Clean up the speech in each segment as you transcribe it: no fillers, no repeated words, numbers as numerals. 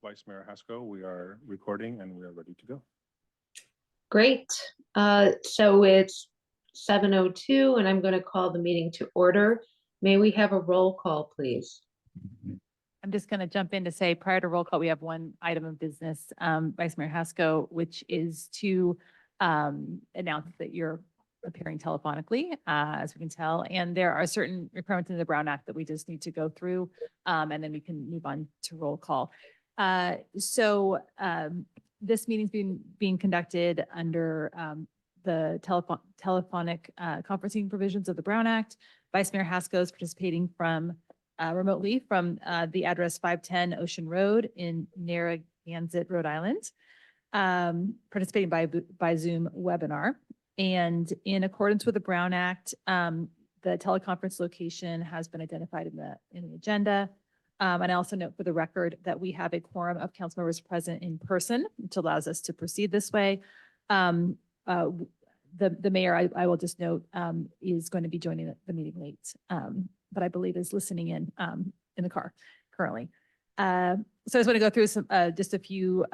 Vice Mayor Haskell, we are recording and we are ready to go. Great. So it's 7:02 and I'm going to call the meeting to order. May we have a roll call, please? I'm just going to jump in to say prior to roll call, we have one item of business, Vice Mayor Haskell, which is to announce that you're appearing telephonically, as we can tell. And there are certain requirements in the Brown Act that we just need to go through, and then we can move on to roll call. This meeting's being conducted under the telephonic conferencing provisions of the Brown Act. Vice Mayor Haskell is participating from remotely from the address 510 Ocean Road in Narragansett, Rhode Island, participating by Zoom webinar. And in accordance with the Brown Act, the teleconference location has been identified in the agenda. And I also note for the record that we have a quorum of council members present in person, which allows us to proceed this way. The mayor, I will just note, is going to be joining the meeting late, but I believe is listening in the car currently. So I just want to go through some just a few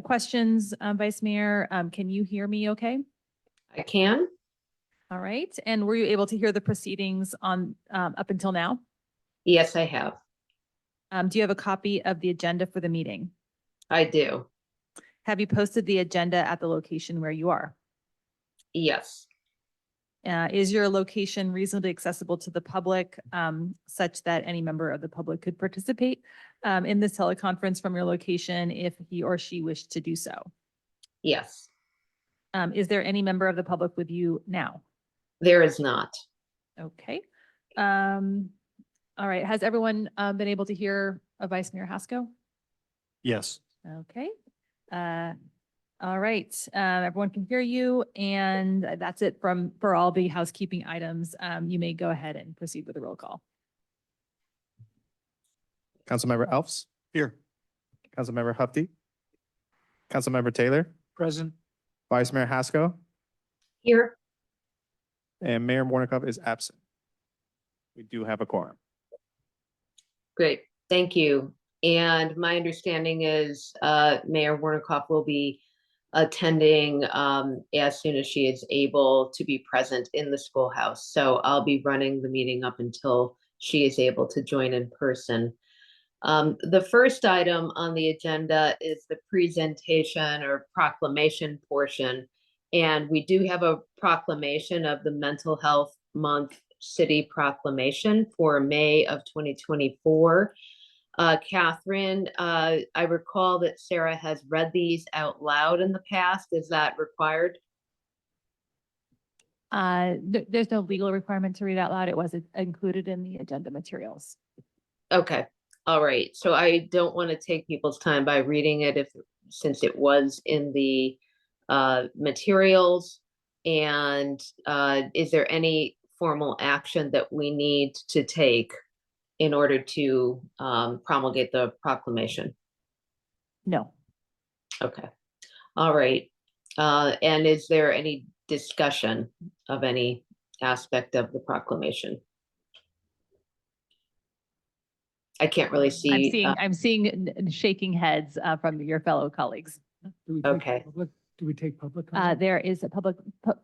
questions, Vice Mayor. Can you hear me okay? I can. All right. And were you able to hear the proceedings on up until now? Yes, I have. Do you have a copy of the agenda for the meeting? I do. Have you posted the agenda at the location where you are? Yes. Is your location reasonably accessible to the public, such that any member of the public could participate in this teleconference from your location if he or she wished to do so? Yes. Is there any member of the public with you now? There is not. Okay. All right. Has everyone been able to hear Vice Mayor Haskell? Yes. Okay. All right. Everyone can hear you, and that's it for all the housekeeping items. You may go ahead and proceed with the roll call. Councilmember Alves? Here. Councilmember Hufty? Councilmember Taylor? Present. Vice Mayor Haskell? Here. And Mayor Warnikoff is absent. We do have a quorum. Great. Thank you. And my understanding is Mayor Warnikoff will be attending as soon as she is able to be present in the schoolhouse. So I'll be running the meeting up until she is able to join in person. The first item on the agenda is the presentation or proclamation portion. And we do have a proclamation of the Mental Health Month City Proclamation for May of 2024. Catherine, I recall that Sarah has read these out loud in the past. Is that required? There's no legal requirement to read out loud. It was included in the agenda materials. Okay. All right. So I don't want to take people's time by reading it since it was in the materials. And is there any formal action that we need to take in order to promulgate the proclamation? No. Okay. All right. And is there any discussion of any aspect of the proclamation? I can't really see. I'm seeing shaking heads from your fellow colleagues. Okay. Do we take public comment? There is a public,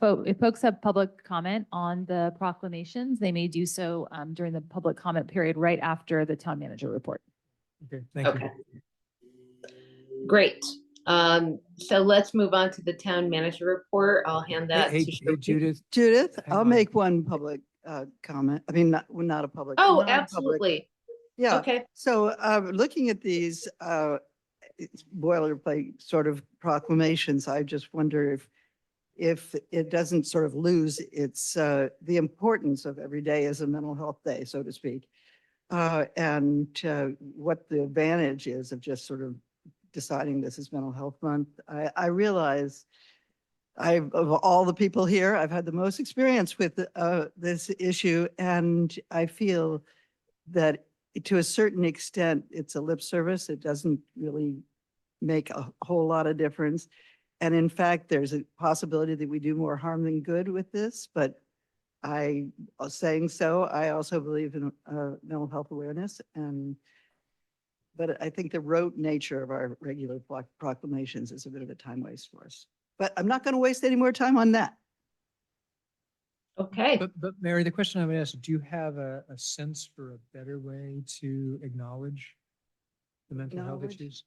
if folks have public comment on the proclamations, they may do so during the public comment period right after the town manager report. Okay, thank you. Okay. Great. So let's move on to the town manager report. I'll hand that Hey, to hey, Judith. Judith, Hang I'll on. make one public comment. I mean, not a public. Oh, non-public. absolutely. Yeah. Okay. So looking at these it's boilerplate sort of proclamations, I just wonder if it doesn't sort of lose its the importance of every day as a mental health day, so to speak, and what the advantage is of just sort of deciding this is Mental Health Month. I realize of all the people here, I've had the most experience with this issue, and I feel that to a certain extent, it's a lip service. It doesn't really make a whole lot of difference. And in fact, there's a possibility that we do more harm than good with this, but saying so, I also believe in mental health awareness, and But I think the rote nature of our regular proclamations is a bit of a time waste for us. But I'm not going to waste any more time on that. Okay. But Mary, the question I would ask, do you have a sense for a better way to acknowledge the mental health Acknowledge? issues?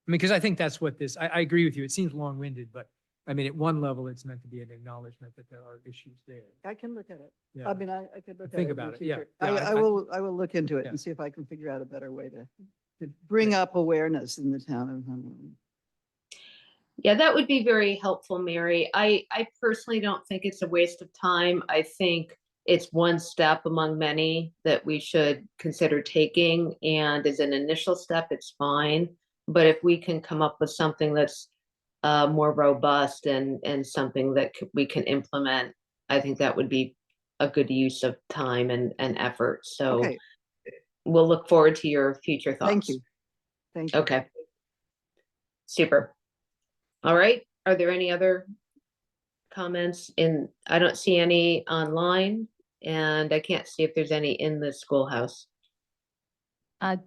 I mean, because I think that's what this, I agree with you. It seems long-winded, but I mean, at one level, it's meant to be an acknowledgement that there are issues there. I can look at it. Yeah. I mean, I could look at it. Think in the about it, yeah. future. Yeah, I will look into it Yeah. and see if I can figure out a better way to bring up awareness in the town of Honolulu. Yeah, that would be very helpful, Mary. I personally don't think it's a waste of time. I think it's one step among many that we should consider taking. And as an initial step, it's fine. But if we can come up with something that's more robust and something that we can implement, I think that would be a good use of time and effort. So Okay, we'll look forward to your future thoughts. thank you. Thank you. Okay. Super. All right. Are there any other comments in, I don't see any online and I can't see if there's any in the schoolhouse.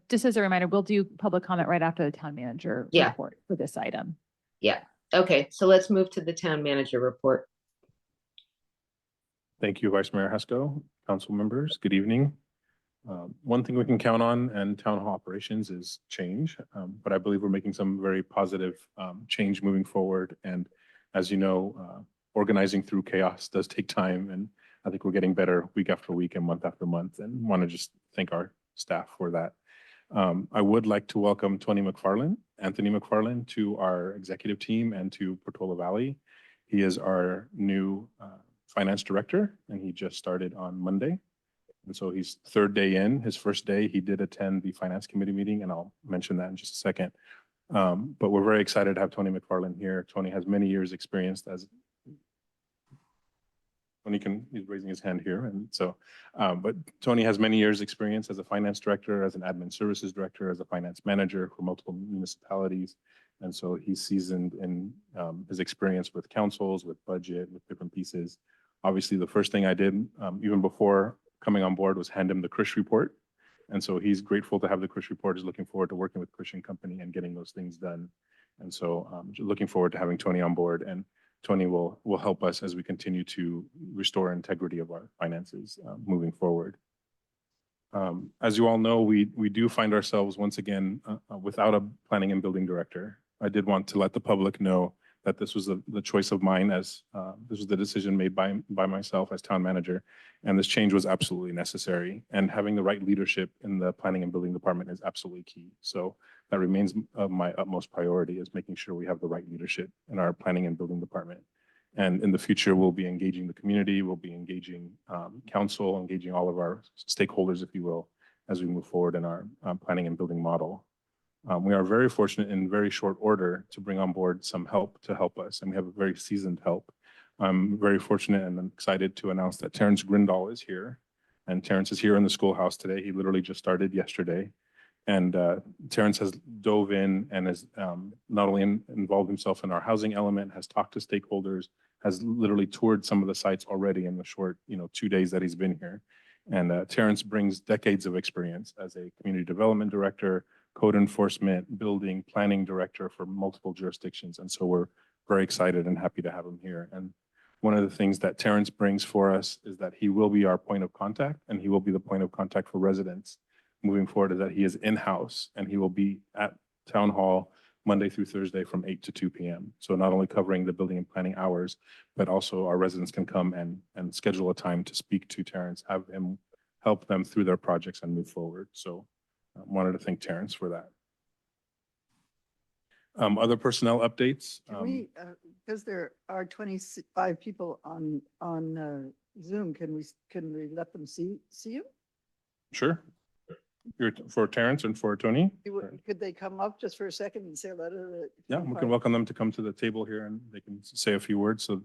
Just as a reminder, we'll do public comment right after the town manager Yeah. report for this item. Yeah. Okay. So let's move to the town manager report. Thank you, Vice Mayor Haskell, council members. Good evening. One thing we can count on in town hall operations is change, but I believe we're making some very positive change moving forward. And as you know, organizing through chaos does take time, and I think we're getting better week after week and month after month, and want to just thank our staff for that. I would like to welcome Anthony McFarland to our executive team and to Portola Valley. He is our new finance director, and he just started on Monday. And so he's third day in. His first day, he did attend the finance committee meeting, and I'll mention that in just a second. But we're very excited to have Tony McFarland here. Tony has many years experience as he's raising his hand here. And so, but Tony has many years experience as a finance director, as an admin services director, as a finance manager for multiple municipalities. And so he's seasoned in his experience with councils, with budget, with different pieces. Obviously, the first thing I did, even before coming on board, was hand him the Krish report. And so he's grateful to have the Krish report. He's looking forward to working with Krish and company and getting those things done. And so looking forward to having Tony on board, and Tony will help us as we continue to restore integrity of our finances moving forward. As you all know, we do find ourselves once again without a planning and building director. I did want to let the public know that this was the choice of mine, as this was the decision made by myself as town manager, and this change was absolutely necessary. And having the right leadership in the planning and building department is absolutely key. So that remains my utmost priority, is making sure we have the right leadership in our planning and building department. And in the future, we'll be engaging the community, we'll be engaging council, engaging all of our stakeholders, if you will, as we move forward in our planning and building model. We are very fortunate in very short order to bring on board some help to help us, and we have a very seasoned help. I'm very fortunate and I'm excited to announce that Terrence Grindall is here, and Terrence is here in the schoolhouse today. He literally just started yesterday, and Terrence has dove in and has not only involved himself in our housing element, has talked to stakeholders, has literally toured some of the sites already in the short 2 days that he's been here. And Terrence brings decades of experience as a community development director, code enforcement, building, planning director for multiple jurisdictions. And so we're very excited and happy to have him here. And one of the things that Terrence brings for us is that he will be our point of contact, and he will be the point of contact for residents moving forward, is that he is in-house, and he will be at Town Hall Monday through Thursday from 8 to 2 p.m. So not only covering the building and planning hours, but also our residents can come and schedule a time to speak to Terrence, have him help them through their projects and move forward. So wanted to thank Terrence for that. Other personnel updates. Can we, because there are 25 people on Zoom, can we let them see you? Sure. You're for Terrence and for Tony? Could they come up just for a second and say hello to the? Yeah, we can welcome them to come to the table here, and they can say a few words so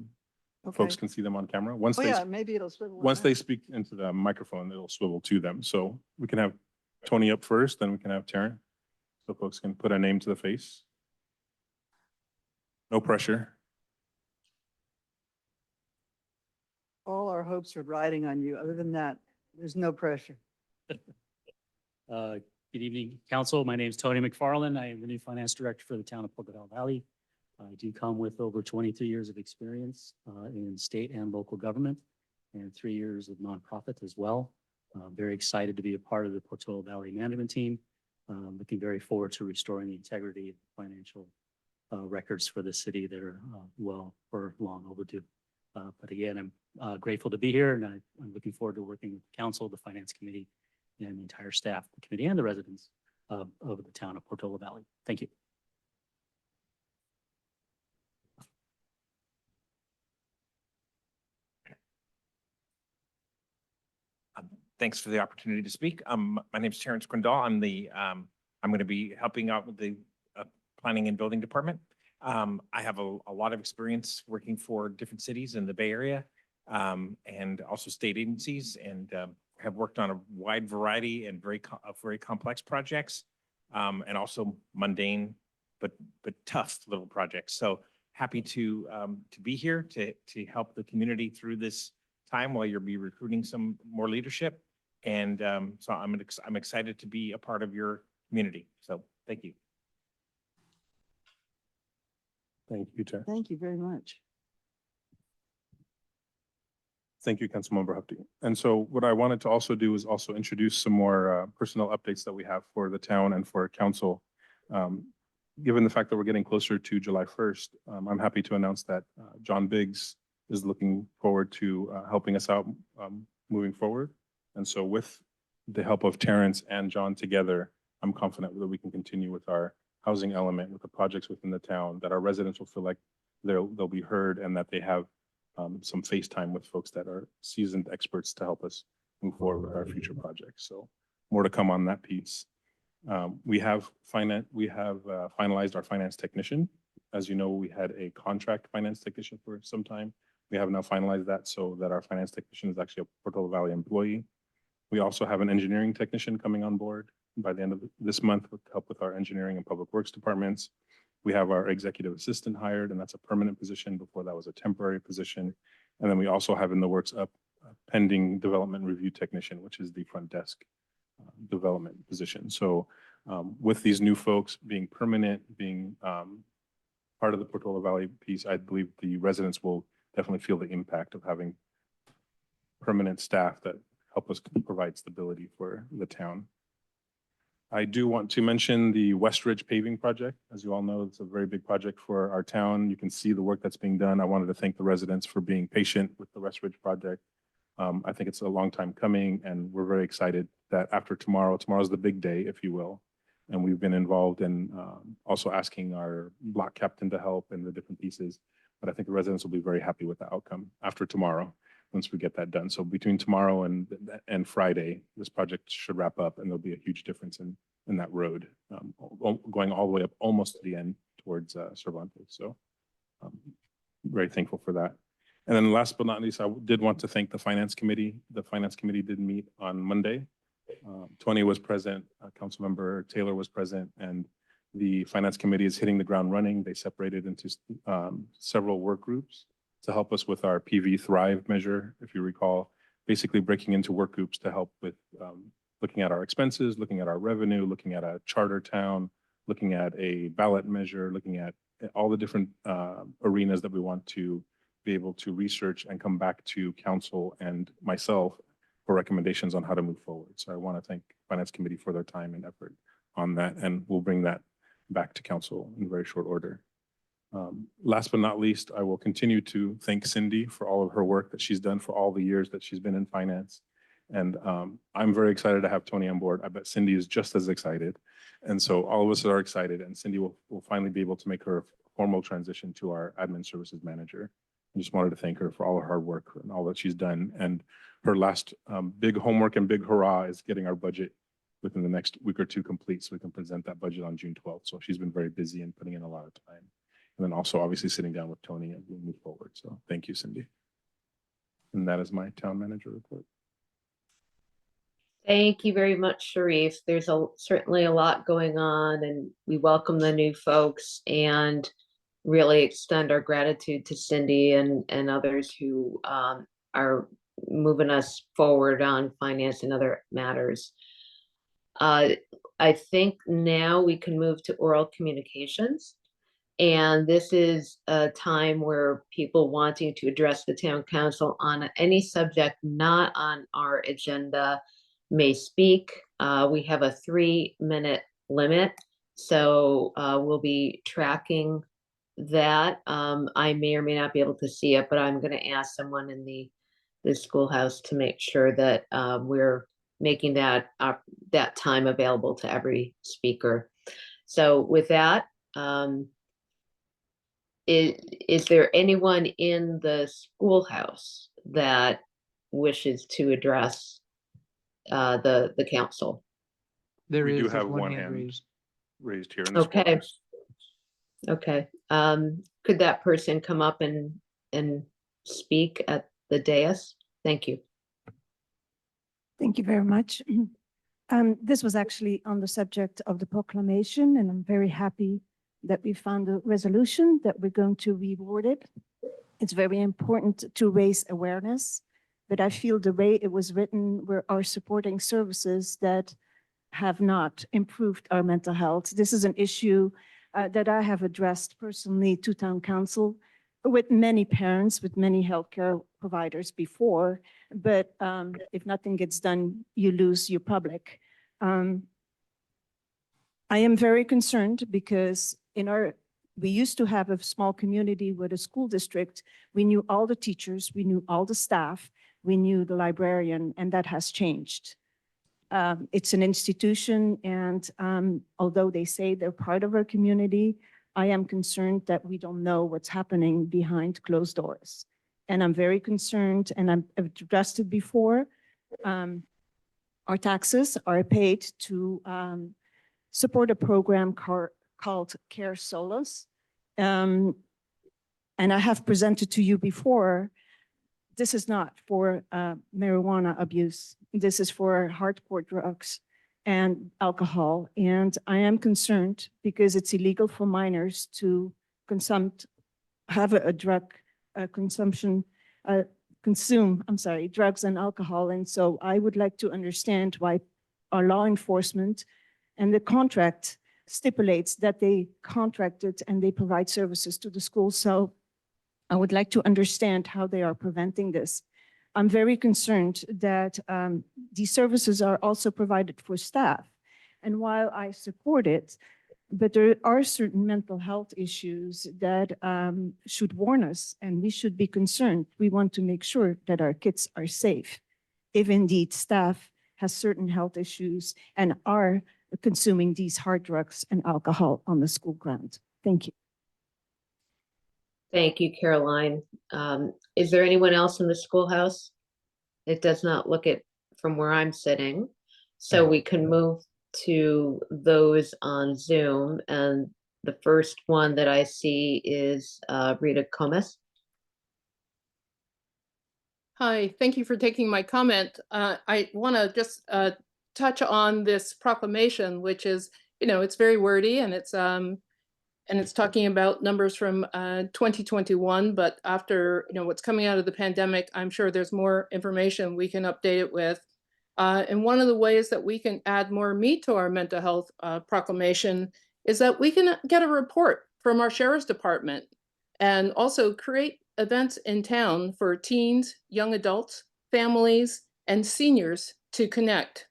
folks Okay. can see them on camera. Once Oh, they yeah, maybe it'll swivel. once around. they speak into the microphone, it'll swivel to them. So we can have Tony up first, then we can have Terrence, so folks can put a name to the face. No pressure. All our hopes are riding on you. Other than that, there's no pressure. Good evening, council. My name is Tony McFarland. I am the new finance director for the town of Pocatello Valley. I do come with over 22 years of experience in state and local government and 3 years of nonprofit as well. Very excited to be a part of the Pocatello Valley management team. Looking very forward to restoring the integrity of the financial records for the city that are well or long overdue. But again, I'm grateful to be here, and I'm looking forward to working with the council, the finance committee, and the entire staff, the committee, and the residents of the town of Pocatello Valley. Thank you. Thanks for the opportunity to speak. My name is Terrence Grindal. I'm going to be helping out with the planning and building department. I have a lot of experience working for different cities in the Bay Area and also state agencies, and have worked on a wide variety and very complex projects, and also mundane but tough little projects. So happy to be here to help the community through this time while you'll be recruiting some more leadership. And so I'm excited to be a part of your community. So thank you. Thank you, Chair. Thank you very much. Thank you, Councilmember Hufty. And so what I wanted to also do is also introduce some more personnel updates that we have for the town and for council. Given the fact that we're getting closer to July 1st, I'm happy to announce that John Biggs is looking forward to helping us out moving forward. And so with the help of Terrence and John together, I'm confident that we can continue with our housing element, with the projects within the town, that our residents will feel like they'll be heard and that they have some face time with folks that are seasoned experts to help us move forward with our future projects. So more to come on that piece. We have finalized our finance technician. As you know, we had a contract finance technician for some time. We have now finalized that so that our finance technician is actually a Pocatello Valley employee. We also have an engineering technician coming on board by the end of this month with help with our engineering and public works departments. We have our executive assistant hired, and that's a permanent position. Before that was a temporary position. And then we also have in the works a pending development review technician, which is the front desk development position. So with these new folks being permanent, being part of the Pocatello Valley piece, I believe the residents will definitely feel the impact of having permanent staff that help us provide stability for the town. I do want to mention the West Ridge paving project. As you all know, it's a very big project for our town. You can see the work that's being done. I wanted to thank the residents for being patient with the West Ridge project. I think it's a long time coming, and we're very excited that after tomorrow's the big day, if you will. And we've been involved in also asking our block captain to help in the different pieces. But I think the residents will be very happy with the outcome after tomorrow, once we get that done. So between tomorrow and Friday, this project should wrap up, and there'll be a huge difference in that road, going all the way up almost to the end towards Cervantes. So very thankful for that. And then last but not least, I did want to thank the finance committee. The finance committee did meet on Monday. Tony was present, Councilmember Taylor was present, and the finance committee is hitting the ground running. They separated into several work groups to help us with our PV Thrive measure, if you recall, basically breaking into work groups to help with looking at our expenses, looking at our revenue, looking at a charter town, looking at a ballot measure, looking at all the different arenas that we want to be able to research and come back to council and myself for recommendations on how to move forward. So I want to thank Finance Committee for their time and effort on that, and we'll bring that back to council in very short order. Last but not least, I will continue to thank Cindy for all of her work that she's done for all the years that she's been in finance. And I'm very excited to have Tony on board. I bet Cindy is just as excited. And so all of us are excited, and Cindy will finally be able to make her formal transition to our admin services manager. I just wanted to thank her for all her hard work and all that she's done. And her last big homework and big hurrah is getting our budget within the next week or two complete, so we can present that budget on June 12th. So she's been very busy and putting in a lot of time. And then also obviously sitting down with Tony and we'll move forward. So thank you, Cindy. And that is my town manager report. Thank you very much, Sharif. There's certainly a lot going on, and we welcome the new folks and really extend our gratitude to Cindy and others who are moving us forward on finance and other matters. I think now we can move to oral communications. And this is a time where people wanting to address the town council on any subject not on our agenda may speak. We have a 3-minute limit, so we'll be tracking that. I may or may not be able to see it, but I'm going to ask someone in the schoolhouse to make sure that we're making that that time available to every speaker. So with that, is there anyone in the schoolhouse that wishes to address the council? There We is do there's have one hand raised. raised here in the Okay. schoolhouse. Okay, could that person come up and speak at the dais? Thank you. Thank you very much. This was actually on the subject of the proclamation, and I'm very happy that we found a resolution that we're going to reward it. It's very important to raise awareness, but I feel the way it was written, we are supporting services that have not improved our mental health. This is an issue that I have addressed personally to town council with many parents, with many healthcare providers before, but if nothing gets done, you lose your public. I am very concerned because we used to have a small community with a school district. We knew all the teachers, we knew all the staff, we knew the librarian, and that has changed. It's an institution, and although they say they're part of our community, I am concerned that we don't know what's happening behind closed doors. And I'm very concerned, and I've addressed it before. Our taxes are paid to support a program called Care Solace. And I have presented to you before, this is not for marijuana abuse. This is for hardcore drugs and alcohol. And I am concerned because it's illegal for minors to have a drug consume drugs and alcohol. And so I would like to understand why our law enforcement and the contract stipulates that they contracted and they provide services to the school. So I would like to understand how they are preventing this. I'm very concerned that these services are also provided for staff. And while I support it, but there are certain mental health issues that should warn us, and we should be concerned. We want to make sure that our kids are safe. If indeed staff has certain health issues and are consuming these hard drugs and alcohol on the school ground. Thank you. Thank you, Caroline. Is there anyone else in the schoolhouse? It does not look it from where I'm sitting. So we can move to those on Zoom. And the first one that I see is Rita Comas. Hi, thank you for taking my comment. I want to just touch on this proclamation, which is, it's very wordy, and it's talking about numbers from 2021, but after, what's coming out of the pandemic, I'm sure there's more information we can update it with. And one of the ways that we can add more meat to our mental health proclamation is that we can get a report from our sheriff's department and also create events in town for teens, young adults, families, and seniors to connect.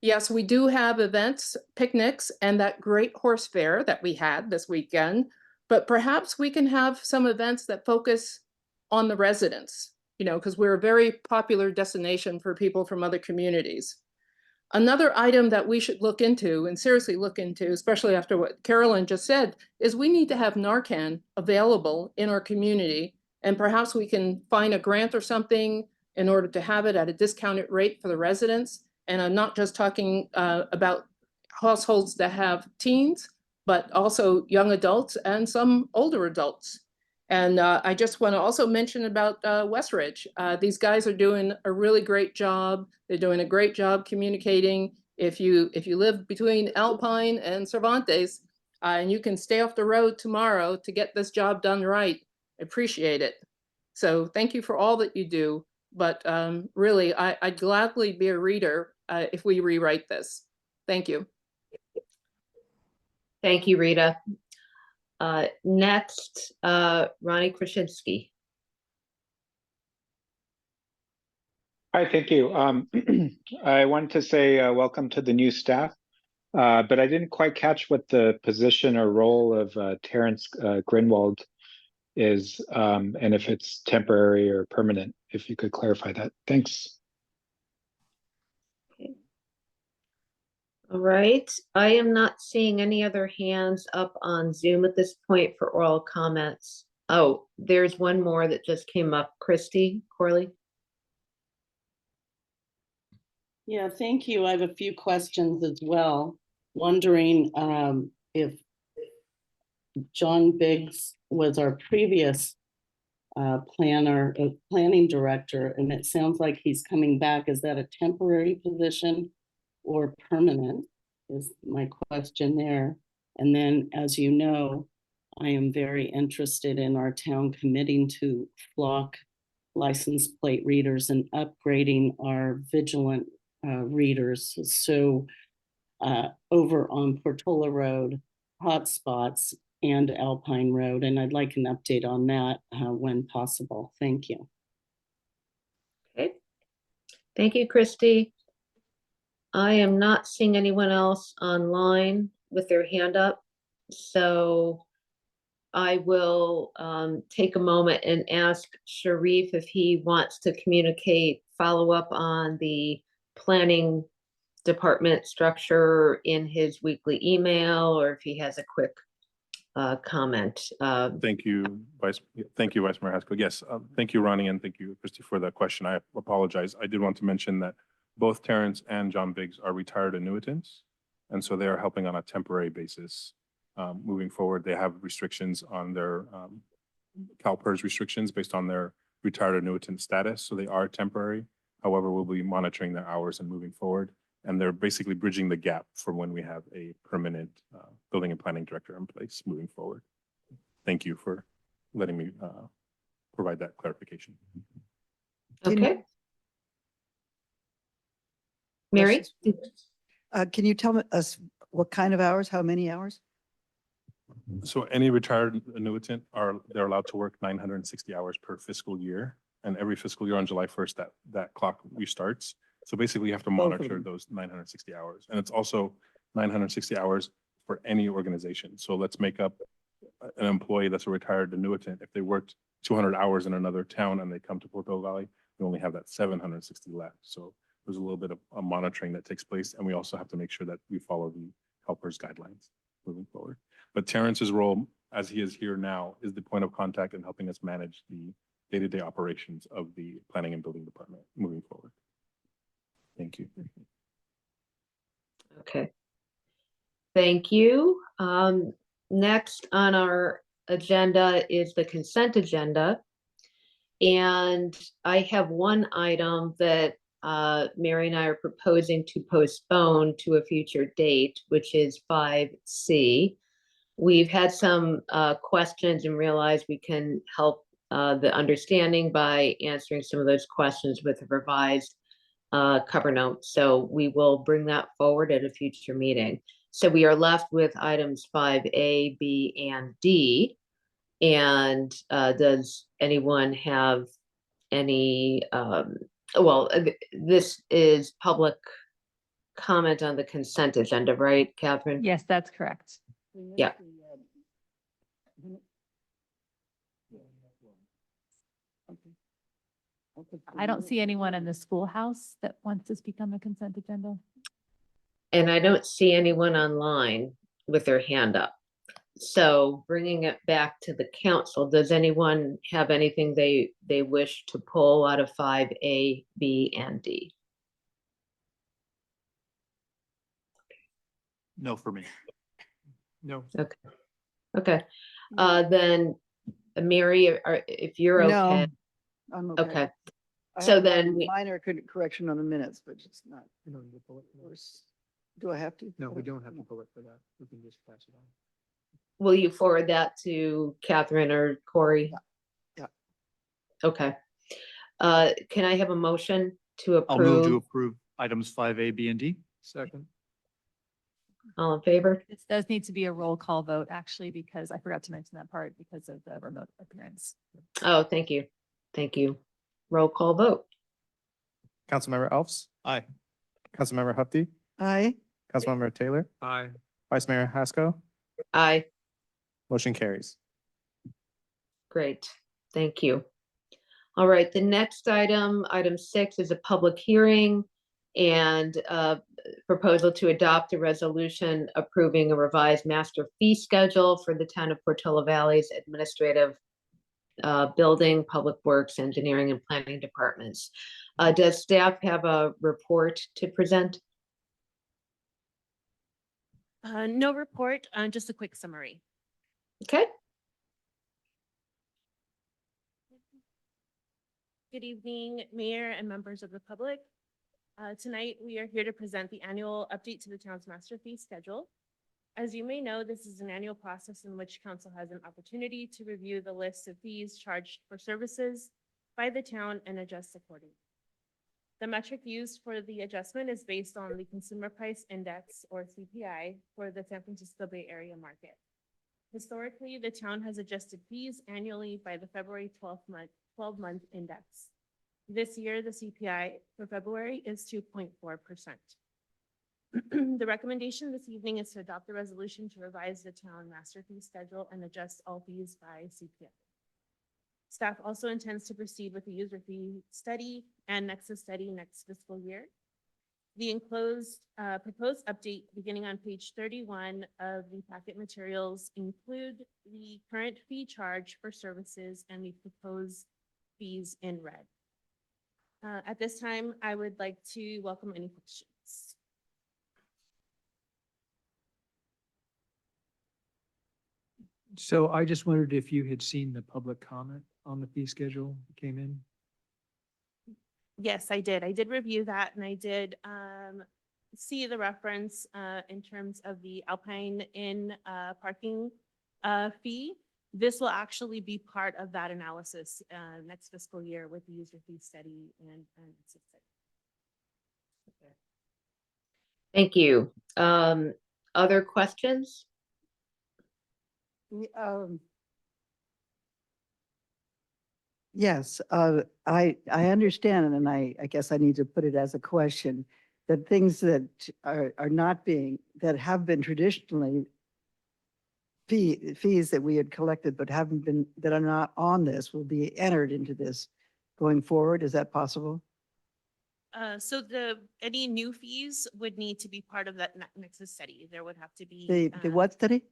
Yes, we do have events, picnics, and that great horse fair that we had this weekend, but perhaps we can have some events that focus on the residents, because we're a very popular destination for people from other communities. Another item that we should look into and seriously look into, especially after what Carolyn just said, is we need to have Narcan available in our community, and perhaps we can find a grant or something in order to have it at a discounted rate for the residents. And I'm not just talking about households that have teens, but also young adults and some older adults. And I just want to also mention about Westridge. These guys are doing a really great job. They're doing a great job communicating. If you live between Alpine and Cervantes, and you can stay off the road tomorrow to get this job done right, appreciate it. So thank you for all that you do. But really, I'd gladly be a reader if we rewrite this. Thank you. Thank you, Rita. Next, Ronnie Krasinski. Hi, thank you. I wanted to say welcome to the new staff, but I didn't quite catch what the position or role of Terrence Grinwald is, and if it's temporary or permanent, if you could clarify that. Thanks. All right, I am not seeing any other hands up on Zoom at this point for oral comments. Oh, there's one more that just came up. Christy Corley. Yeah, thank you. I have a few questions as well. Wondering if John Biggs was our previous planning director, and it sounds like he's coming back. Is that a temporary position or permanent is my question there. And then, as you know, I am very interested in our town committing to Flock license plate readers and upgrading our Vigilant readers. So over on Portola Road, hotspots, and Alpine Road, and I'd like an update on that when possible. Thank you. Okay, thank you, Christy. I am not seeing anyone else online with their hand up, so I will take a moment and ask Sharif if he wants to communicate, follow up on the planning department structure in his weekly email, or if he has a quick comment. Thank you, Vice Mayor Haskell. Yes, thank you, Ronnie, and thank you, Christy, for that question. I apologize. I did want to mention that both Terrence and John Biggs are retired annuitants, and so they are helping on a temporary basis. Moving forward, they have restrictions on their CalPERS restrictions based on their retired annuitant status, so they are temporary. However, we'll be monitoring their hours and moving forward, and they're basically bridging the gap from when we have a permanent building and planning director in place moving forward. Thank you for letting me provide that clarification. Okay. Mary? Can you tell us what kind of hours, how many hours? So any retired annuitant they're allowed to work 960 hours per fiscal year. And every fiscal year on July 1st, that clock restarts. So basically you have to monitor those 960 hours. And it's also 960 hours for any organization. So let's make up an employee that's a retired annuitant. If they worked 200 hours in another town and they come to Portola Valley, we only have that 760 left. So there's a little bit of a monitoring that takes place. And we also have to make sure that we follow the CalPERS guidelines moving forward. But Terrence's role, as he is here now, is the point of contact in helping us manage the day-to-day operations of the planning and building department moving forward. Thank you. Okay. Thank you. Next on our agenda is the consent agenda. And I have one item that Mary and I are proposing to postpone to a future date, which is 5C. We've had some questions and realized we can help the understanding by answering some of those questions with a revised cover note. So we will bring that forward at a future meeting. So we are left with items 5A, B, and D. And does anyone have any, this is public comment on the consent agenda, right, Catherine? Yes, that's correct. Yeah. I don't see anyone in the schoolhouse that wants to speak on the consent agenda. And I don't see anyone online with their hand up. So bringing it back to the council, does anyone have anything they wish to pull out of 5A, B, and D? No for me. No. Okay, then Mary, if you're No, okay. I'm okay. Okay, I so have a then minor correction on the minutes, but it's not. You don't need to pull it for that. Do I have to? No, we don't have to pull it for that. We can just pass it on. will you forward that to Catherine or Corey? Yeah. Okay. Can I have a motion to I'll move to approve? approve items 5A, B, and D. Second. All in favor? This does need to be a roll call vote, actually, because I forgot to mention that part because of the remote appearance. Oh, thank you. Thank you. Roll call vote. Councilmember Alves. Aye. Councilmember Hufty, Aye. Councilmember Taylor, Aye. Vice Mayor Haskell, Aye. motion carries. Great, thank you. All right, the next item, item 6, is a public hearing and proposal to adopt a resolution approving a revised master fee schedule for the town of Portola Valley's administrative building, public works, engineering, and planning departments. Does staff have a report to present? No report, just a quick summary. Okay, Good evening, Mayor and members of the public. Tonight, we are here to present the annual update to the town's master fee schedule. As you may know, this is an annual process in which council has an opportunity to review the list of fees charged for services by the town and adjust accordingly. The metric used for the adjustment is based on the Consumer Price Index, or CPI, for the San Francisco Bay Area market. Historically, the town has adjusted fees annually by the February 12-month index. This year, the CPI for February is 2.4%. The recommendation this evening is to adopt a resolution to revise the town master fee schedule and adjust all fees by CPI. Staff also intends to proceed with the user fee study and Nexus study next fiscal year. The enclosed proposed update beginning on page 31 of the packet materials include the current fee charge for services and the proposed fees in red. At this time, I would like to welcome any questions. So I just wondered if you had seen the public comment on the fee schedule that came in? Yes, I did. I did review that and I did see the reference in terms of the Alpine Inn parking fee. This will actually be part of that analysis next fiscal year with the user fee study and thank you. Other questions? Yes, I understand, and I guess I need to put it as a question, that things that are not being, that have been traditionally fees that we had collected but haven't been, that are not on this, will be entered into this going forward. Is that possible? So any new fees would need to be part of that Nexus study. There would have to be. The what study?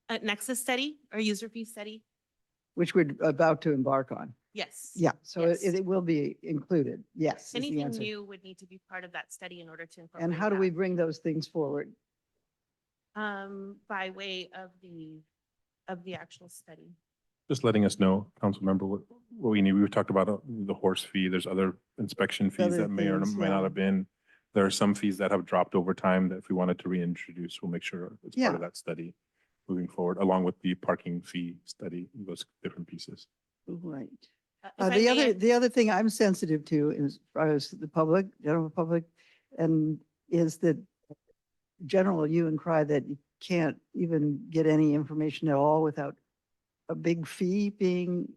A Nexus study or user fee study? Which we're about to embark on. Yes. Yeah, so Yes. it will be included. Yes, is the Anything answer. new would need to be part of that study in order to incorporate. And how do we that. bring those things forward? By way of the actual study. Just letting us know, council member, what we need. We talked about the horse fee. There's other inspection fees Other that may or things, may not yeah. have been. There are some fees that have dropped over time that if we wanted to reintroduce, we'll make sure it's part of Yeah. that study moving forward, along with the parking fee study, those different pieces. Right. If I The may, the other thing I'm sensitive to as far as the public, general public, and is that general hue and cry that you can't even get any information at all without a big fee being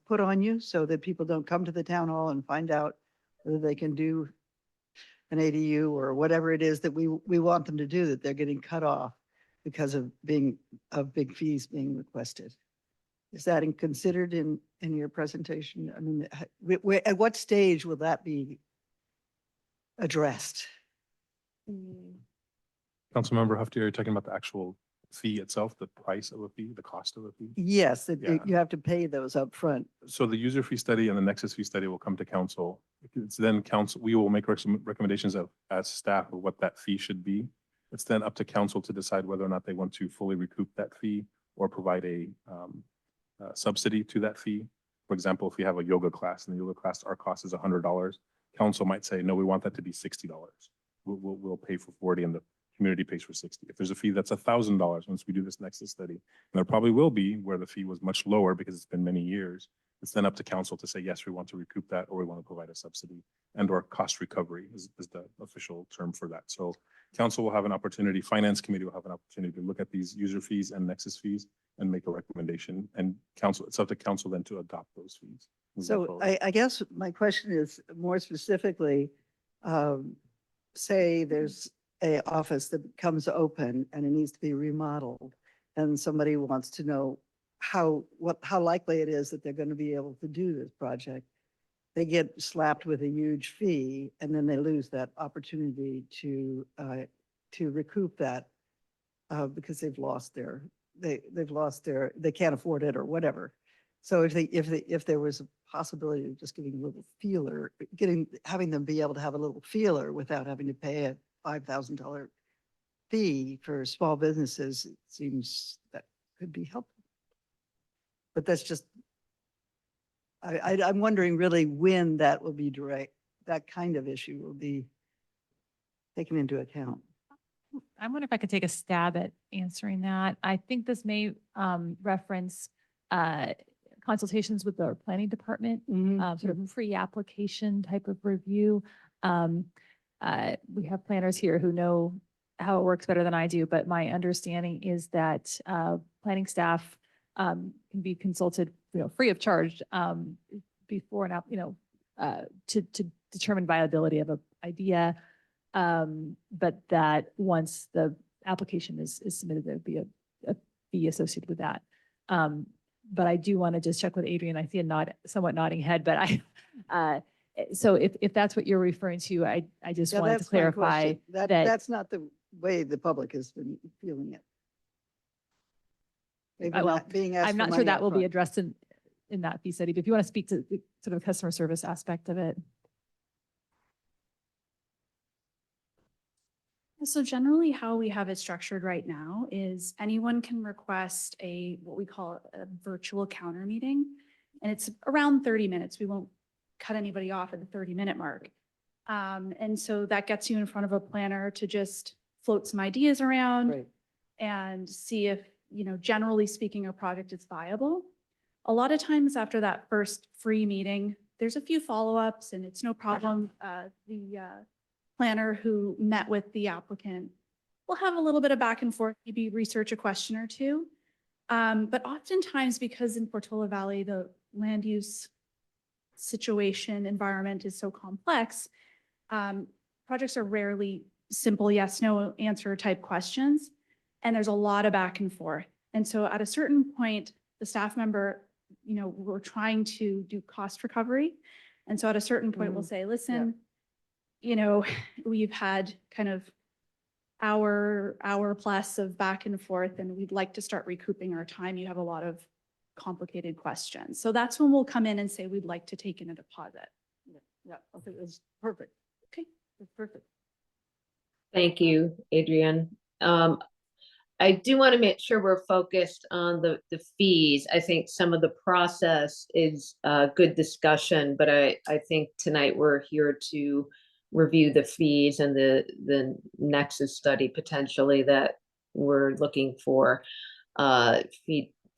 put on you so that people don't come to the town hall and find out whether they can do an ADU or whatever it is that we want them to do, that they're getting cut off because of big fees being requested. Is that considered in your presentation? I mean, at what stage will that be addressed? Councilmember Hufty, are you talking about the actual fee itself, the price of a fee, the cost of a fee? Yes, that Yeah. you have to pay those up front. So the user fee study and the Nexus fee study will come to council. It's then council, we will make recommendations as staff of what that fee should be. It's then up to council to decide whether or not they want to fully recoup that fee or provide a subsidy to that fee. For example, if we have a yoga class and the yoga class, our cost is $100, council might say, no, we want that to be $60. We'll pay for 40 and the community pays for 60. If there's a fee that's $1,000, once we do this Nexus study, and there probably will be where the fee was much lower because it's been many years, it's then up to council to say, yes, we want to recoup that, or we want to provide a subsidy, and or cost recovery is the official term for that. So council will have an opportunity, finance committee will have an opportunity to look at these user fees and nexus fees and make a recommendation. And council, it's up to council then to adopt those fees. moving So forward. I guess my question is more specifically, say there's a office that comes open and it needs to be remodeled, and somebody wants to know how likely it is that they're going to be able to do this project. They get slapped with a huge fee, and then they lose that opportunity to recoup that because they've lost their, they can't afford it or whatever. So if there was a possibility of just getting a little feeler, having them be able to have a little feeler without having to pay a $5,000 fee for small businesses, it seems that could be helpful. But that's just, I'm wondering really when that will be direct, that kind of issue will be taken into account. I wonder if I could take a stab at answering that. I think this may reference consultations with our planning department, sort of pre-application type of review. We have planners here who know how it works better than I do, but my understanding is that planning staff can be consulted, free of charge before and to determine viability of an idea. But that once the application is submitted, there'd be a fee associated with that. But I do want to just check with Adrian. I see a somewhat nodding head, but so if that's what you're referring to, I just Yeah, wanted to that's my clarify question. that. That's not the way the public has been feeling it. Maybe well, not being asked I'm for not sure money that will be upfront. addressed in that fee study, but if you want to speak to the sort of customer service aspect of it. So generally how we have it structured right now is anyone can request what we call a virtual counter meeting. And it's around 30 minutes. We won't cut anybody off at the 30-minute mark. And so that gets you in front of a planner to just float some ideas around Right. and see if, generally speaking, a project is viable. A lot of times after that first free meeting, there's a few follow-ups and it's no problem. The planner who met with the applicant will have a little bit of back and forth, maybe research a question or two. But oftentimes, because in Portola Valley, the land use situation environment is so complex, projects are rarely simple yes, no answer type questions. And there's a lot of back and forth. And so at a certain point, the staff member, we're trying to do cost recovery. And so at a certain point, we'll say, listen, we've had kind of hour plus of back and forth, and we'd like to start recouping our time. You have a lot of complicated questions. So that's when we'll come in and say, we'd like to take in a deposit. Yeah, I think it's perfect. Okay. It's perfect. Thank you, Adrian. I do want to make sure we're focused on the fees. I think some of the process is a good discussion, but I think tonight we're here to review the fees and the nexus study potentially that we're looking for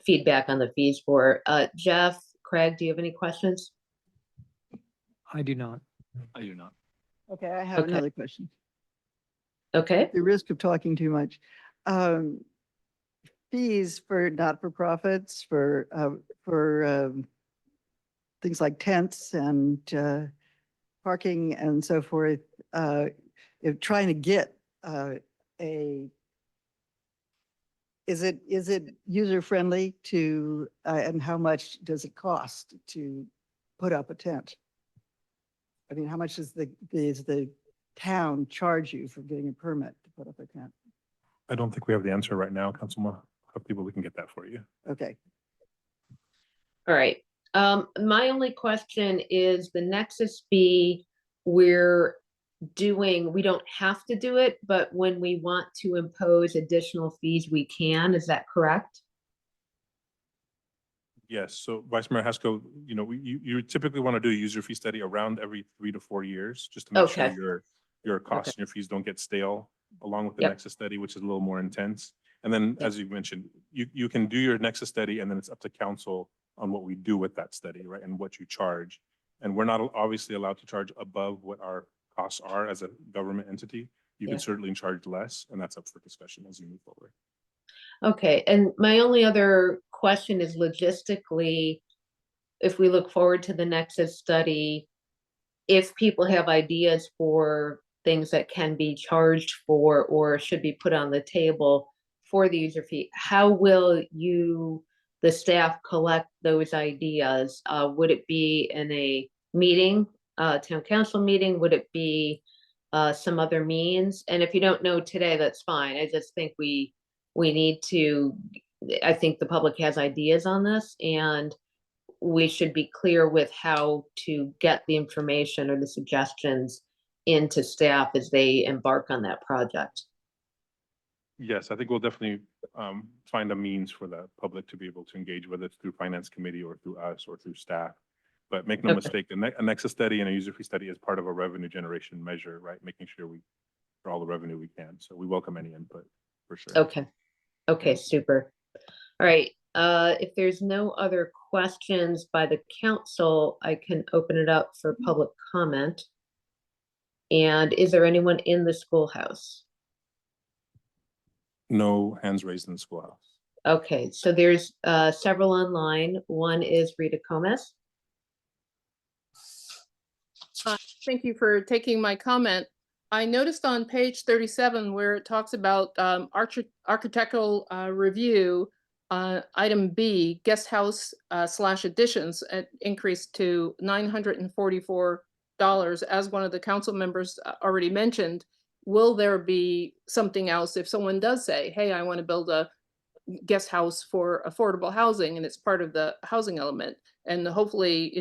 feedback on the fees for. Jeff, Craig, do you have any questions? I do not. I do not. Okay, I have Okay. another question. Okay. At the risk of talking too much. Fees for not-for-profits, for things like tents and parking and so forth, if trying to get is it user-friendly to, and how much does it cost to put up a tent? I mean, how much does the town charge you for getting a permit to put up a tent? I don't think we have the answer right now, Councilman. Hope people we can get that for you. Okay. All right. My only question is the nexus fee we don't have to do it, but when we want to impose additional fees, we can. Is that correct? Yes, so Vice Mayor Haskell, you typically want to do a user fee study around every 3 to 4 years, just to make Okay. sure your costs and your fees don't get stale, along with the Yep. Nexus study, which is a little more intense. And then, as you mentioned, you can do your Nexus study, and then it's up to council on what we do with that study, right, and what you charge. And we're not obviously allowed to charge above what our costs are as a government entity. You Yeah. can certainly charge less, and that's up for discussion as you move forward. Okay, and my only other question is logistically, if we look forward to the Nexus study, if people have ideas for things that can be charged for or should be put on the table for the user fee, how will you, the staff, collect those ideas? Would it be in a meeting, town council meeting? Would it be some other means? And if you don't know today, that's fine. I just think we need to, I think the public has ideas on this, and we should be clear with how to get the information or the suggestions into staff as they embark on that project. Yes, I think we'll definitely find a means for the public to be able to engage, whether it's through finance committee or through us or through staff. But make no Okay. mistake, a Nexus study and a user fee study is part of a revenue generation measure, right? Making sure we, for all the revenue we can. So we welcome any input for sure. Okay. Okay, super. All right. If there's no other questions by the council, I can open it up for public comment. And is there anyone in the schoolhouse? No hands raised in the schoolhouse. Okay, so there's several online. One is Rita Gomez. Thank you for taking my comment. I noticed on page 37 where it talks about architectural review, item B, guest house / additions, increased to $944. As one of the council members already mentioned, will there be something else if someone does say, hey, I want to build a guest house for affordable housing, and it's part of the housing element? And hopefully,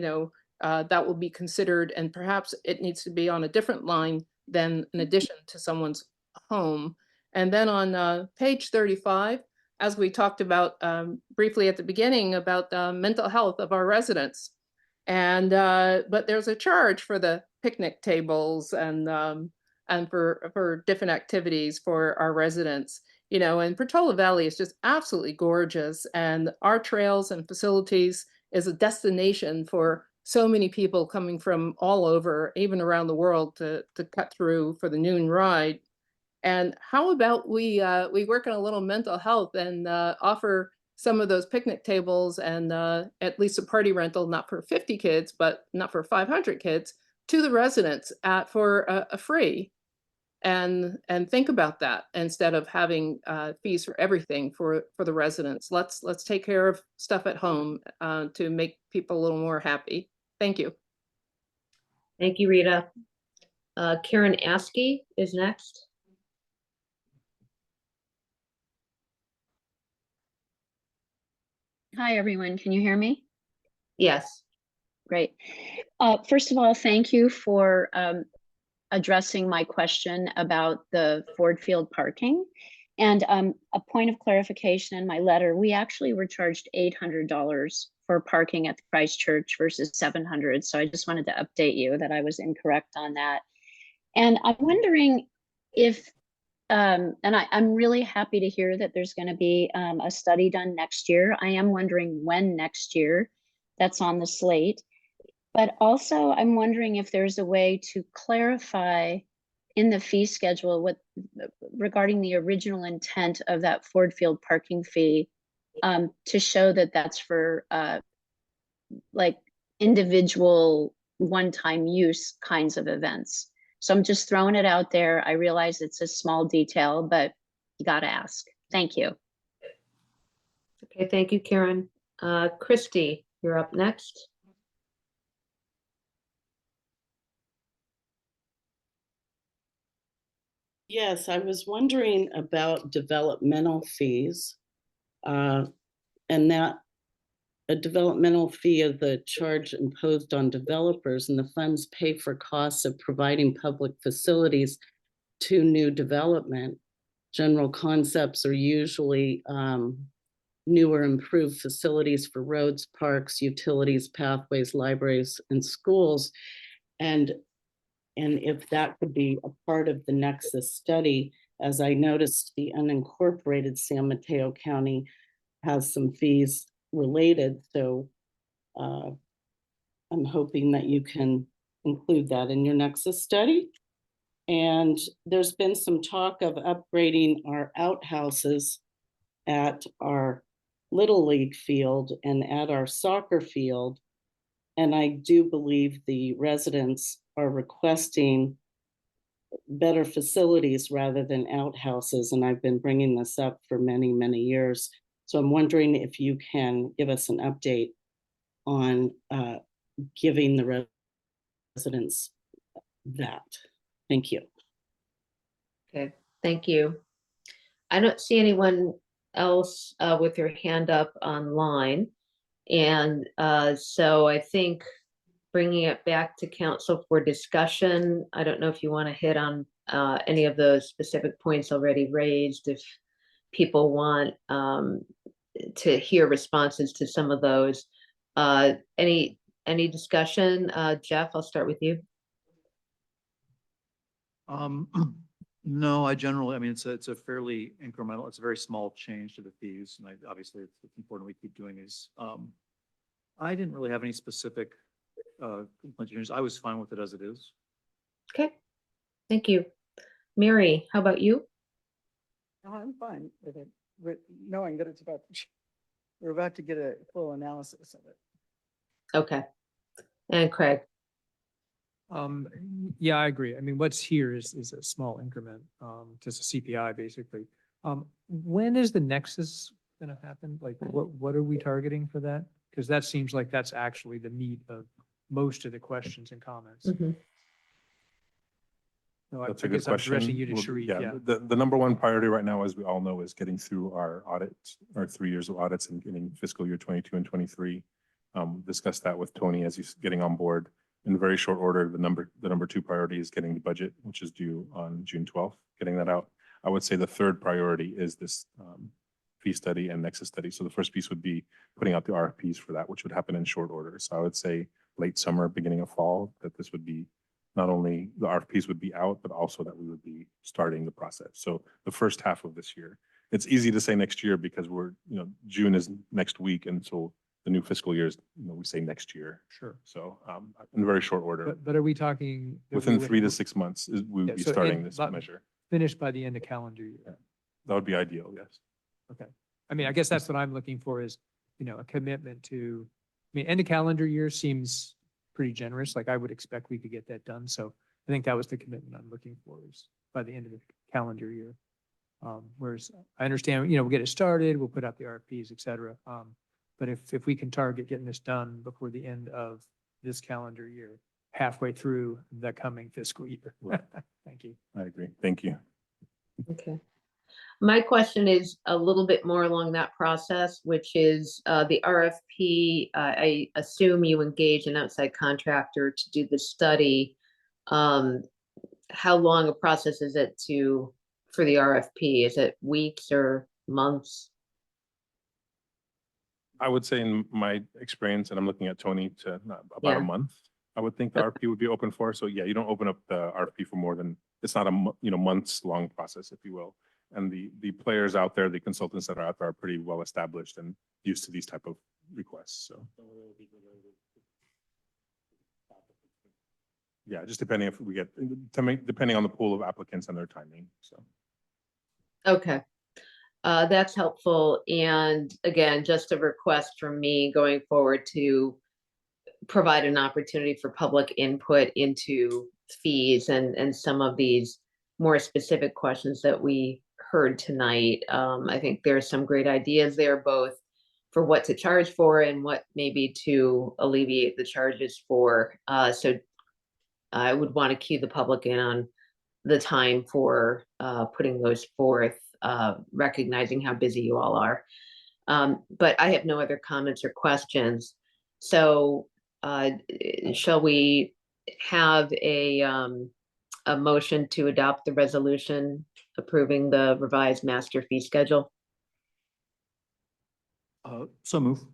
that will be considered, and perhaps it needs to be on a different line than an addition to someone's home. And then on page 35, as we talked about briefly at the beginning about mental health of our residents. And but there's a charge for the picnic tables and for different activities for our residents. And Portola Valley is just absolutely gorgeous, and our trails and facilities is a destination for so many people coming from all over, even around the world, to cut through for the noon ride. And how about we work on a little mental health and offer some of those picnic tables and at least a party rental, not for 50 kids, but not for 500 kids, to the residents for a free. And think about that instead of having fees for everything for the residents. Let's take care of stuff at home to make people a little more happy. Thank you. Thank you, Rita. Karen Askey is next. Hi, everyone. Can you hear me? Yes. Great. First of all, thank you for addressing my question about the Ford Field parking. And a point of clarification in my letter, we actually were charged $800 for parking at the Christ Church versus $700. So I just wanted to update you that I was incorrect on that. And I'm wondering if, and I'm really happy to hear that there's going to be a study done next year. I am wondering when next year that's on the slate. But also I'm wondering if there's a way to clarify in the fee schedule regarding the original intent of that Ford Field parking fee, to show that that's for like individual one-time use kinds of events. So I'm just throwing it out there. I realize it's a small detail, but you got to ask. Thank you. Okay, thank you, Karen. Christy, you're up next. Yes, I was wondering about developmental fees. And that a developmental fee is the charge imposed on developers, and the funds pay for costs of providing public facilities to new development. General concepts are usually newer, improved facilities for roads, parks, utilities, pathways, libraries, and schools. And if that could be a part of the Nexus study, as I noticed, the unincorporated San Mateo County has some fees related. So I'm hoping that you can include that in your Nexus study. And there's been some talk of upgrading our outhouses at our Little League field and at our soccer field. And I do believe the residents are requesting better facilities rather than outhouses. And I've been bringing this up for many, many years. So I'm wondering if you can give us an update on giving the residents that. Thank you. Okay, thank you. I don't see anyone else with their hand up online. And so I think bringing it back to council for discussion, I don't know if you want to hit on any of the specific points already raised, if people want to hear responses to some of those. Any discussion? Jeff, I'll start with you. No, I mean, it's a fairly incremental, it's a very small change to the fees, and obviously it's important we keep doing these. I didn't really have any specific complaints. I was fine with it as it is. Okay, thank you. Mary, how about you? I'm fine with it, knowing that we're about to get a full analysis of it. Okay, and Craig. Yeah, I agree. I mean, what's here is a small increment, just a CPI basically. When is the nexus gonna happen? Like, what are we targeting for that? Because that seems like that's actually the meat of most of the questions and comments. No, That's a I good guess I'm addressing question. you to Well, Sharif, yeah, the number one priority right now, as we all know, is getting through our audits, our 3 years of audits and getting fiscal year 22 and 23. Discussed that with Tony as he's getting on board. In very short order, the number two priority is getting the budget, which is due on June 12th, getting that out. I would say the third priority is this fee study and nexus study. So the first piece would be putting out the RFPs for that, which would happen in short order. So I would say late summer, beginning of fall, that this would be not only the RFPs would be out, but also that we would be starting the process. So the first half of this year. It's easy to say next year because June is next week, and so the new fiscal year is, we say next year. Sure. So in very short order, But are we talking? that we within would 3 to 6 months, we would Yeah, be so starting in- this but- measure. Finished by the end of calendar year? That would be ideal, yes. Okay. I mean, I guess that's what I'm looking for is, a commitment to, end of calendar year seems pretty generous. Like I would expect we could get that done. So I think that was the commitment I'm looking for is by the end of the calendar year. Whereas I understand, we'll get it started, we'll put out the RFPs, et cetera. But if we can target getting this done before the end of this calendar year, halfway through the coming fiscal year. Right. Thank you. I agree. Thank you. Okay. My question is a little bit more along that process, which is the RFP. I assume you engage an outside contractor to do the study. How long a process is it for the RFP? Is it weeks or months? I would say in my experience, and I'm looking at Tony, about a month, I would think the RFP would be open for. So yeah, you don't open up the RFP for more than, it's not a months long process, if you will. And the players out there, the consultants that are out there are pretty well established and used to these type of requests. So yeah, just depending if we get, depending on the pool of applicants and their timing. So. Okay. That's helpful. And again, just a request from me going forward to provide an opportunity for public input into fees and some of these more specific questions that we heard tonight. I think there are some great ideas there, both for what to charge for and what maybe to alleviate the charges for. So I would want to cue the public in on the time for putting those forth, recognizing how busy you all are. But I have no other comments or questions. So shall we have a motion to adopt the resolution approving the revised master fee schedule? So move.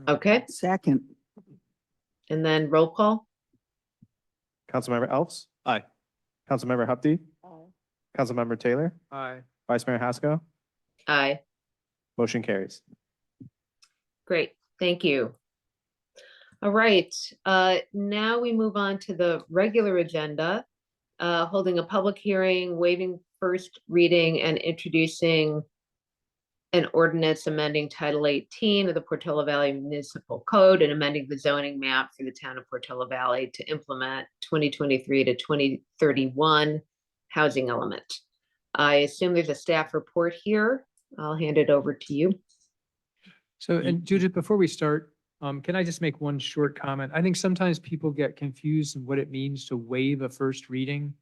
Okay, Second. and then roll call? Councilmember Elves. Aye. Councilmember Hupkey. Councilmember Taylor. Aye. Vice Mayor Haskell. Aye, Motion carries. great, thank you. All right, now we move on to the regular agenda, holding a public hearing, waiving first reading and introducing an ordinance amending Title 18 of the Portola Valley Municipal Code and amending the zoning map for the town of Portola Valley to implement 2023 to 2031 housing element. I assume there's a staff report here. I'll hand it over to you. So, and Judith, before we start, can I just make one short comment? I think sometimes people get confused in what it means to waive a first reading.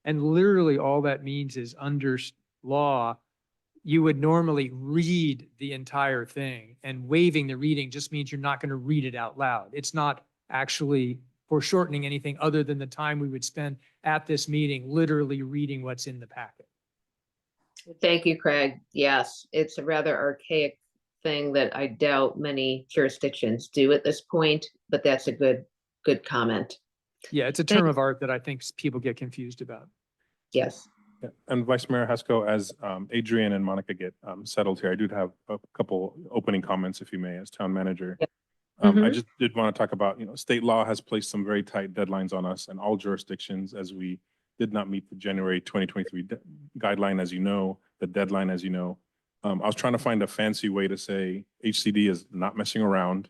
And literally all that means is under law, you would normally read the entire thing, and waiving the reading just means you're not going to read it out loud. It's not actually foreshortening anything other than the time we would spend at this meeting, literally reading what's in the packet. Thank you, Craig. Yes, it's a rather archaic thing that I doubt many jurisdictions do at this point, but that's a good comment. Yeah, it's a term of art that I think people get confused about. Yes. Yeah, and Vice Mayor Haskell, as Adrian and Monica get settled here, I do have a couple opening comments, if you may, as town manager. I just did want to talk about, state law has placed some very tight deadlines on us and all jurisdictions, as we did not meet the January 2023 guideline, as you know, the deadline, as you know. I was trying to find a fancy way to say HCD is not messing around.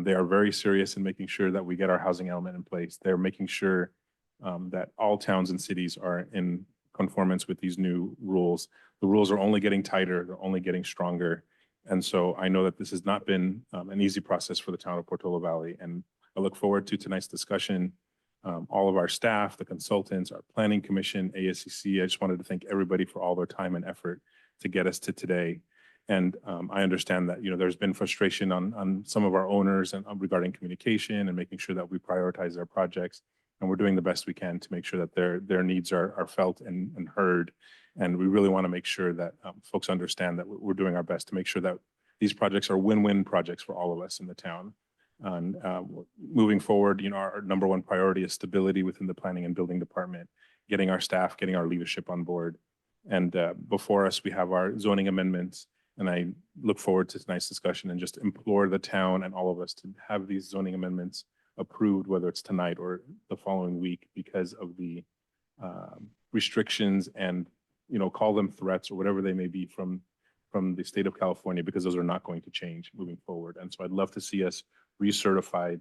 They are very serious in making sure that we get our housing element in place. They're making sure that all towns and cities are in conformance with these new rules. The rules are only getting tighter, they're only getting stronger. And so I know that this has not been an easy process for the town of Portola Valley. And I look forward to tonight's discussion. All of our staff, the consultants, our planning commission, ASCC, I just wanted to thank everybody for all their time and effort to get us to today. And I understand that, there's been frustration on some of our owners and regarding communication and making sure that we prioritize their projects. And we're doing the best we can to make sure that their needs are felt and heard. And we really want to make sure that folks understand that we're doing our best to make sure that these projects are win-win projects for all of us in the town. And moving forward, our number one priority is stability within the planning and building department, getting our staff, getting our leadership on board. And before us, we have our zoning amendments. And I look forward to tonight's discussion and just implore the town and all of us to have these zoning amendments approved, whether it's tonight or the following week, because of the restrictions and, call them threats or whatever they may be from the state of California, because those are not going to change moving forward. And so I'd love to see us recertified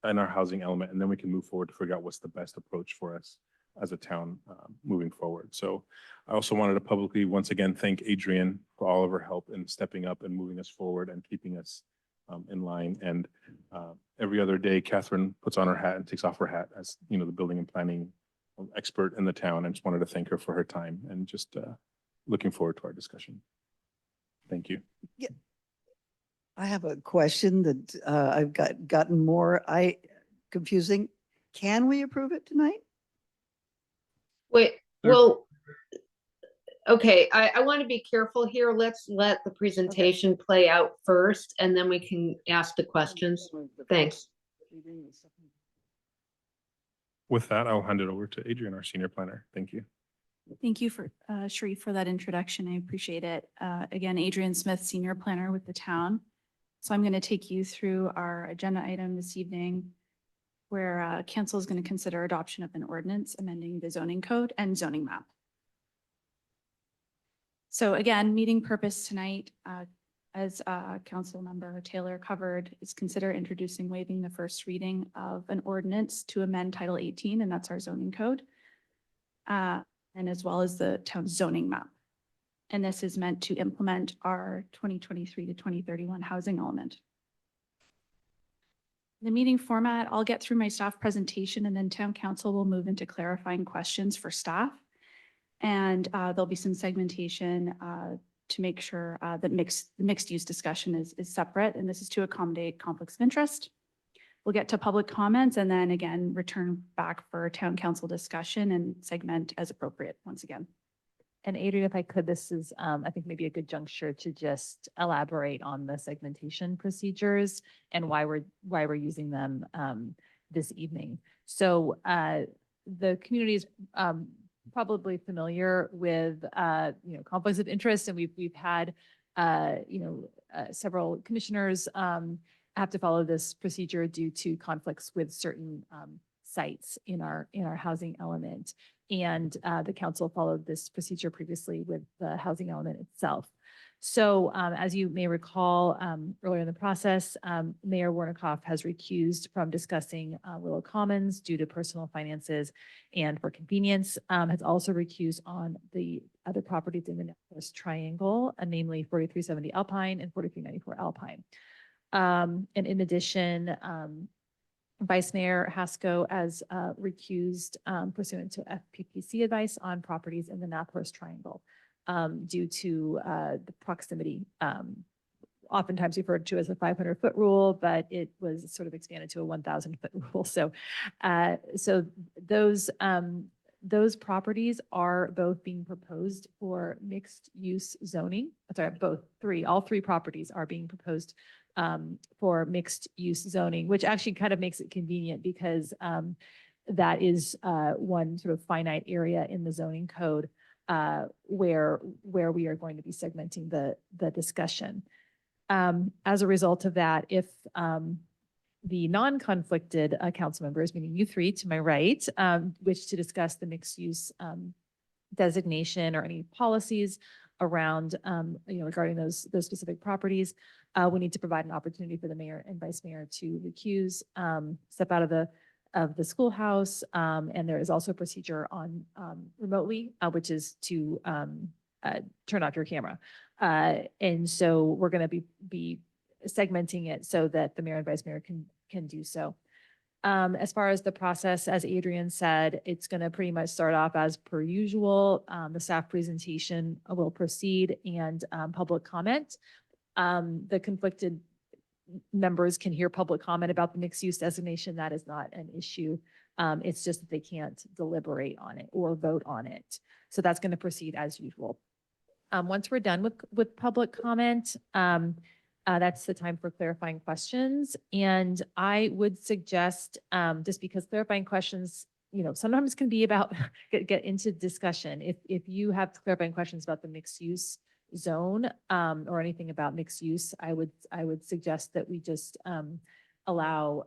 in our housing element, and then we can move forward to figure out what's the best approach for us as a town moving forward. So I also wanted to publicly, once again, thank Adrian for all of her help in stepping up and moving us forward and keeping us in line. And every other day, Catherine puts on her hat and takes off her hat as, the building and planning expert in the town. I just wanted to thank her for her time and just looking forward to our discussion. Thank you. Yeah. I have a question that I've gotten more confusing. Can we approve it tonight? Wait, well, okay, I want to be careful here. Let's let the presentation play out first, and then we can ask the questions. Thanks. With that, I'll hand it over to Adrian, our senior planner. Thank you. Thank you for Sharif for that introduction. I appreciate it. Again, Adrian Smith, senior planner with the town. So I'm going to take you through our agenda item this evening, where council is going to consider adoption of an ordinance amending the zoning code and zoning map. So again, meeting purpose tonight, as council member Taylor covered, is consider introducing waiving the first reading of an ordinance to amend Title 18, and that's our zoning code, and as well as the town's zoning map. And this is meant to implement our 2023 to 2031 housing element. The meeting format, I'll get through my staff presentation, and then town council will move into clarifying questions for staff. And there'll be some segmentation to make sure that the mixed use discussion is separate, and this is to accommodate conflicts of interest. We'll get to public comments and then again return back for town council discussion and segment as appropriate once again. And Adrian, if I could, this is, I think maybe a good juncture to just elaborate on the segmentation procedures and why we're using them this evening. So the community is probably familiar with conflicts of interest, and we've had several commissioners have to follow this procedure due to conflicts with certain sites in our housing element. And the council followed this procedure previously with the housing element itself. So as you may recall, earlier in the process, Mayor Warnikoff has recused from discussing Willow Commons due to personal finances and for convenience, has also recused on the other properties in the Northwest Triangle, namely 4370 Alpine and 4394 Alpine. And in addition, Vice Mayor Haskell has recused pursuant to FPPC advice on properties in the Northwest Triangle due to the proximity, oftentimes referred to as a 500-foot rule, but it was sort of expanded to a 1,000-foot rule. So, those properties are both being proposed for mixed use zoning. Sorry, all three properties are being proposed for mixed use zoning, which actually kind of makes it convenient because that is one sort of finite area in the zoning code where we are going to be segmenting the discussion. As a result of that, if the non-conflicted council members, meaning you three to my right, wish to discuss the mixed use designation or any policies around, regarding those specific properties, we need to provide an opportunity for the mayor and vice mayor to recuse, step out of the schoolhouse, and there is also a procedure on remotely, which is to turn off your camera. And so we're going to be segmenting it so that the mayor and vice mayor can do so. As far as the process, as Adrian said, it's going to pretty much start off as per usual. The staff presentation will proceed and public comment. The conflicted members can hear public comment about the mixed use designation. That is not an issue. It's just that they can't deliberate on it or vote on it. So that's going to proceed as usual. Once we're done with public comment, that's the time for clarifying questions. And I would suggest, just because clarifying questions, sometimes can be about get into discussion. If you have clarifying questions about the mixed use zone or anything about mixed use, I would suggest that we just allow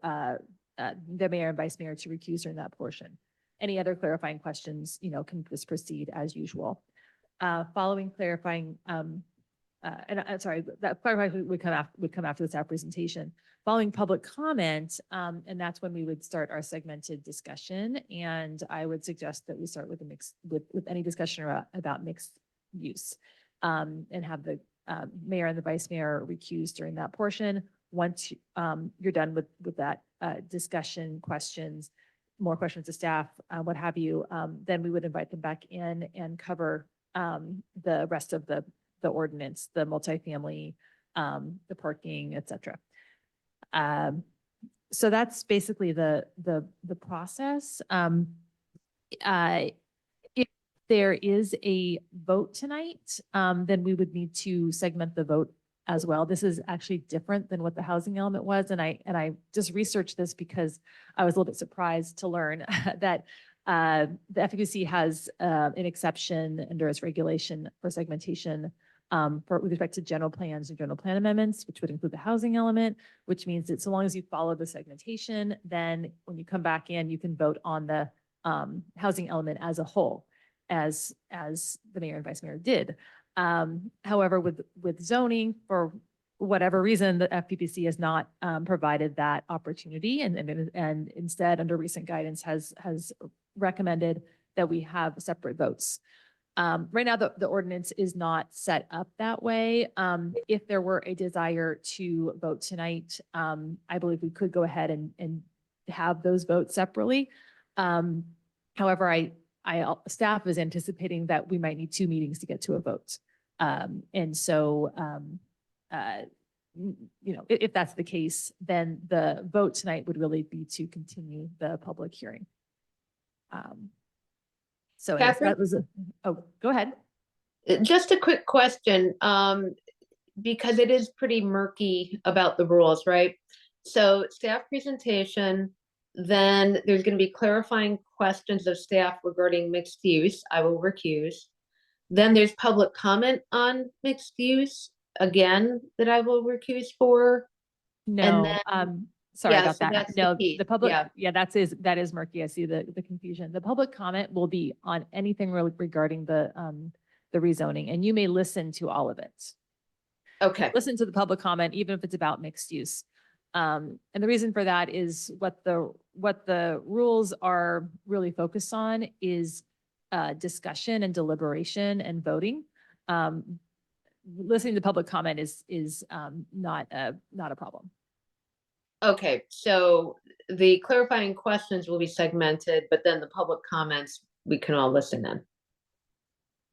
the mayor and vice mayor to recuse during that portion. Any other clarifying questions, can just proceed as usual. Following clarifying, sorry, that clarifying would come after the staff presentation. Following public comment, and that's when we would start our segmented discussion. And I would suggest that we start with with any discussion about mixed use, and have the mayor and the vice mayor recuse during that portion. Once you're done with that discussion, questions, more questions to staff, what have you, then we would invite them back in and cover the rest of the ordinance, the multifamily, the parking, et cetera. So that's basically the process. If there is a vote tonight, then we would need to segment the vote as well. This is actually different than what the housing element was. And I just researched this because I was a little bit surprised to learn that the FPPC has an exception under its regulation for segmentation with respect to general plans and general plan amendments, which would include the housing element, which means that so long as you follow the segmentation, then when you come back in, you can vote on the housing element as a whole, as the mayor and vice mayor did. However, with zoning, for whatever reason, the FPPC has not provided that opportunity, and instead, under recent guidance, has recommended that we have separate votes. Right now, the ordinance is not set up that way. If there were a desire to vote tonight, I believe we could go ahead and have those votes separately. However, staff is anticipating that we might need 2 meetings to get to a vote. And so, if that's the case, then the vote tonight would really be to continue the public hearing. So Catherine? that was go ahead. Just a quick question, because it is pretty murky about the rules, right? So staff presentation, then there's going to be clarifying questions of staff regarding mixed use. I will recuse. Then there's public comment on mixed use, again, that I will recuse for. No, then- sorry yeah, about so that. that's the No, piece, the public, yeah. yeah, that is murky. I see the confusion. The public comment will be on anything regarding the rezoning, and you may listen to all of it. Okay, Listen to the public comment, even if it's about mixed use. And the reason for that is what the rules are really focused on is discussion and deliberation and voting. Listening to public comment is not a problem. okay, so the clarifying questions will be segmented, but then the public comments, we can all listen in.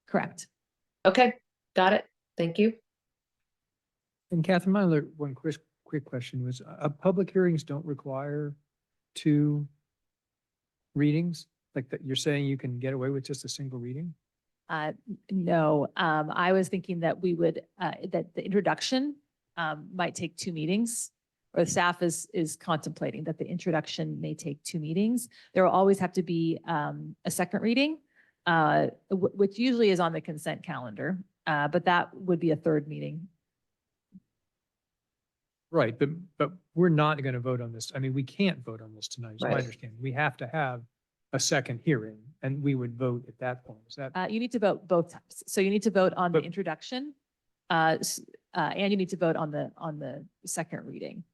Correct. Okay, got it. Thank you. And Catherine, my other one quick question was, public hearings don't require 2 readings? Like that, you're saying you can get away with just a single reading? No, I was thinking that we would, that the introduction might take 2 meetings, or the staff is contemplating that the introduction may take 2 meetings. There will always have to be a second reading, which usually is on the consent calendar, but that would be a 3rd meeting. Right, but we're not going to vote on this. I mean, we can't vote on this tonight, is my Right. understanding. We have to have a second hearing, and we would vote at that point. Is that? You need to vote both times. So you need to vote on the But- introduction, and you need to vote on the second reading.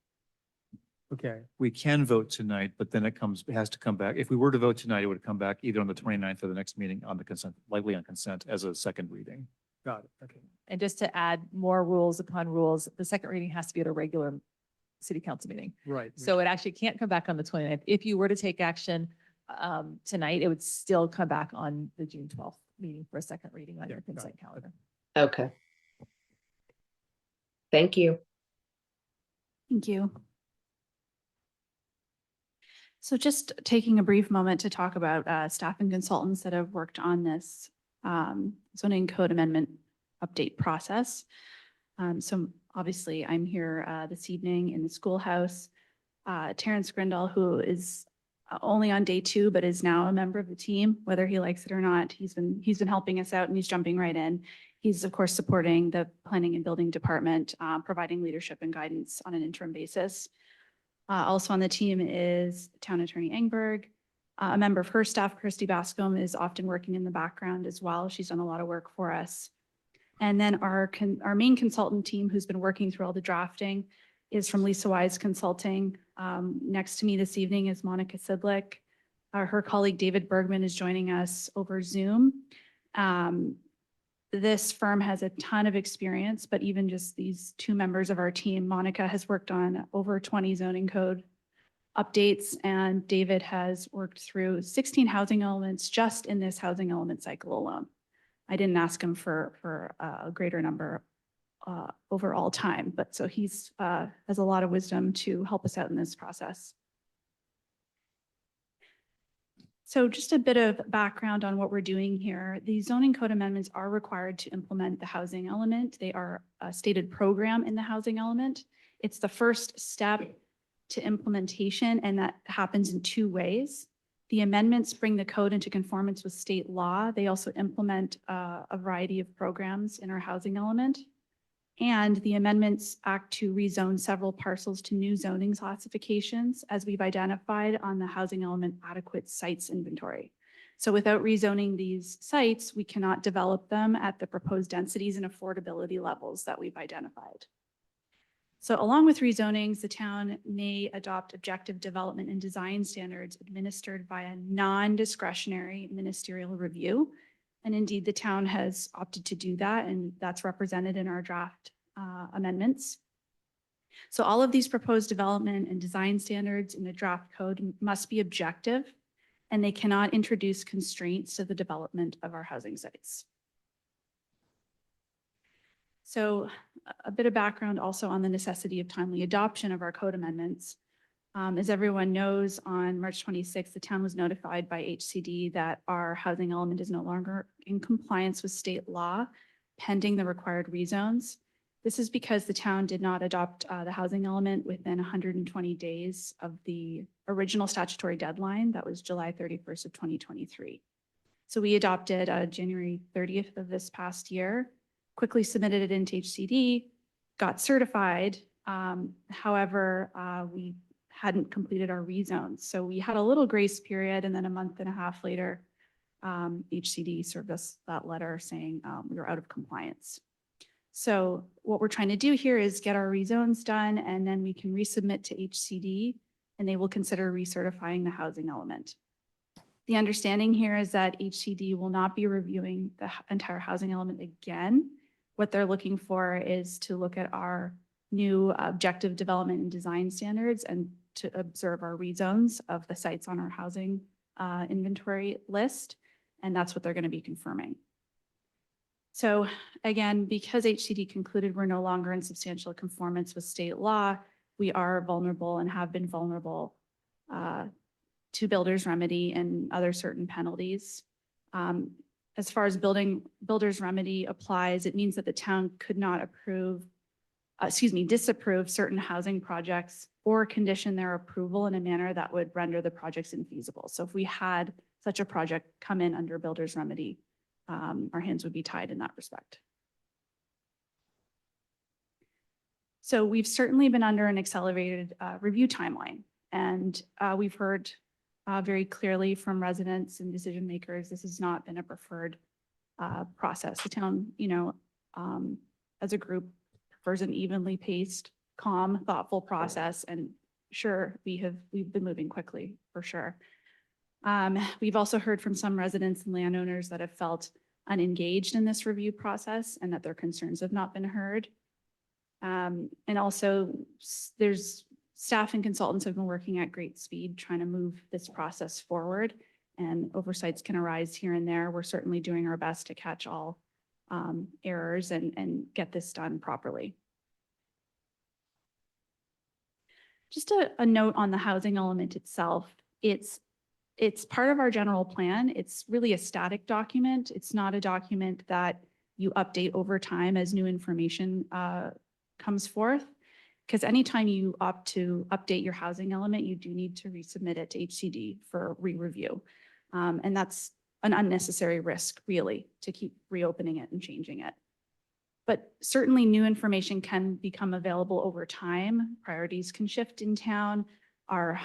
Okay, We can vote tonight, but then it has to come back. If we were to vote tonight, it would come back either on the 29th or the next meeting on the consent, likely on consent as a second reading. got it. Okay. And just to add more rules upon rules, the second reading has to be at a regular city council meeting. Right. So it actually can't come back on the 29th. If you were to take action tonight, it would still come back on the June 12th meeting for a second reading on Yeah, your got consent it. calendar. Okay. Thank you. Thank you. So just taking a brief moment to talk about staff and consultants that have worked on this zoning code amendment update process. So obviously I'm here this evening in the schoolhouse. Terrence Grindall, who is only on day 2, but is now a member of the team, whether he likes it or not. He's been helping us out and he's jumping right in. He's of course supporting the planning and building department, providing leadership and guidance on an interim basis. Also on the team is Town Attorney Engberg. A member of her staff, Christy Bascom, is often working in the background as well. She's done a lot of work for us. And then our main consultant team, who's been working through all the drafting, is from Lisa Wise Consulting. Next to me this evening is Monica Sidlick. Her colleague David Bergman is joining us over Zoom. This firm has a ton of experience, but even just these 2 members of our team, Monica has worked on over 20 zoning code updates, and David has worked through 16 housing elements just in this housing element cycle alone. I didn't ask him for a greater number overall time, but so he's has a lot of wisdom to help us out in this process. So just a bit of background on what we're doing here. The zoning code amendments are required to implement the housing element. They are a stated program in the housing element. It's the first step to implementation, and that happens in 2 ways. The amendments bring the code into conformance with state law. They also implement a variety of programs in our housing element. And the amendments act to rezone several parcels to new zoning classifications, as we've identified on the housing element adequate sites inventory. So without rezoning these sites, we cannot develop them at the proposed densities and affordability levels that we've identified. So along with rezonings, the town may adopt objective development and design standards administered via non-discretionary ministerial review. And indeed, the town has opted to do that, and that's represented in our draft amendments. So all of these proposed development and design standards in the draft code must be objective, and they cannot introduce constraints to the development of our housing sites. So a bit of background also on the necessity of timely adoption of our code amendments. As everyone knows, on March 26th, the town was notified by HCD that our housing element is no longer in compliance with state law, pending the required rezones. This is because the town did not adopt the housing element within 120 days of the original statutory deadline. That was July 31st of 2023. So we adopted January 30th of this past year, quickly submitted it into HCD, got certified, However, we hadn't completed our rezones. So we had a little grace period, and then a month and a half later, HCD served us that letter saying we were out of compliance. So what we're trying to do here is get our rezones done, and then we can resubmit to HCD, and they will consider recertifying the housing element. The understanding here is that HCD will not be reviewing the entire housing element again. What they're looking for is to look at our new objective development and design standards and to observe our rezones of the sites on our housing inventory list. And that's what they're going to be confirming. So again, because HCD concluded we're no longer in substantial conformance with state law, we are vulnerable and have been vulnerable to builder's remedy and other certain penalties. As far as builder's remedy applies, it means that the town could not disapprove certain housing projects or condition their approval in a manner that would render the projects infeasible. So if we had such a project come in under builder's remedy, our hands would be tied in that respect. So we've certainly been under an accelerated review timeline, and we've heard very clearly from residents and decision makers, this has not been a preferred process. The town, as a group, prefers an evenly paced, calm, thoughtful process. And sure, we've been moving quickly for sure. We've also heard from some residents and landowners that have felt unengaged in this review process and that their concerns have not been heard. And also there's staff and consultants have been working at great speed trying to move this process forward, and oversights can arise here and there. We're certainly doing our best to catch all errors and get this done properly. Just a note on the housing element itself. It's part of our general plan. It's really a static document. It's not a document that you update over time as new information comes forth. Because anytime you opt to update your housing element, you do need to resubmit it to HCD for re-review. And that's an unnecessary risk, really, to keep reopening it and changing it. But certainly new information can become available over time. Priorities can shift in town. Our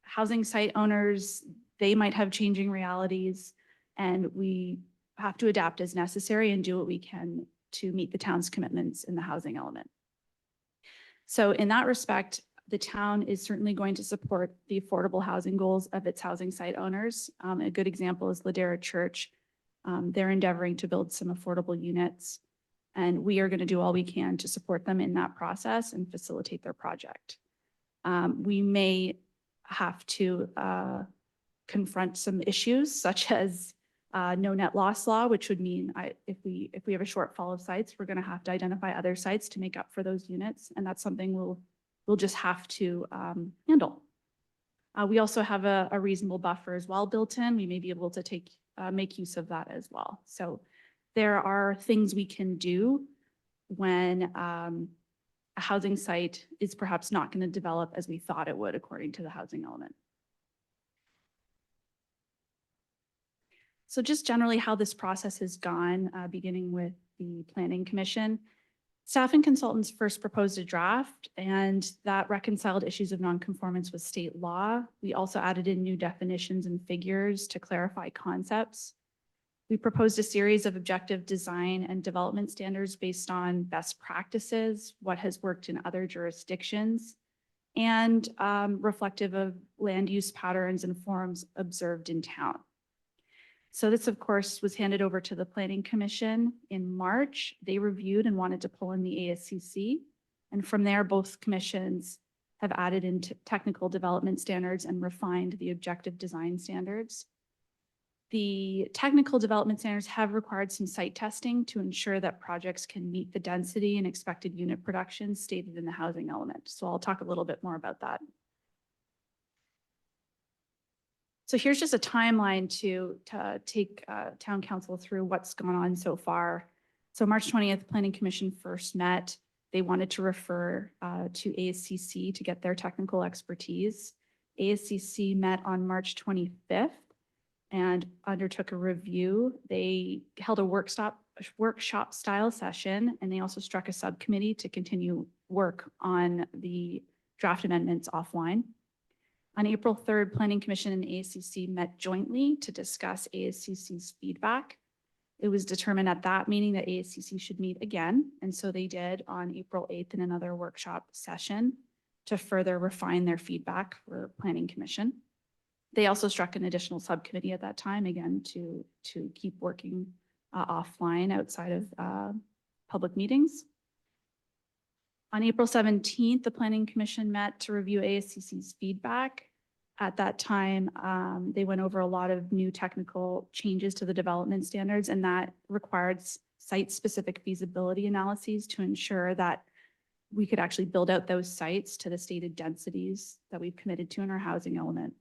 housing site owners, they might have changing realities, and we have to adapt as necessary and do what we can to meet the town's commitments in the housing element. So in that respect, the town is certainly going to support the affordable housing goals of its housing site owners. A good example is Ladera Church. They're endeavoring to build some affordable units, and we are going to do all we can to support them in that process and facilitate their project. We may have to confront some issues such as no net loss law, which would mean if we have a shortfall of sites, we're going to have to identify other sites to make up for those units, and that's something we'll just have to handle. We also have a reasonable buffer as well built in. We may be able to make use of that as well. So there are things we can do when a housing site is perhaps not going to develop as we thought it would according to the housing element. So just generally how this process has gone, beginning with the Planning Commission. Staff and consultants first proposed a draft, and that reconciled issues of nonconformance with state law. We also added in new definitions and figures to clarify concepts. We proposed a series of objective design and development standards based on best practices, what has worked in other jurisdictions, and reflective of land use patterns and forms observed in town. So this, of course, was handed over to the Planning Commission in March. They reviewed and wanted to pull in the ASCC. And from there, both commissions have added into technical development standards and refined the objective design standards. The technical development standards have required some site testing to ensure that projects can meet the density and expected unit production stated in the housing element. So I'll talk a little bit more about that. So here's just a timeline to take town council through what's gone on so far. So March 20th, Planning Commission first met. They wanted to refer to ASCC to get their technical expertise. ASCC met on March 25th and undertook a review. They held a workshop style session, and they also struck a subcommittee to continue work on the draft amendments offline. On April 3rd, Planning Commission and ASCC met jointly to discuss ASCC's feedback. It was determined at that meeting that ASCC should meet again, and so they did on April 8th in another workshop session to further refine their feedback for Planning Commission. They also struck an additional subcommittee at that time, again, to keep working offline outside of public meetings. On April 17th, the Planning Commission met to review ASCC's feedback. At that time, they went over a lot of new technical changes to the development standards, and that required site-specific feasibility analyses to ensure that we could actually build out those sites to the stated densities that we've committed to in our housing element.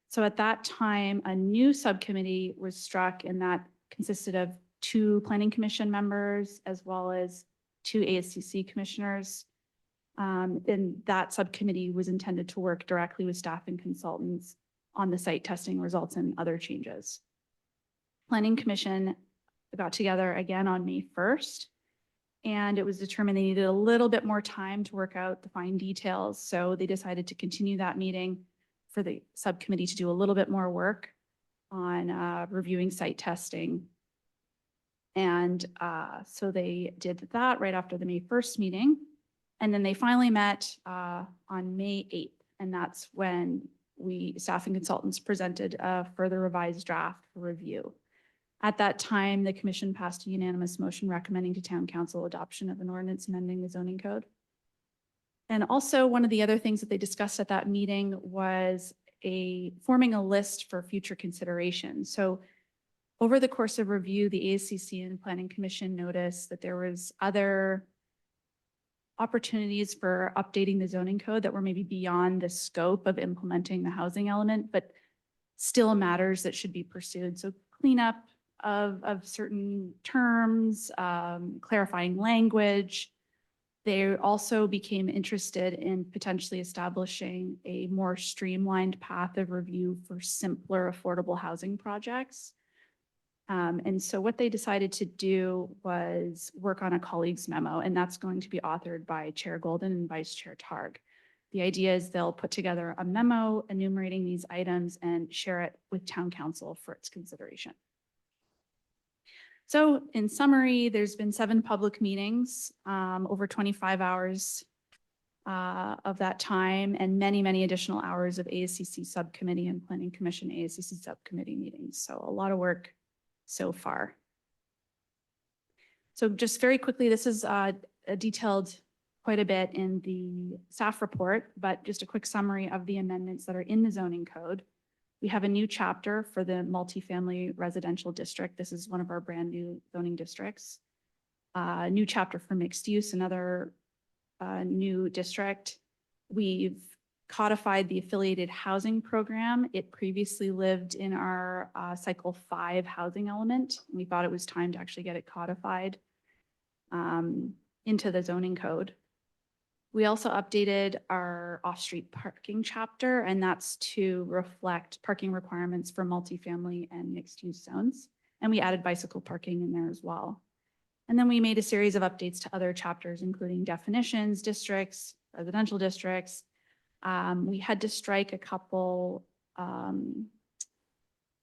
So at that time, a new subcommittee was struck, and that consisted of 2 Planning Commission members as well as 2 ASCC commissioners. And that subcommittee was intended to work directly with staff and consultants on the site testing results and other changes. Planning Commission got together again on May 1st, and it was determined they needed a little bit more time to work out the fine details. So they decided to continue that meeting for the subcommittee to do a little bit more work on reviewing site testing. And so they did that right after the May 1st meeting. And then they finally met on May 8th. And that's when staff and consultants presented a further revised draft for review. At that time, the commission passed a unanimous motion recommending to town council adoption of an ordinance amending the zoning code. And also one of the other things that they discussed at that meeting was forming a list for future consideration. So over the course of review, the ASCC and Planning Commission noticed that there was other opportunities for updating the zoning code that were maybe beyond the scope of implementing the housing element, but still matters that should be pursued. So cleanup of certain terms, clarifying language. They also became interested in potentially establishing a more streamlined path of review for simpler affordable housing projects. And so what they decided to do was work on a colleagues memo, and that's going to be authored by Chair Golden and Vice Chair Targ. The idea is they'll put together a memo enumerating these items and share it with town council for its consideration. So in summary, there's been 7 public meetings, over 25 hours of that time, and many, many additional hours of ASCC subcommittee and Planning Commission ASCC subcommittee meetings. So a lot of work so far. So just very quickly, this is detailed quite a bit in the staff report, but just a quick summary of the amendments that are in the zoning code. We have a new chapter for the multifamily residential district. This is one of our brand new zoning districts. A new chapter for mixed use, another new district. We've codified the affiliated housing program. It previously lived in our cycle 5 housing element. We thought it was time to actually get it codified into the zoning code. We also updated our off-street parking chapter, and that's to reflect parking requirements for multifamily and mixed-use zones. And we added bicycle parking in there as well. And then we made a series of updates to other chapters, including definitions, districts, residential districts. We had to strike a couple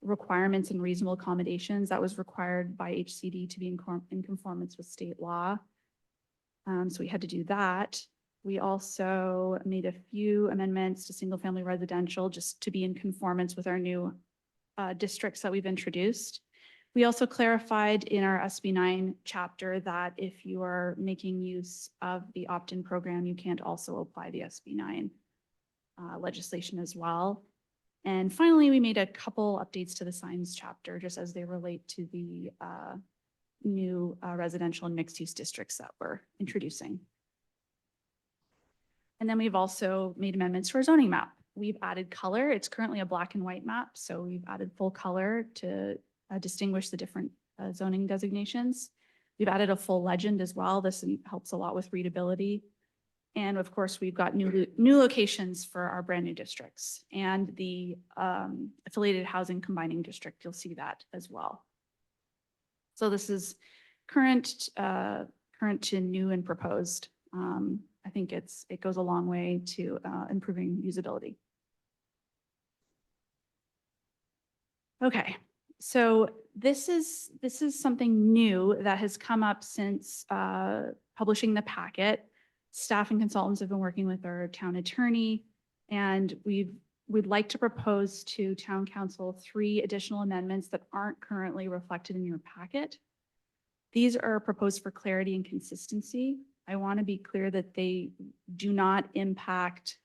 requirements and reasonable accommodations that was required by HCD to be in conformance with state law. So we had to do that. We also made a few amendments to single family residential just to be in conformance with our new districts that we've introduced. We also clarified in our SB9 chapter that if you are making use of the opt-in program, you can't also apply the SB9 legislation as well. And finally, we made a couple updates to the signs chapter just as they relate to the new residential and mixed use districts that we're introducing. And then we've also made amendments to our zoning map. We've added color. It's currently a black and white map, so we've added full color to distinguish the different zoning designations. We've added a full legend as well. This helps a lot with readability. And of course, we've got new locations for our brand new districts and the affiliated housing combining district. You'll see that as well. So this is current to new and proposed I think it goes a long way to improving usability. Okay, so this is something new that has come up since publishing the packet. Staff and consultants have been working with our town attorney, and we'd like to propose to town council 3 additional amendments that aren't currently reflected in your packet. These are proposed for clarity and consistency. I want to be clear that they do not impact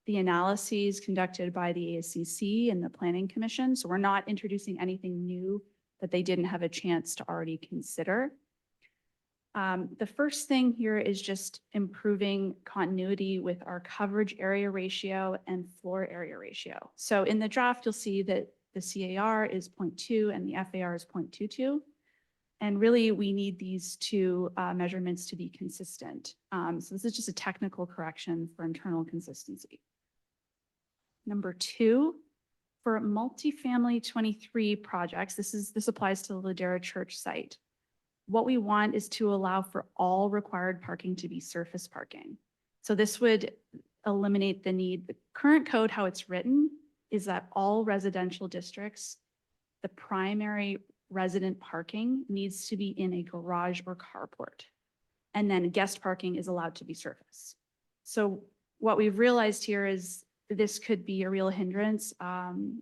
the analyses conducted by the ASCC and the Planning Commission. So we're not introducing anything new that they didn't have a chance to already consider. The first thing here is just improving continuity with our coverage area ratio and floor area ratio. So in the draft, you'll see that the CAR is 0.2 and the FAR is 0.22. And really, we need these 2 measurements to be consistent. So this is just a technical correction for internal consistency. Number 2, for multifamily 23 projects, this applies to the Ladera Church site. What we want is to allow for all required parking to be surface parking. So this would eliminate the need. The current code, how it's written, is that all residential districts, the primary resident parking needs to be in a garage or carport. And then guest parking is allowed to be surface. So what we've realized here is this could be a real hindrance,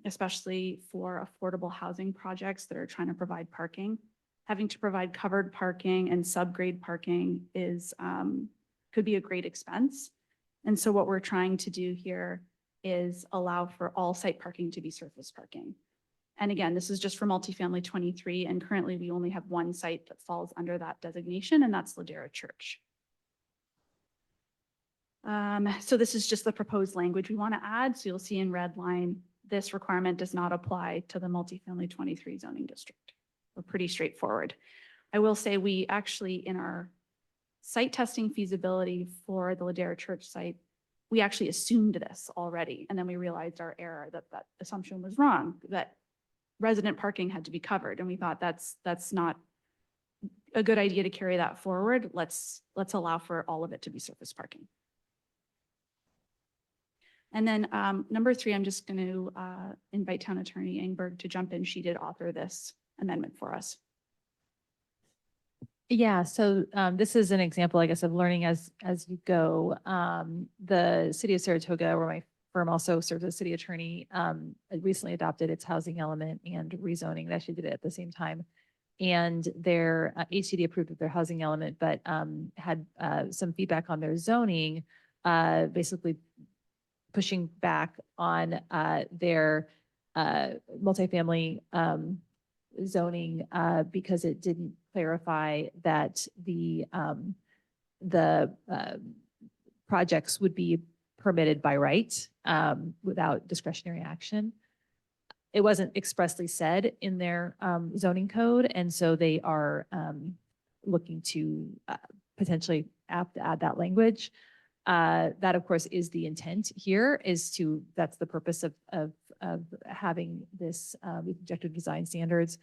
especially for affordable housing projects that are trying to provide parking. Having to provide covered parking and subgrade parking is could be a great expense. And so what we're trying to do here is allow for all site parking to be surface parking. And again, this is just for multifamily 23, and currently we only have 1 site that falls under that designation, and that's Ladera Church. So this is just the proposed language we want to add. So you'll see in red line, this requirement does not apply to the multifamily 23 zoning district. We're pretty straightforward. I will say we actually, in our site testing feasibility for the Ladera Church site, we actually assumed this already. And then we realized our error, that assumption was wrong, that resident parking had to be covered. And we thought that's not a good idea to carry that forward. Let's allow for all of it to be surface parking. And then number 3, I'm just going to invite Town Attorney Engberg to jump in. She did author this amendment for us. Yeah, so this is an example, I guess, of learning as you go. The city of Saratoga, where my firm also serves as city attorney, recently adopted its housing element and rezoning. They actually did it at the same time. And their HCD approved of their housing element, but had some feedback on their zoning, basically pushing back on their multifamily zoning because it didn't clarify that the projects would be permitted by right without discretionary action. It wasn't expressly said in their zoning code, and so they are looking to potentially add that language. That, of course, is the intent here, that's the purpose of having this objective design standards.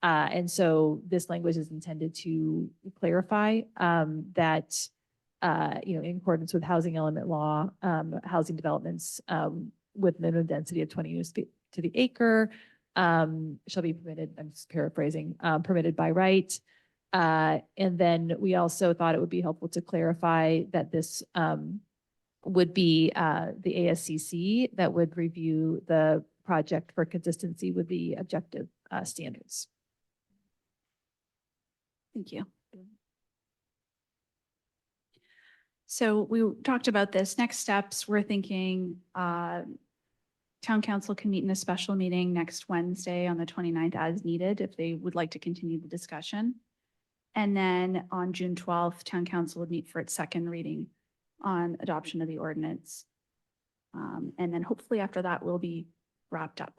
And so this language is intended to clarify that, in accordance with housing element law, housing developments with minimum density of 20 units to the acre shall be permitted, I'm just paraphrasing, permitted by right. And then we also thought it would be helpful to clarify that this would be the ASCC that would review the project for consistency with the objective standards. Thank you. So we talked about this. Next steps, we're thinking town council can meet in a special meeting next Wednesday on the 29th as needed if they would like to continue the discussion. And then on June 12th, town council would meet for its second reading on adoption of the ordinance. And then hopefully after that, we'll be wrapped up.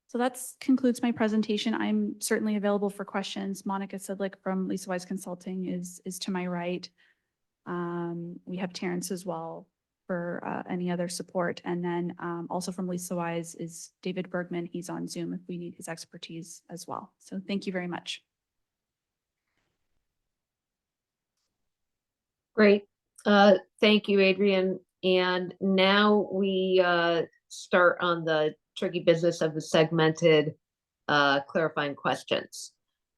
So that concludes my presentation. I'm certainly available for questions. Monica Sidlick from Lisa Wise Consulting is to my right. We have Terrence as well for any other support. And then also from Lisa Wise is David Bergman. He's on Zoom if we need his expertise as well. So thank you very much. Great. Thank you, Adrian. And now we start on the tricky business of the segmented clarifying questions.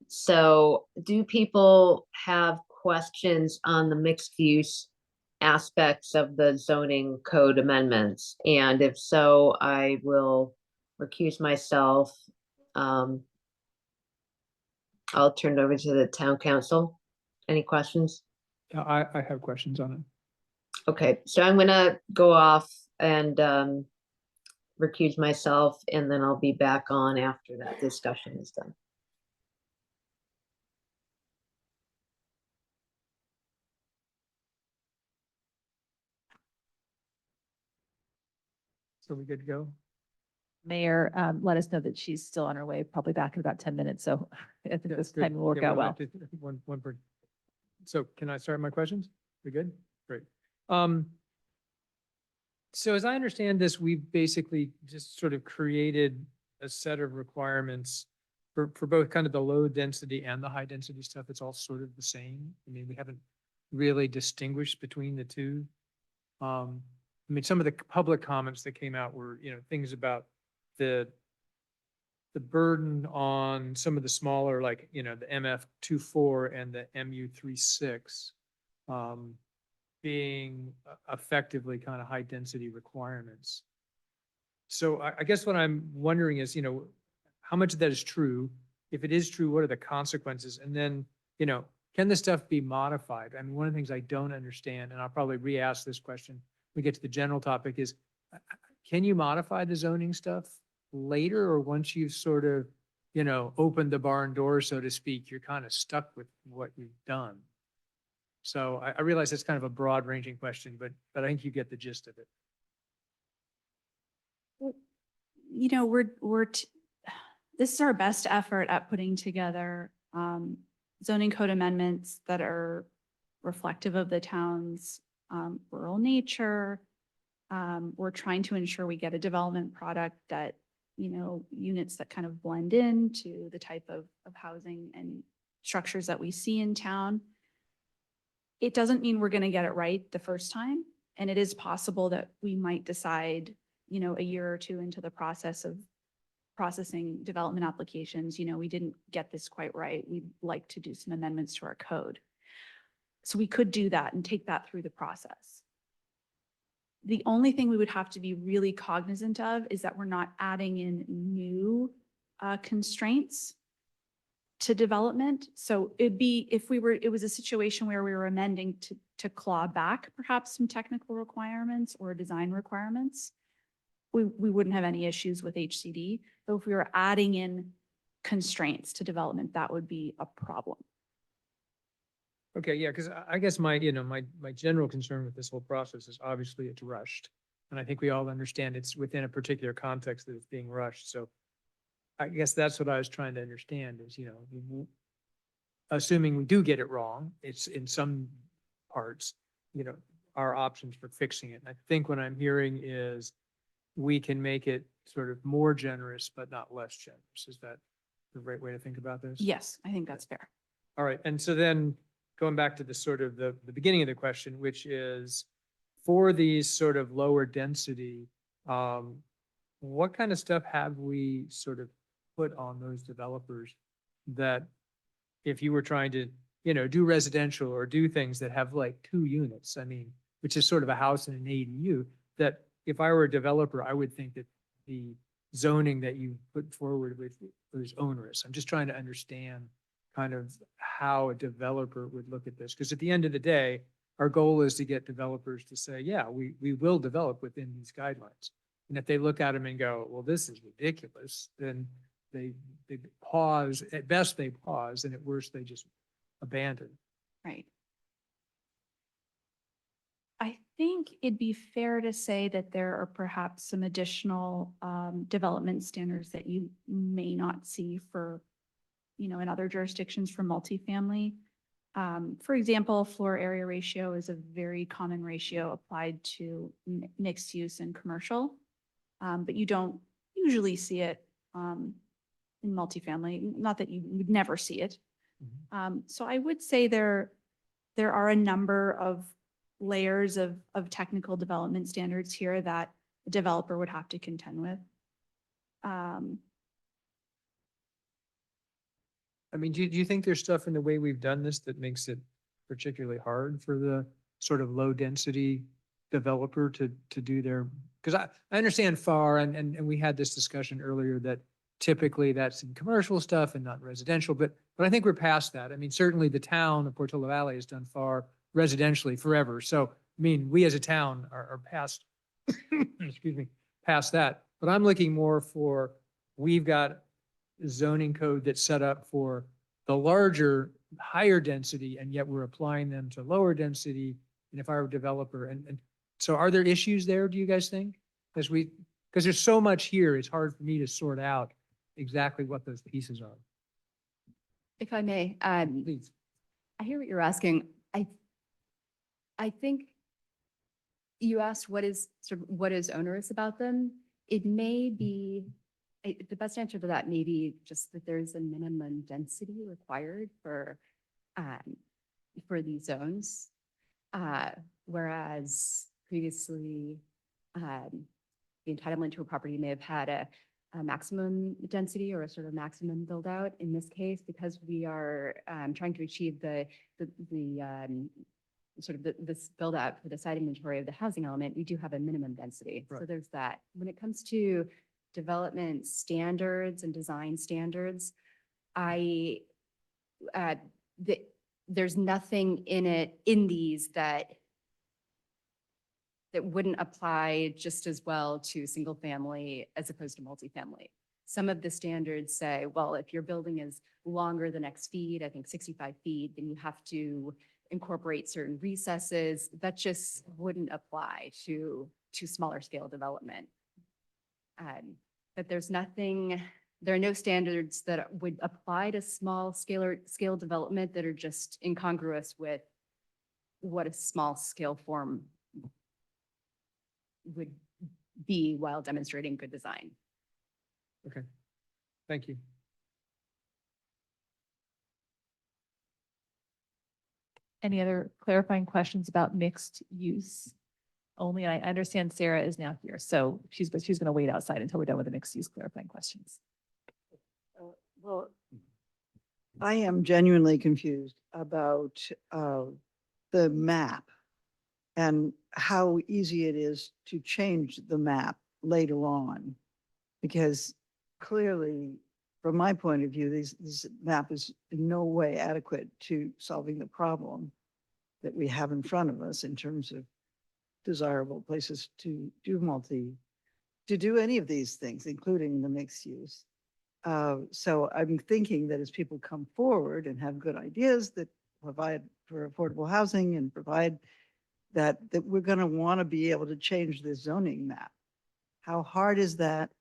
So do people have questions on the mixed use aspects of the zoning code amendments? And if so, I will recuse myself. I'll turn it over to the town council. Any questions? I have questions on it. Okay, so I'm gonna go off and recuse myself, and then I'll be back on after that discussion is done. So we good to go? Mayor, let us know that she's still on her way, probably back in about 10 minutes. So I think this Good. time will work Yeah, out well. One per. So can I start my questions? We good? Great. So as I understand this, we've basically just sort of created a set of requirements for both kind of the low density and the high density stuff. It's all sort of the same. I mean, we haven't really distinguished between the two. I mean, some of the public comments that came out were, things about the burden on some of the smaller, like, the MF24 and the MU36 being effectively kind of high density requirements. So I guess what I'm wondering is, how much of that is true? If it is true, what are the consequences? And then, can this stuff be modified? I mean, one of the things I don't understand, and I'll probably re-ask this question when we get to the general topic, is can you modify the zoning stuff later, or once you've sort of, opened the barn door, so to speak, you're kind of stuck with what you've done? So I realize it's kind of a broad ranging question, but I think you get the gist of it. This is our best effort at putting together zoning code amendments that are reflective of the town's rural nature. We're trying to ensure we get a development product that, units that kind of blend into the type of housing and structures that we see in town. It doesn't mean we're going to get it right the first time. And it is possible that we might decide, a year or two into the process of processing development applications, we didn't get this quite right. We'd like to do some amendments to our code. So we could do that and take that through the process. The only thing we would have to be really cognizant of is that we're not adding in new constraints to development. So it'd be, it was a situation where we were amending to claw back perhaps some technical requirements or design requirements, we wouldn't have any issues with HCD. Though if we were adding in constraints to development, that would be a problem. Okay, yeah, because I guess my general concern with this whole process is obviously it's rushed. And I think we all understand it's within a particular context that it's being rushed. So I guess that's what I was trying to understand is, assuming we do get it wrong, it's in some parts, our options for fixing it. And I think what I'm hearing is we can make it sort of more generous, but not less generous. Is that the right way to think about this? Yes, I think that's fair. All right. And so then going back to the sort of the beginning of the question, which is for these sort of lower density, what kind of stuff have we sort of put on those developers that if you were trying to, do residential or do things that have like 2 units, I mean, which is sort of a house and an ADU, that if I were a developer, I would think that the zoning that you put forward with was onerous. I'm just trying to understand kind of how a developer would look at this. Because at the end of the day, our goal is to get developers to say, yeah, we will develop within these guidelines. And if they look at them and go, well, this is ridiculous, then they pause. At best, they pause, and at worst, they just abandon. Right. I think it'd be fair to say that there are perhaps some additional development standards that you may not see for, in other jurisdictions for multifamily. For example, floor area ratio is a very common ratio applied to mixed use and commercial, but you don't usually see it in multifamily. Not that you would never see it. So I would say there there are a number of layers of technical development standards here that a developer would have to contend with. I mean, do you think there's stuff in the way we've done this that makes it particularly hard for the sort of low density developer to do their, because I understand FAR and we had this discussion earlier that typically that's in commercial stuff and not residential, but I think we're past that. I mean, certainly the town of Portola Valley has done FAR residentially forever. So, I mean, we as a town are past, excuse me, past that. But I'm looking more for, we've got zoning code that's set up for the larger, higher density, and yet we're applying them to lower density. And if I were a developer, and so are there issues there, do you guys think? Because there's so much here, it's hard for me to sort out exactly what those pieces are. If I may, Please. I hear what you're asking. I think you asked what is onerous about them. It may be, the best answer to that may be just that there's a minimum density required for these zones. Whereas previously, the entitlement to a property may have had a maximum density or a sort of maximum build out. In this case, because we are trying to achieve this build out for the site inventory of the housing element, we do have a minimum density. So Right. there's that. When it comes to development standards and design standards, there's nothing in these that wouldn't apply just as well to single family as opposed to multifamily. Some of the standards say, well, if your building is longer than X feet, I think 65 feet, then you have to incorporate certain recesses. That just wouldn't apply to smaller scale development. But there are no standards that would apply to small scale development that are just incongruous with what a small scale form would be while demonstrating good design. Okay, thank you. Any other clarifying questions about mixed use only? I understand Sarah is now here, so she's going to wait outside until we're done with the mixed use clarifying questions. Well, I am genuinely confused about the map and how easy it is to change the map later on. Because clearly, from my point of view, this map is in no way adequate to solving the problem that we have in front of us in terms of desirable places to do any of these things, including the mixed use. So I'm thinking that as people come forward and have good ideas that provide for affordable housing and provide that we're going to want to be able to change the zoning map. How hard is that?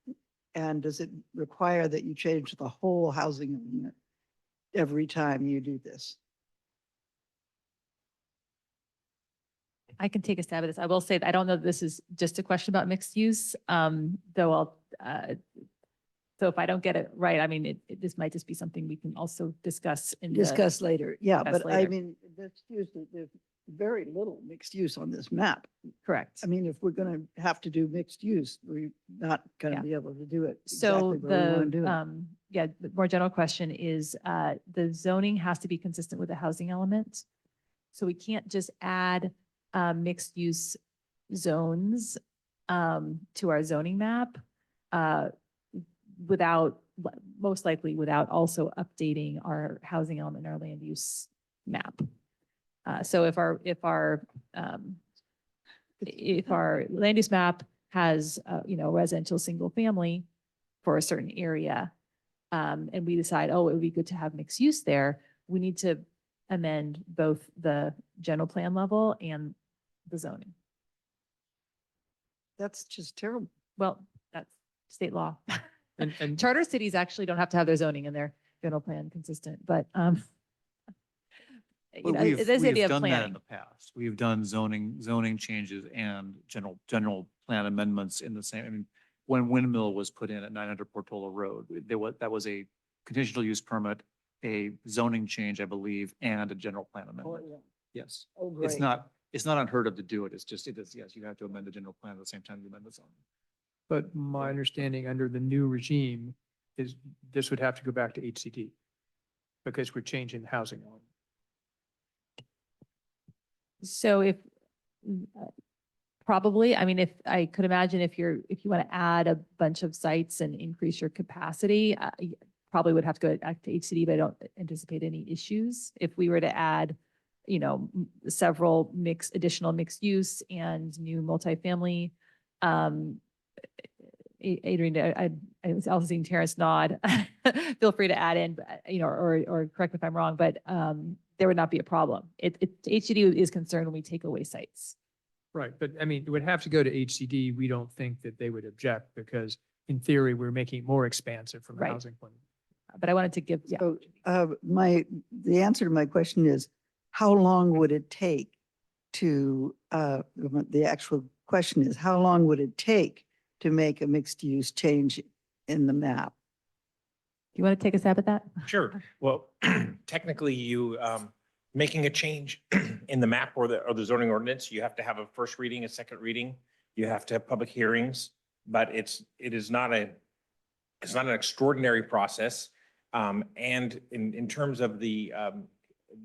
And does it require that you change the whole housing element every time you do this? I can take a stab at this. I will say that I don't know that this is just a question about mixed use, though so if I don't get it right, I mean, this might just be something we can also discuss Discuss later. Yeah, discuss but I later. mean, there's very little mixed use on this map. Correct. I mean, if we're going to have to do mixed use, we're not going to Yeah. be able to do it. So exactly where we wanna do it. the more general question is, the zoning has to be consistent with the housing element. So we can't just add mixed use zones to our zoning map most likely without also updating our housing element, our land use map. So if our land use map has, residential single family for a certain area, and we decide, oh, it would be good to have mixed use there, we need to amend both the general plan level and the zoning. That's just terrible. Well, that's state law. And Charter cities actually don't have to have their zoning in their general plan consistent, but Well, there's the idea we've of done that in planning. the past. We've done zoning changes and general plan amendments in the same, I mean, when Windmill was put in at 900 Portola Road, that was a conditional use permit, a zoning change, I believe, and a general plan amendment. Yes. Oh, It's great. not unheard of to do it. It's just, it is, yes, you have to amend the general plan at the same time you amend the zoning. But my understanding under the new regime is this would have to go back to HCD because we're changing the housing element. So if, probably, I mean, if I could imagine if you want to add a bunch of sites and increase your capacity, you probably would have to go back to HCD, but I don't anticipate any issues. If we were to add, several additional mixed use and new multifamily, Adrian, I was also seeing Terrence nod. Feel free to add in, but, or correct me if I'm wrong, but there would not be a problem. HCD is concerned when we take away sites. Right, but I mean, it would have to go to HCD. We don't think that they would object because in theory, we're making it more expansive from a Right. housing point of view. But I wanted to give, yeah. So, the answer to my question is, how long would it take to, the actual question is, how long would it take to make a mixed use change in the map? Do you want to take a stab at that? Sure. Well, technically you, making a change in the map or the zoning ordinance, you have to have a first reading, a second reading. You have to have public hearings, but it is not it's not an extraordinary process. And in terms of the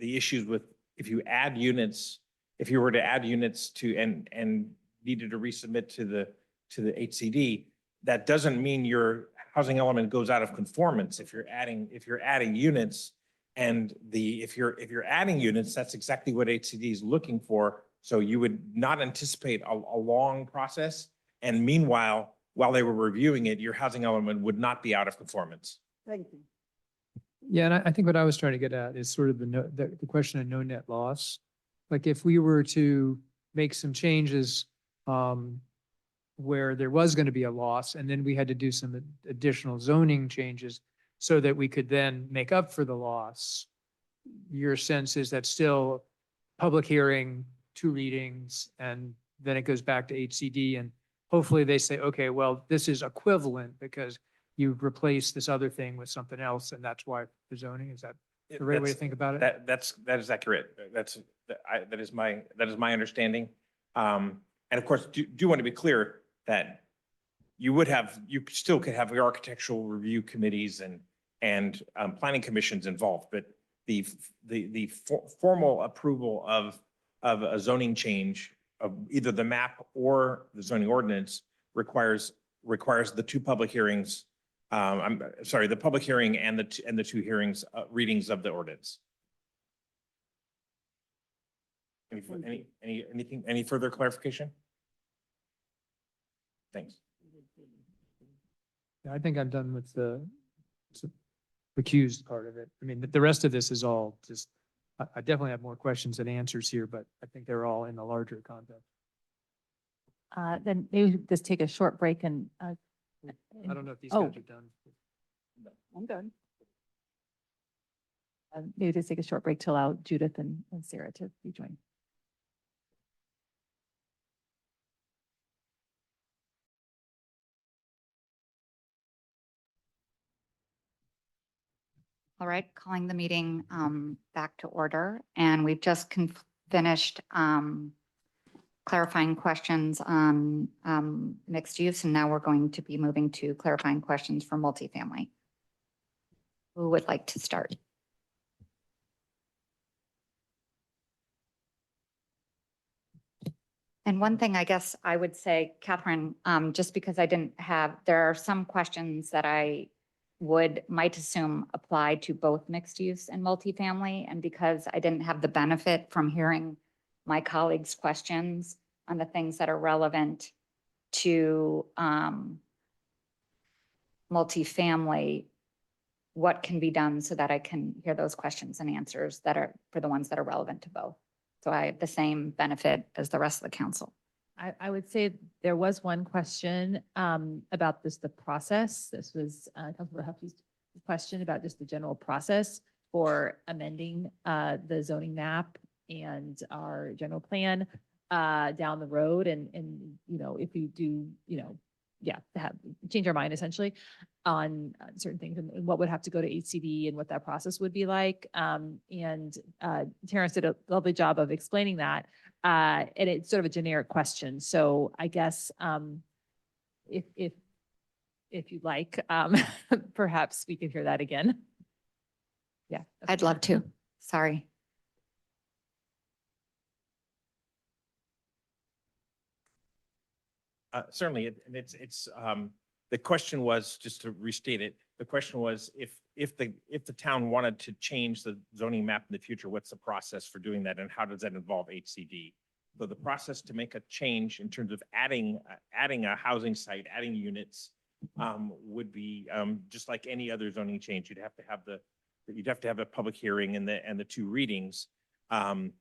issues with, if you were to add units to, and needed to resubmit to the HCD, that doesn't mean your housing element goes out of conformance. If you're adding units, and if you're adding units, that's exactly what HCD is looking for. So you would not anticipate a long process. And meanwhile, while they were reviewing it, your housing element would not be out of conformance. Thank you. Yeah, and I think what I was trying to get at is sort of the question of no net loss. Like if we were to make some changes where there was going to be a loss, and then we had to do some additional zoning changes so that we could then make up for the loss, your sense is that still public hearing, 2 readings, and then it goes back to HCD, and hopefully they say, okay, well, this is equivalent because you've replaced this other thing with something else, and that's why the zoning, is that the right way to think about it? That is accurate. That is my understanding. And of course, do want to be clear that you still could have your architectural review committees and planning commissions involved, but the formal approval of a zoning change of either the map or the zoning ordinance requires the 2 public hearings. I'm sorry, the public hearing and the 2 hearings, readings of the ordinance. Any further clarification? Thanks. Yeah, I think I'm done with the accused part of it. I mean, the rest of this is all just, I definitely have more questions than answers here, but I think they're all in the larger context. Then maybe just take a short break and. I don't know if these Oh. guys are done. I'm done. Maybe just take a short break to allow Judith and Sarah to rejoin. All right, calling the meeting back to order. And we've just finished clarifying questions on mixed use, and now we're going to be moving to clarifying questions for multifamily. Who would like to start? And one thing I guess I would say, Catherine, just because there are some questions that I might assume apply to both mixed use and multifamily. And because I didn't have the benefit from hearing my colleagues' questions on the things that are relevant to multifamily, what can be done so that I can hear those questions and answers that are for the ones that are relevant to both. So I have the same benefit as the rest of the council. I would say there was one question about the process. This was Councilor Huffy's question about just the general process for amending the zoning map and our general plan down the road. And if we do, change our mind essentially on certain things and what would have to go to HCD and what that process would be like. Terrence did a lovely job of explaining that. And it's sort of a generic question. So I guess if you'd like, perhaps we could hear that again. Yeah. I'd love to. Sorry. Certainly, and it's, the question was, just to restate it, the question was if the town wanted to change the zoning map in the future, what's the process for doing that and how does that involve HCD? So the process to make a change in terms of adding a housing site, adding units, would be just like any other zoning change. You'd have to have a public hearing and the two readings. And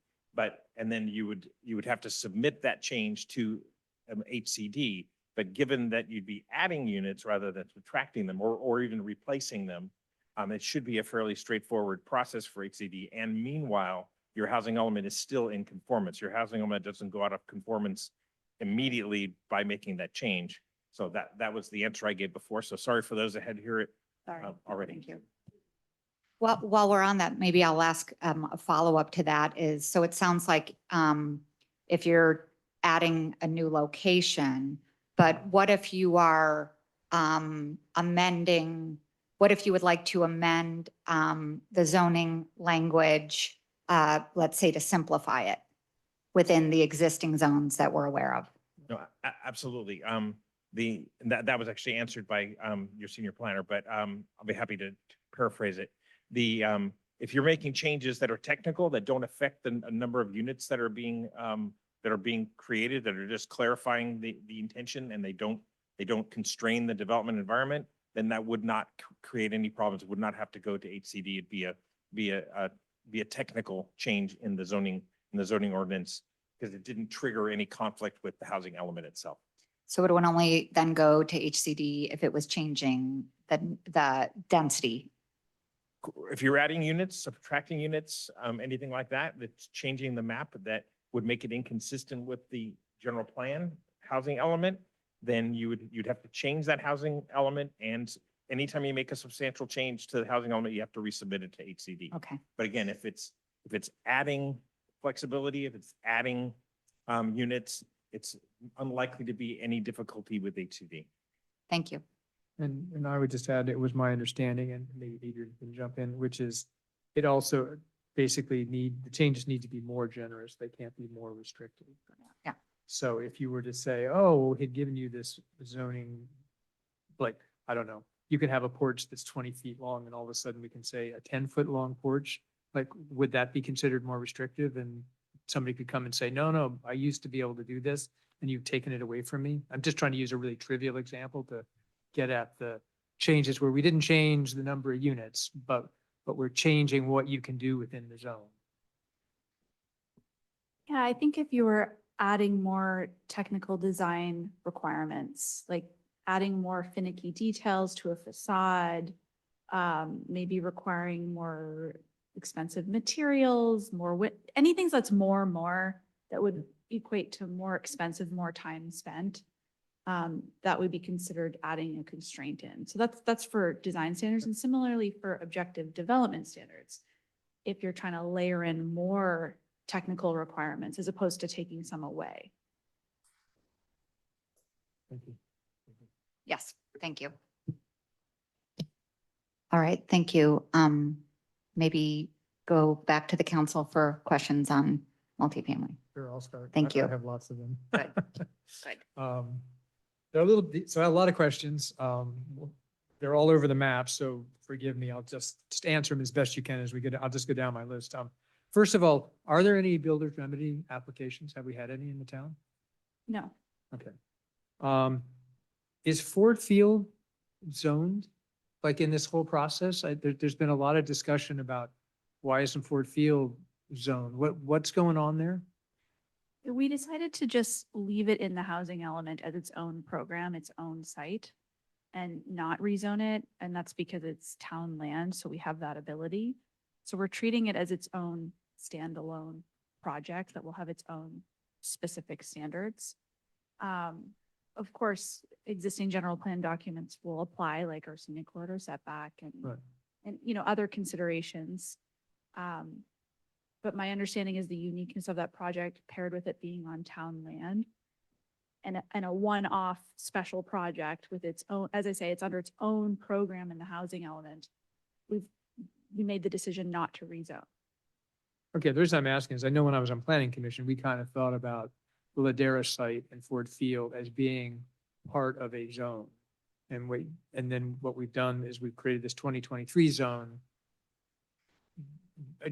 then you would have to submit that change to HCD, but given that you'd be adding units rather than subtracting them or even replacing them, it should be a fairly straightforward process for HCD. And meanwhile, your housing element is still in conformance. Your housing element doesn't go out of conformance immediately by making that change. So that was the answer I gave before. So sorry for those that had to hear it already. Thank you. Well, while we're on that, maybe I'll ask a follow-up to that is, so it sounds like if you're adding a new location, but what if you are amending, what if you would like to amend the zoning language, let's say to simplify it within the existing zones that we're aware of? No, absolutely. That was actually answered by your senior planner, but I'll be happy to paraphrase it. If you're making changes that are technical, that don't affect the number of units that are being created, that are just clarifying the intention and they don't constrain the development environment, then that would not create any problems. It would not have to go to HCD. It'd be a technical change in the zoning ordinance because it didn't trigger any conflict with the housing element itself. So it would only then go to HCD if it was changing the density. If you're adding units, subtracting units, anything like that, that's changing the map that would make it inconsistent with the general plan housing element, then you'd have to change that housing element. And anytime you make a substantial change to the housing element, you have to resubmit it to HCD. Okay. But again, if it's adding flexibility, if it's adding units, it's unlikely to be any difficulty with HCD. Thank you. And I would just add, it was my understanding, and maybe Adrian can jump in, which is it also basically the changes need to be more generous. They can't be more restrictive. Yeah. So if you were to say, oh, he'd given you this zoning, like, I don't know, you could have a porch that's 20 feet long and all of a sudden we can say a 10-foot long porch, like, would that be considered more restrictive? And somebody could come and say, no, I used to be able to do this and you've taken it away from me. I'm just trying to use a really trivial example to get at the changes where we didn't change the number of units, but we're changing what you can do within the zone. Yeah, I think if you were adding more technical design requirements, like adding more finicky details to a facade, maybe requiring more expensive materials, anything that's more that would equate to more expensive, more time spent, that would be considered adding a constraint in. So that's for design standards, and similarly for objective development standards. If you're trying to layer in more technical requirements as opposed to taking some away. Thank you. Yes, thank you. All right, thank you. Maybe go back to the council for questions on multifamily. Sure, I'll start. Thank you. I have lots of them. Good. Good. They're a little, so I have a lot of questions. They're all over the map, so forgive me. I'll just answer them as best you can as we get, I'll just go down my list. First of all, are there any builder's remedy applications? Have we had any in the town? No. Okay. Is Ford Field zoned? Like in this whole process, there's been a lot of discussion about why isn't Ford Field zoned? What's going on there? We decided to just leave it in the housing element as its own program, its own site, and not rezone it. And that's because it's town land, so we have that ability. So we're treating it as its own standalone project that will have its own specific standards. of course, existing general plan documents will apply, like our scenic corridor setback Right. and, you know, other considerations. But my understanding is the uniqueness of that project paired with it being on town land and a one-off special project with its own, as I say, it's under its own program in the housing element. We made the decision not to rezone. Okay, the reason I'm asking is I know when I was on planning commission, we kind of thought about the Ladera site and Ford Field as being part of a zone. And then what we've done is we've created this 2023 zone.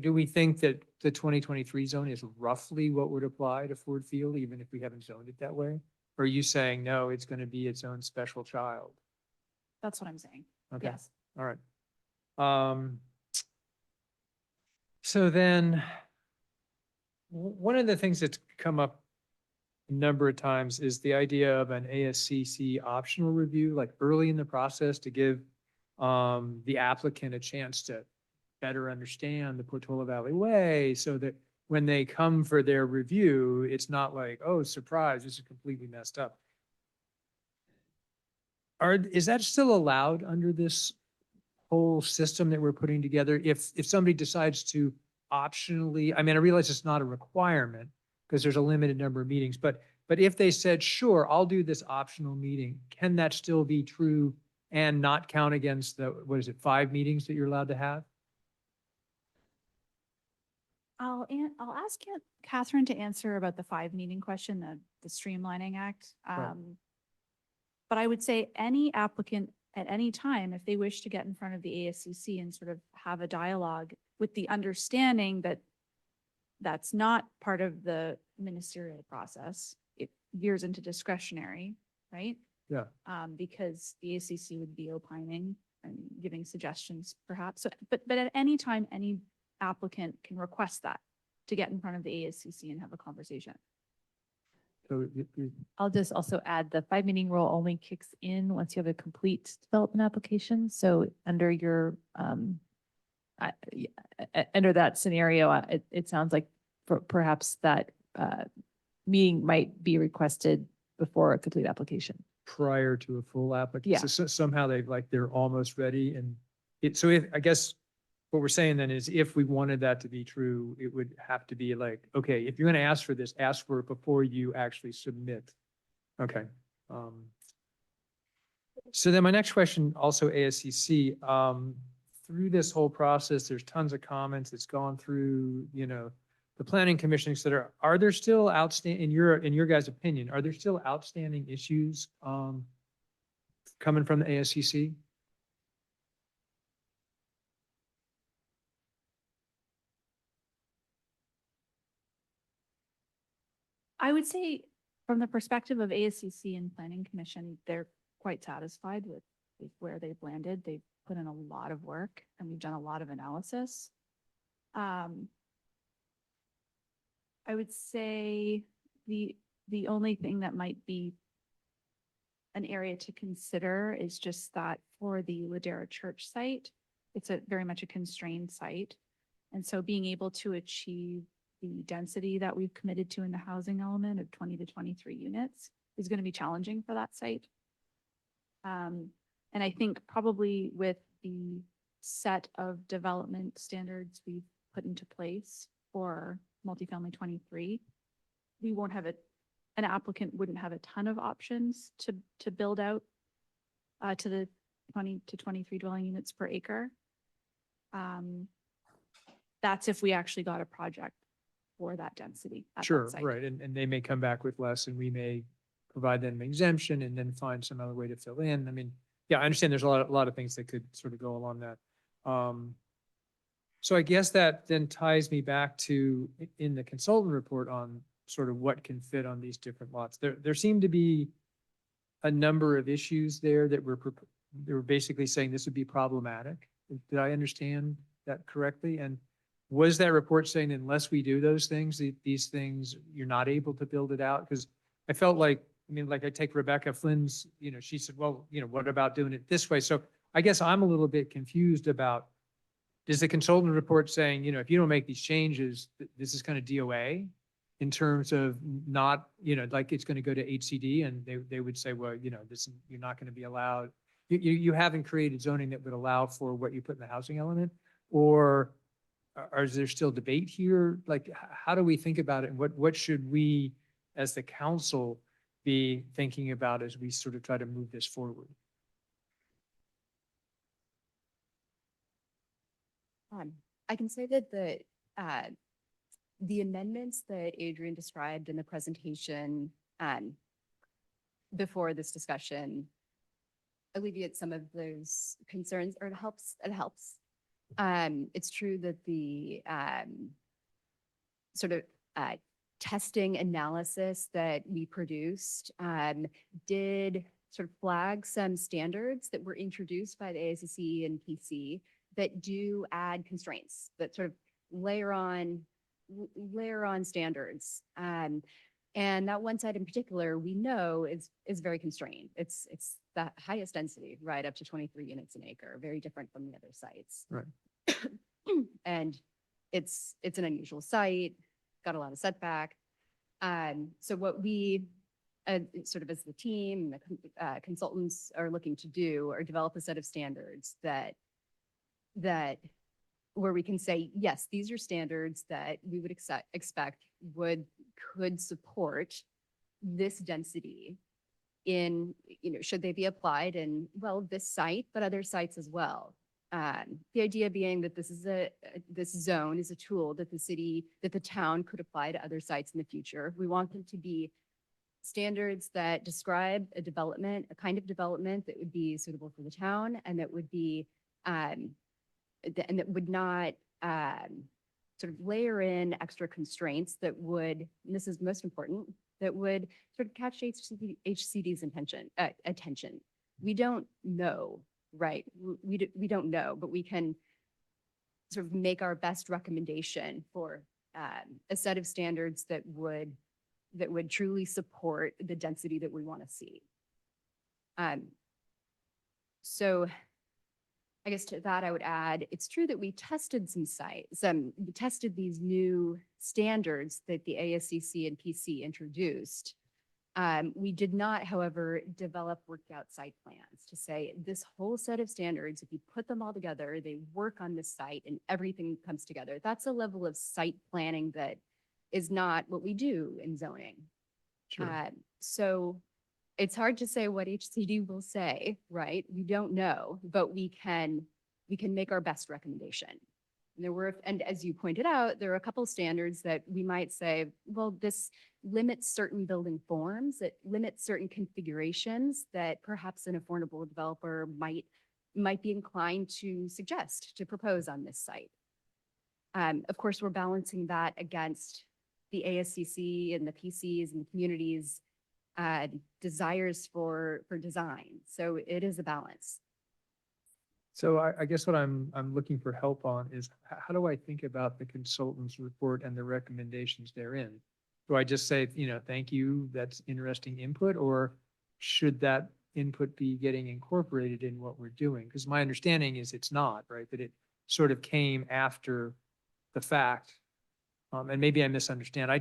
Do we think that the 2023 zone is roughly what would apply to Ford Field, even if we haven't zoned it that way? Or are you saying, no, it's going to be its own special child? That's what I'm saying. Okay. Yes. All right. So then, one of the things that's come up a number of times is the idea of an ASCC optional review, like early in the process to give the applicant a chance to better understand the Portola Valley Way so that when they come for their review, it's not like, oh, surprise, this is completely messed up. Is that still allowed under this whole system that we're putting together? If somebody decides to optionally, I mean, I realize it's not a requirement because there's a limited number of meetings, but if they said, sure, I'll do this optional meeting, can that still be true and not count against the, what is it, 5 meetings that you're allowed to have? I'll ask Catherine to answer about the 5 meeting question, the Streamlining Act. Right. But I would say any applicant at any time, if they wish to get in front of the ASCC and sort of have a dialogue with the understanding that that's not part of the ministerial process, it veers into discretionary, right? Yeah. Because the ASCC would be opining and giving suggestions perhaps. So, but at any time, any applicant can request that to get in front of the ASCC and have a conversation. So I'll just also add the 5 meeting rule only kicks in once you have a complete development application. So under your, under that scenario, it sounds like perhaps that meeting might be requested before a complete application. prior to a full application. Yeah. So somehow they're almost ready and so if, I guess what we're saying then is if we wanted that to be true, it would have to be like, okay, if you're going to ask for this, ask for it before you actually submit. Okay. So then my next question, also ASCC, through this whole process, there's tons of comments. It's gone through, the planning commission, et cetera. Are there still outstanding, in your guys' opinion, are there still outstanding issues coming from the ASCC? I would say from the perspective of ASCC and Planning Commission, they're quite satisfied with where they've landed. They've put in a lot of work and we've done a lot of analysis. I would say the only thing that might be an area to consider is just that for the Ladera Church site, it's very much a constrained site. And so being able to achieve the density that we've committed to in the housing element of 20 to 23 units is going to be challenging for that site. And I think probably with the set of development standards we've put into place for multifamily 23, we won't have an applicant wouldn't have a ton of options to build out to the 20 to 23 dwelling units per acre. That's if we actually got a project for that density at that Sure, site. right. And they may come back with less and we may provide them an exemption and then find some other way to fill in. I mean, yeah, I understand there's a lot of things that could sort of go along that. So I guess that then ties me back to in the consultant report on sort of what can fit on these different lots. There seem to be a number of issues there that they were basically saying this would be problematic. Did I understand that correctly? And was that report saying unless we do those things, these things, you're not able to build it out? Because I felt like, like I take Rebecca Flynn's, she said, well, what about doing it this way? So I guess I'm a little bit confused about, is the consultant report saying, if you don't make these changes, this is kind of DOA? in terms of not, like it's going to go to HCD and they would say, well, this, you're not going to be allowed. You haven't created zoning that would allow for what you put in the housing element, or is there still debate here? Like, how do we think about it? And what should we, as the council, be thinking about as we sort of try to move this forward? I can say that the amendments that Adrian described in the presentation before this discussion alleviate some of those concerns, or it helps. It's true that the sort of testing analysis that we produced did sort of flag some standards that were introduced by the ASCC and PC that do add constraints, that sort of layer on standards. And that one site in particular, we know is very constrained. It's the highest density, right, up to 23 units an acre, very different from the other sites. Right. And it's an unusual site, got a lot of setback. So what we, sort of as the team, the consultants are looking to do are develop a set of standards that where we can say, yes, these are standards that we would expect could support this density in, should they be applied in, well, this site, but other sites as well. The idea being that this zone is a tool that the town could apply to other sites in the future. We want them to be standards that describe a development, a kind of development that would be suitable for the town, and that would be, and that would not sort of layer in extra constraints that would, and this is most important, that would sort of catch HCD's attention. We don't know, right? We don't know, but we can sort of make our best recommendation for a set of standards that would truly support the density that we want to see. So I guess to that I would add, it's true that we tested we tested these new standards that the ASCC and PC introduced. We did not, however, develop worked out site plans to say this whole set of standards, if you put them all together, they work on this site and everything comes together. That's a level of site planning that is not what we do in zoning. Sure. So it's hard to say what HCD will say, right? We don't know, but we can make our best recommendation. And as you pointed out, there are a couple of standards that we might say, well, this limits certain building forms, it limits certain configurations that perhaps an affordable developer might be inclined to suggest, to propose on this site. Of course, we're balancing that against the ASCC and the PCs and the communities' desires for design. So it is a balance. So I guess what I'm looking for help on is how do I think about the consultant's report and the recommendations therein? Do I just say, thank you, that's interesting input, or should that input be getting incorporated in what we're doing? Because my understanding is it's not, right? That it sort of came after the fact. And maybe I misunderstand. I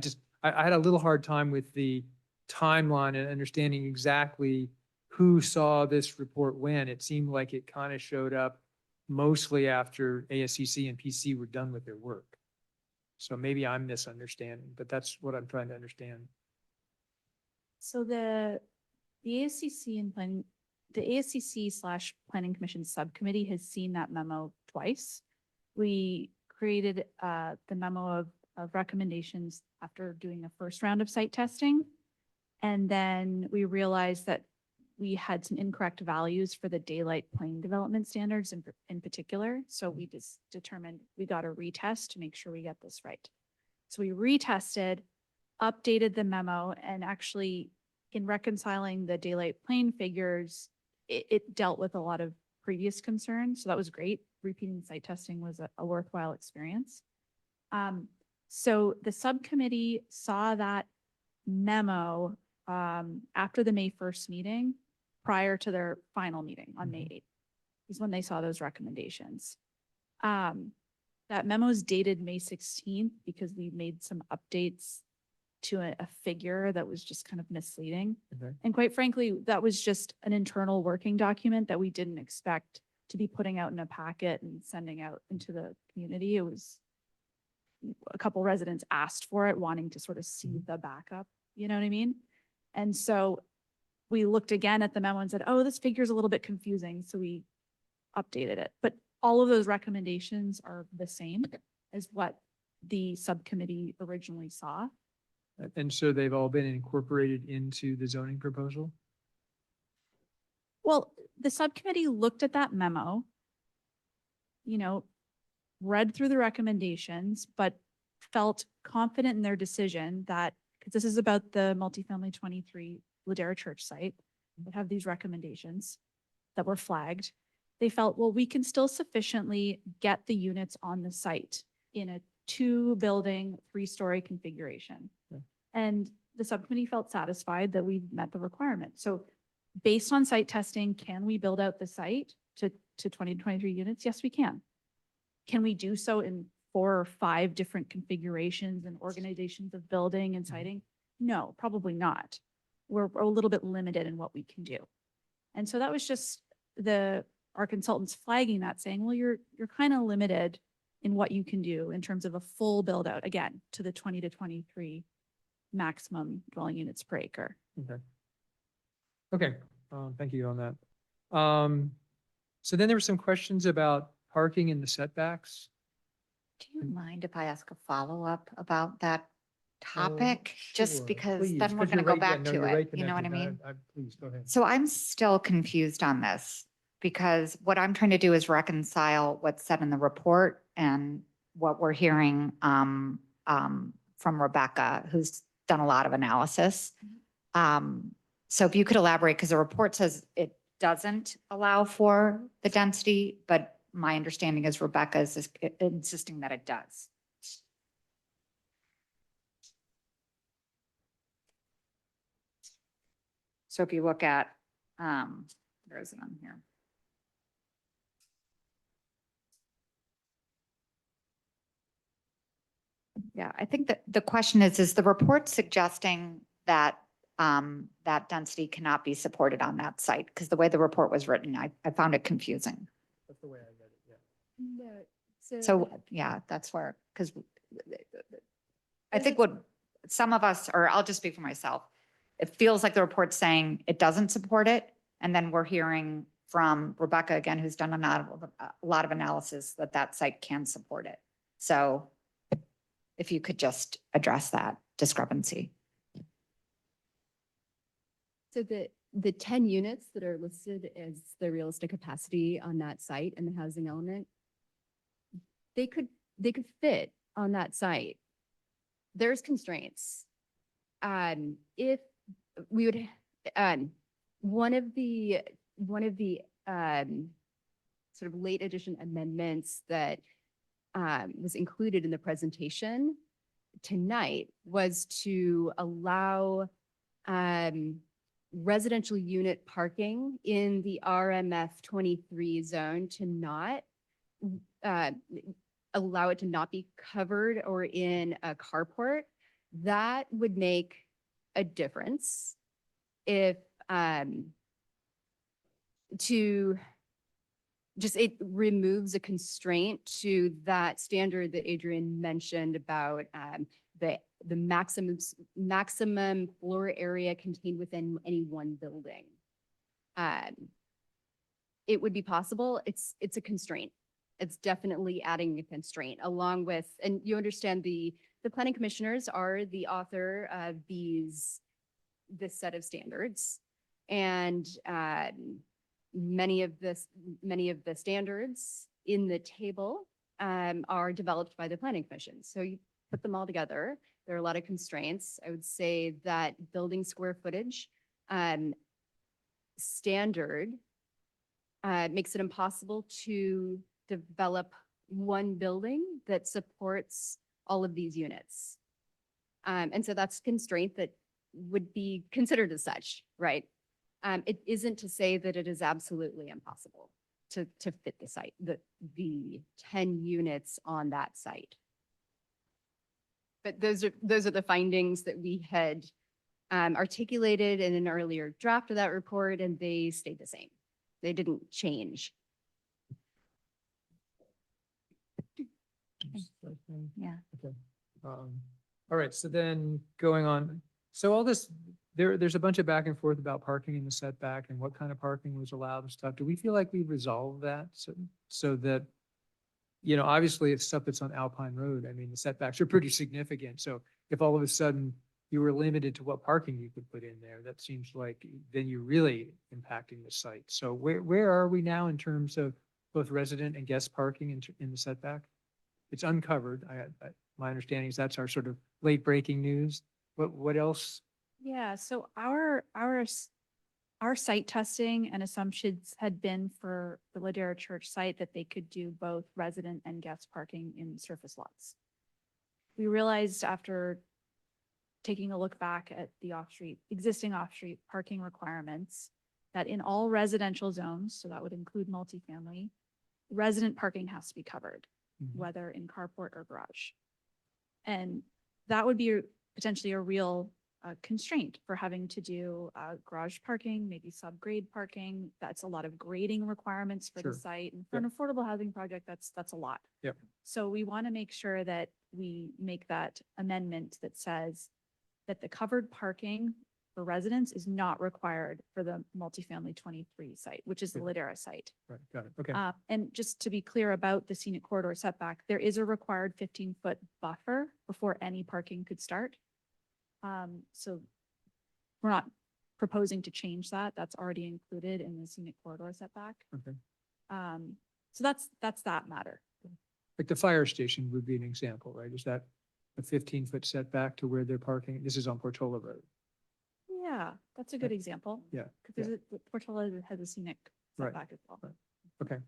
had a little hard time with the timeline and understanding exactly who saw this report when. It seemed like it kind of showed up mostly after ASCC and PC were done with their work. So maybe I'm misunderstanding, but that's what I'm trying to understand. So the ASCC and the ASCC/Planning Commission Subcommittee has seen that memo twice. We created the memo of recommendations after doing a first round of site testing. And then we realized that we had some incorrect values for the daylight plane development standards in particular. So we just determined we got a retest to make sure we get this right. So we retested, updated the memo, and actually in reconciling the daylight plane figures, it dealt with a lot of previous concerns. So that was great. Repeating site testing was a worthwhile experience. So the subcommittee saw that memo after the May 1st meeting, prior to their final meeting on May 8th, is when they saw those recommendations. That memo is dated May 16th because we made some updates to a figure that was just kind of misleading. Okay. And quite frankly, that was just an internal working document that we didn't expect to be putting out in a packet and sending out into the community. It was a couple residents asked for it, wanting to sort of see the backup, you know what I mean? And so we looked again at the memo and said, oh, this figure's a little bit confusing. So we updated it. But all of those recommendations are the same as what the subcommittee originally saw. And so they've all been incorporated into the zoning proposal? Well, the subcommittee looked at that memo, you know, read through the recommendations, but felt confident in their decision that, because this is about the multifamily 23 Ladera Church site, that have these recommendations that were flagged. They felt, well, we can still sufficiently get the units on the site in a 2-building, 3-story configuration. Yeah. And the subcommittee felt satisfied that we met the requirement. So based on site testing, can we build out the site to 20 to 23 units? Yes, we can. Can we do so in 4 or 5 different configurations and organizations of building and siting? No, probably not. We're a little bit limited in what we can do. And so that was just our consultants flagging that, saying, well, you're kind of limited in what you can do in terms of a full build out, again, to the 20 to 23 maximum dwelling units per acre. Okay. Okay, thank you on that. So then there were some questions about parking in the setbacks. Do you mind if I ask a follow-up about that topic? Just Sure, because please, then we're 'cause going to you're go right- yeah, back no, to you're it. right You know what I connected, mean? Please, go ahead. So I'm still confused on this because what I'm trying to do is reconcile what's said in the report and what we're hearing from Rebecca, who's done a lot of analysis. So if you could elaborate, because the report says it doesn't allow for the density, but my understanding is Rebecca is insisting that it does. So if you look at, where is it on here? Yeah, I think that the question is the report suggesting that that density cannot be supported on that site? Because the way the report was written, I found it confusing. That's the way I read it, yeah. No, So, yeah, that's where, because I think what some of us, or I'll just speak for myself, it feels like the report's saying it doesn't support it. And then we're hearing from Rebecca again, who's done a lot of analysis that that site can support it. So if you could just address that discrepancy. So the 10 units that are listed as the realistic capacity on that site and the housing element, they could fit on that site. There's constraints. If we would, one of the sort of late addition amendments that was included in the presentation tonight was to allow residential unit parking in the RMF 23 zone to not allow it to not be covered or in a carport. That would make a difference if it removes a constraint to that standard that Adrian mentioned about the maximum floor area contained within any one building. It would be possible. It's a constraint. It's definitely adding a constraint along with, and you understand the planning commissioners are the author of this set of standards. And many of the standards in the table are developed by the planning commission. So you put them all together. There are a lot of constraints. I would say that building square footage standard makes it impossible to develop one building that supports all of these units. And so that's a constraint that would be considered as such, right? It isn't to say that it is absolutely impossible to fit the site, the 10 units on that site. but those are the findings that we had articulated in an earlier draft of that report, and they stayed the same. They didn't change. Yeah. Okay. All right, so then going on, so all this, there's a bunch of back and forth about parking in the setback and what kind of parking was allowed and stuff. Do we feel like we've resolved that? So that, obviously it's stuff that's on Alpine Road. I mean, the setbacks are pretty significant. So if all of a sudden you were limited to what parking you could put in there, that seems like then you're really impacting the site. So where are we now in terms of both resident and guest parking in the setback? It's uncovered. My understanding is that's our sort of late breaking news. What else? Yeah, so our site testing and assumptions had been for the Ladera Church site that they could do both resident and guest parking in surface lots. We realized after taking a look back at the existing off-street parking requirements, that in all residential zones, so that would include multifamily, resident parking has to be covered, whether in carport or garage. And that would be potentially a real constraint for having to do garage parking, maybe subgrade parking. That's a lot of grading requirements for Sure. the site. And for an affordable housing project, that's a lot. Yep. So we want to make sure that we make that amendment that says that the covered parking for residents is not required for the multifamily 23 site, which is the Ladera site. Right, got it. Okay. And just to be clear about the scenic corridor setback, there is a required 15-foot buffer before any parking could start. So we're not proposing to change that. That's already included in the scenic corridor setback. Okay. So that's that matter. Like the fire station would be an example, right? Is that a 15-foot setback to where they're parking? This is on Portola Road. Yeah, that's a good example. Yeah. Because Portola has a scenic Right. setback as well. Okay.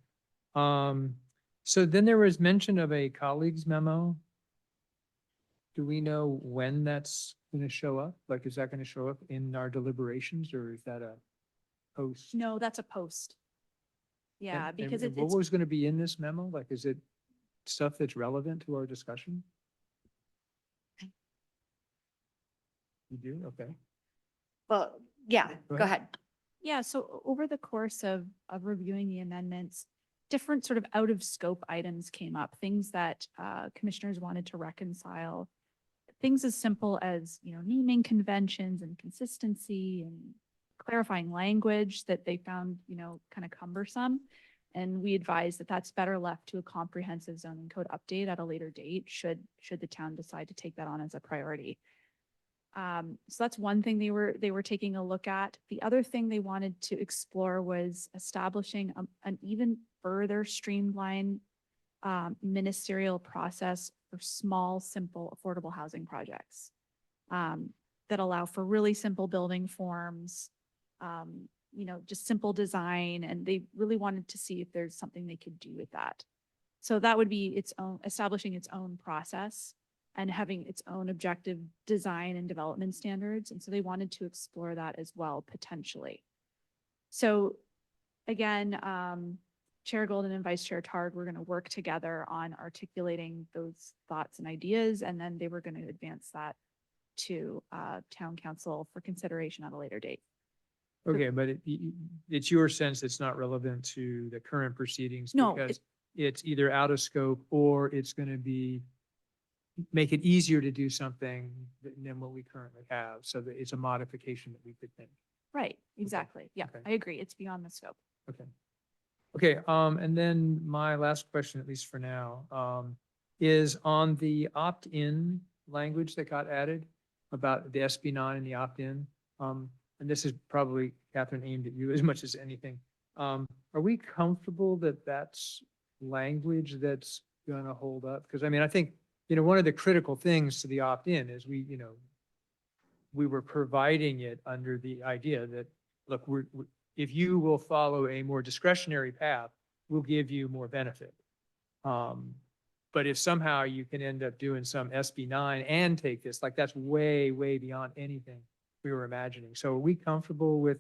So then there was mention of a colleague's memo. Do we know when that's going to show up? Like, is that going to show up in our deliberations, or is that a post? No, that's a post. Yeah, And- because and it's what was going to be in this memo? Like, is it stuff that's relevant to our discussion? You do? Okay. Well, yeah, Go go ahead. ahead. Yeah, so over the course of reviewing the amendments, different sort of out of scope items came up, things that commissioners wanted to reconcile. Things as simple as, naming conventions and consistency and clarifying language that they found, kind of cumbersome. And we advise that that's better left to a comprehensive zoning code update at a later date, should the town decide to take that on as a priority. So that's one thing they were taking a look at. The other thing they wanted to explore was establishing an even further streamlined ministerial process for small, simple, affordable housing projects that allow for really simple building forms, just simple design, and they really wanted to see if there's something they could do with that. So that would be establishing its own process and having its own objective design and development standards. And so they wanted to explore that as well, potentially. So again, Chair Golden and Vice Chair Tard were going to work together on articulating those thoughts and ideas, and then they were going to advance that to town council for consideration at a later date. Okay, but it's your sense it's not relevant to the current proceedings? No, Because it's either out of scope or it's going to make it easier to do something than what we currently have. So that it's a modification that we could think. Right, exactly. Yeah, Okay. I agree. It's beyond the scope. Okay. Okay, and then my last question, at least for now, is on the opt-in language that got added about the SB9 and the opt-in. And this is probably, Catherine, aimed at you as much as anything. Are we comfortable that that's language that's going to hold up? Because I think, one of the critical things to the opt-in is we were providing it under the idea that, look, if you will follow a more discretionary path, we'll give you more benefit. But if somehow you can end up doing some SB9 and take this, like that's way, way beyond anything we were imagining. So are we comfortable with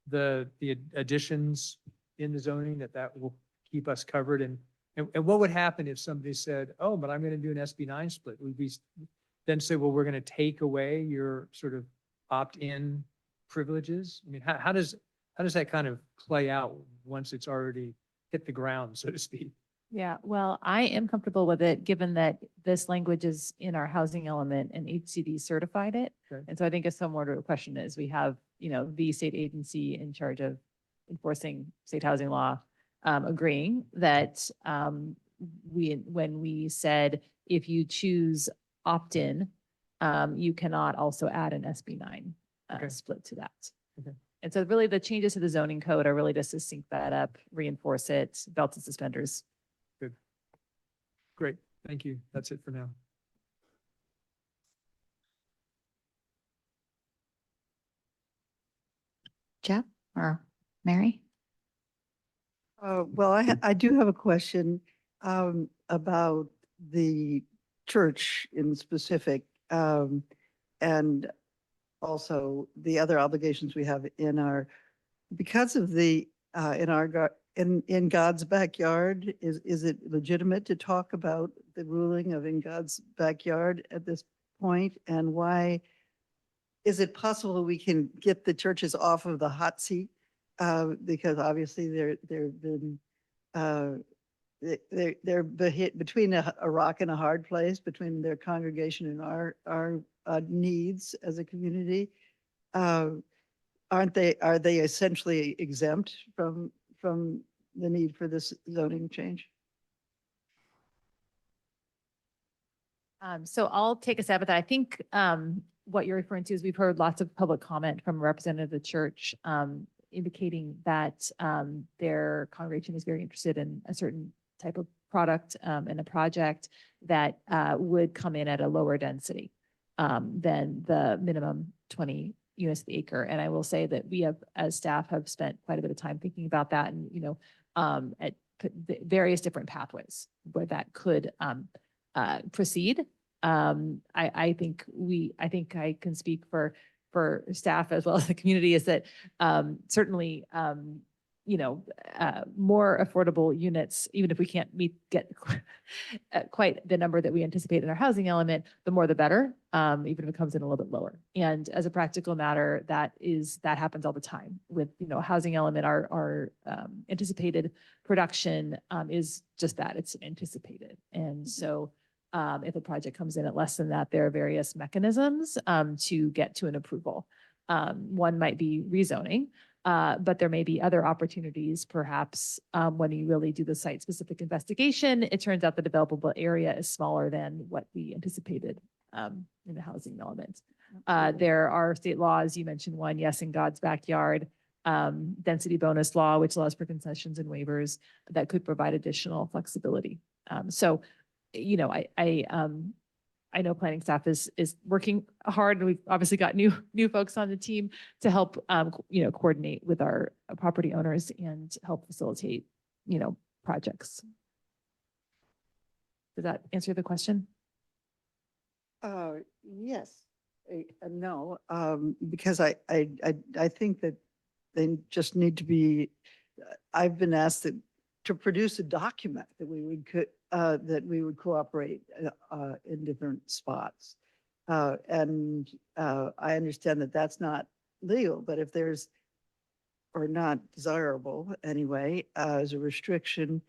the additions in the zoning that will keep us covered? And what would happen if somebody said, oh, but I'm going to do an SB9 split? then say, well, we're going to take away your sort of opt-in privileges? I mean, how does that kind of play out once it's already hit the ground, so to speak? Yeah, well, I am comfortable with it, given that this language is in our housing element and HCD certified it. Okay. And so I think a similar to a question is we have, the state agency in charge of enforcing state housing law, agreeing that when we said, if you choose opt-in, you cannot also add an SB9 Okay. split to that. Okay. And so really the changes to the zoning code are really just to sync that up, reinforce it, belts and suspenders. Good. Great. Thank you. That's it for now. Jeff or Mary? Well, I do have a question about the church in specific, and also the other obligations we have because of in God's backyard. Is it legitimate to talk about the ruling of in God's backyard at this point? And why is it possible we can get the churches off of the hot seat? Because obviously they've been they're between a rock and a hard place, between their congregation and our needs as a community. Are they essentially exempt from the need for this zoning change? So I'll take a stab at that. I think what you're referring to is we've heard lots of public comment from a representative of the church indicating that their congregation is very interested in a certain type of product and a project that would come in at a lower density than the minimum 20 units the acre. And I will say that we have, as staff, have spent quite a bit of time thinking about that and, at various different pathways where that could proceed. I think I can speak for staff as well as the community is that certainly, more affordable units, even if we can't get quite the number that we anticipate in our housing element, the more the better, even if it comes in a little bit lower. And as a practical matter, that happens all the time with, housing element, our anticipated production is just that, it's anticipated. And so if a project comes in at less than that, there are various mechanisms to get to an approval. One might be rezoning, but there may be other opportunities, perhaps when you really do the site-specific investigation, it turns out the developable area is smaller than what we anticipated in the housing element. There are state laws, you mentioned one, yes, in God's backyard, density bonus law, which allows for concessions and waivers that could provide additional flexibility. I know planning staff is working hard, and we've obviously got new folks on the team to help, coordinate with our property owners and help facilitate, projects. Does that answer the question? Yes. No, because I think that they just need to be, I've been asked to produce a document that we would cooperate in different spots. And I understand that that's not legal, but if there's, or not desirable anyway, as a restriction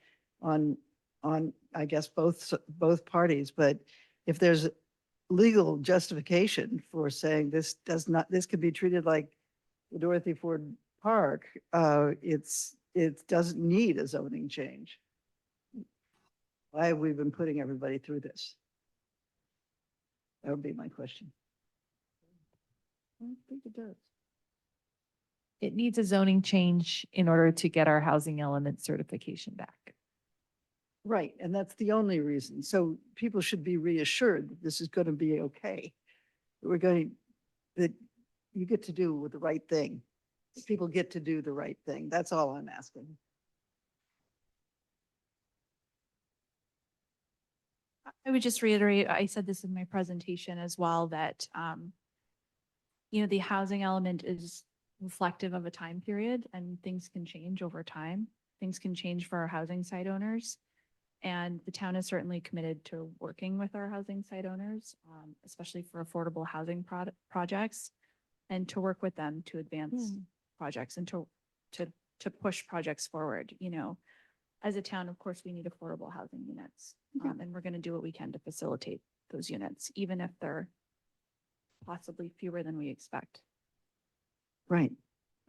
on I guess both parties, but if there's legal justification for saying this could be treated like the Dorothy Ford Park, it doesn't need a zoning change. Why have we been putting everybody through this? That would be my question. I don't think it does. It needs a zoning change in order to get our housing element certification back. Right, and that's the only reason. So people should be reassured that this is going to be okay. That you get to do the right thing. People get to do the right thing. That's all I'm asking. I would just reiterate, I said this in my presentation as well, that, the housing element is reflective of a time period and things can change over time. Things can change for our housing site owners. And the town is certainly committed to working with our housing site owners, especially for affordable housing projects, and to work with them to advance projects and to push projects forward. You know, as a town, of course, we need affordable housing units, and we're going to do what we can to facilitate those units, even if they're possibly fewer than we expect. Right.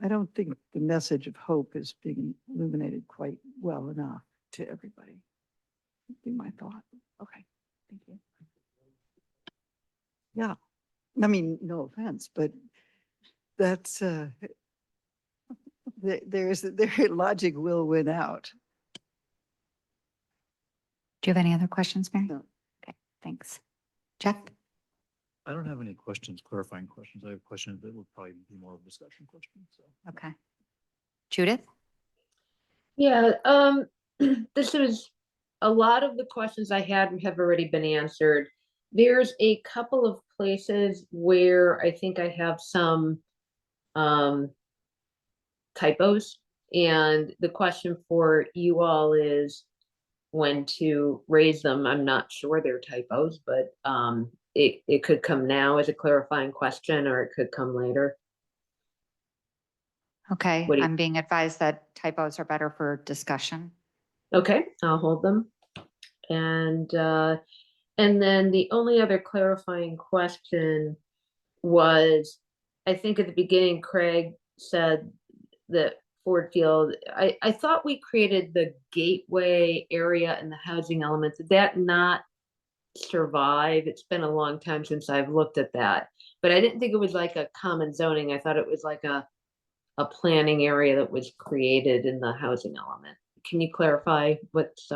I don't think the message of hope is being illuminated quite well enough to everybody. Would be my thought. Okay, thank you. Yeah. I mean, no offense, but that's, their logic will win out. Do you have any other questions, Mary? No. Okay, thanks. Jeff? I don't have any questions, clarifying questions. I have questions that would probably be more of a discussion question, so. Okay. Judith? Yeah, this is, a lot of the questions I had have already been answered. There's a couple of places where I think I have some typos. And the question for you all is when to raise them. I'm not sure they're typos, but it could come now as a clarifying question, or it could come later. Okay, What do you- I'm being advised that typos are better for discussion. Okay, I'll hold them. And then the only other clarifying question was, I think at the beginning, Craig said that Ford Field, I thought we created the gateway area and the housing elements. Did that not survive? It's been a long time since I've looked at that, but I didn't think it was like a common zoning. I thought it was like a planning area that was created in the housing element. Can you clarify what's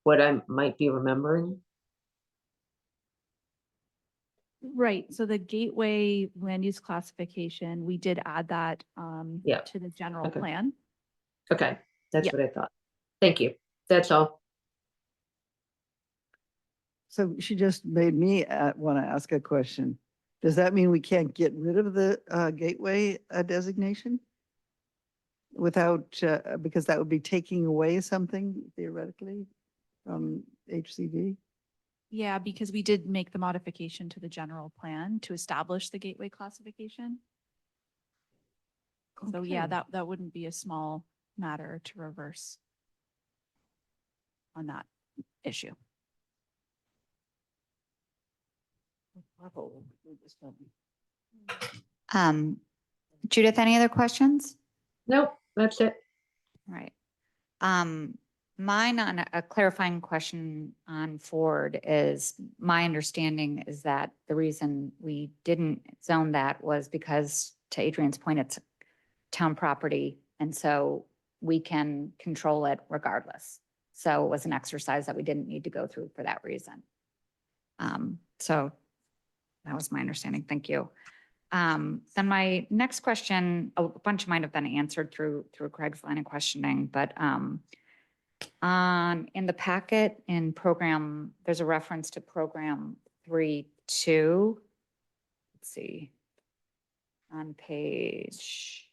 what I might be remembering? Right, so the gateway land use classification, we did add that Yeah. to the general Okay. plan. Okay, that's Yeah. what I thought. Thank you. That's all. So she just made me want to ask a question. Does that mean we can't get rid of the gateway designation? Without, because that would be taking away something theoretically from HCD? Yeah, because we did make the modification to the general plan to establish the gateway classification. So yeah, Okay. that wouldn't be a small matter to reverse on that issue. Judith, any other questions? Nope, that's it. Right. Mine on a clarifying question on Ford is, my understanding is that the reason we didn't zone that was because, to Adrian's point, it's town property, and so we can control it regardless. So it was an exercise that we didn't need to go through for that reason. So that was my understanding. Thank you. Then my next question, a bunch might have been answered through Craig's line of questioning, but in the packet in program, there's a reference to program 3.2. Let's see. On page.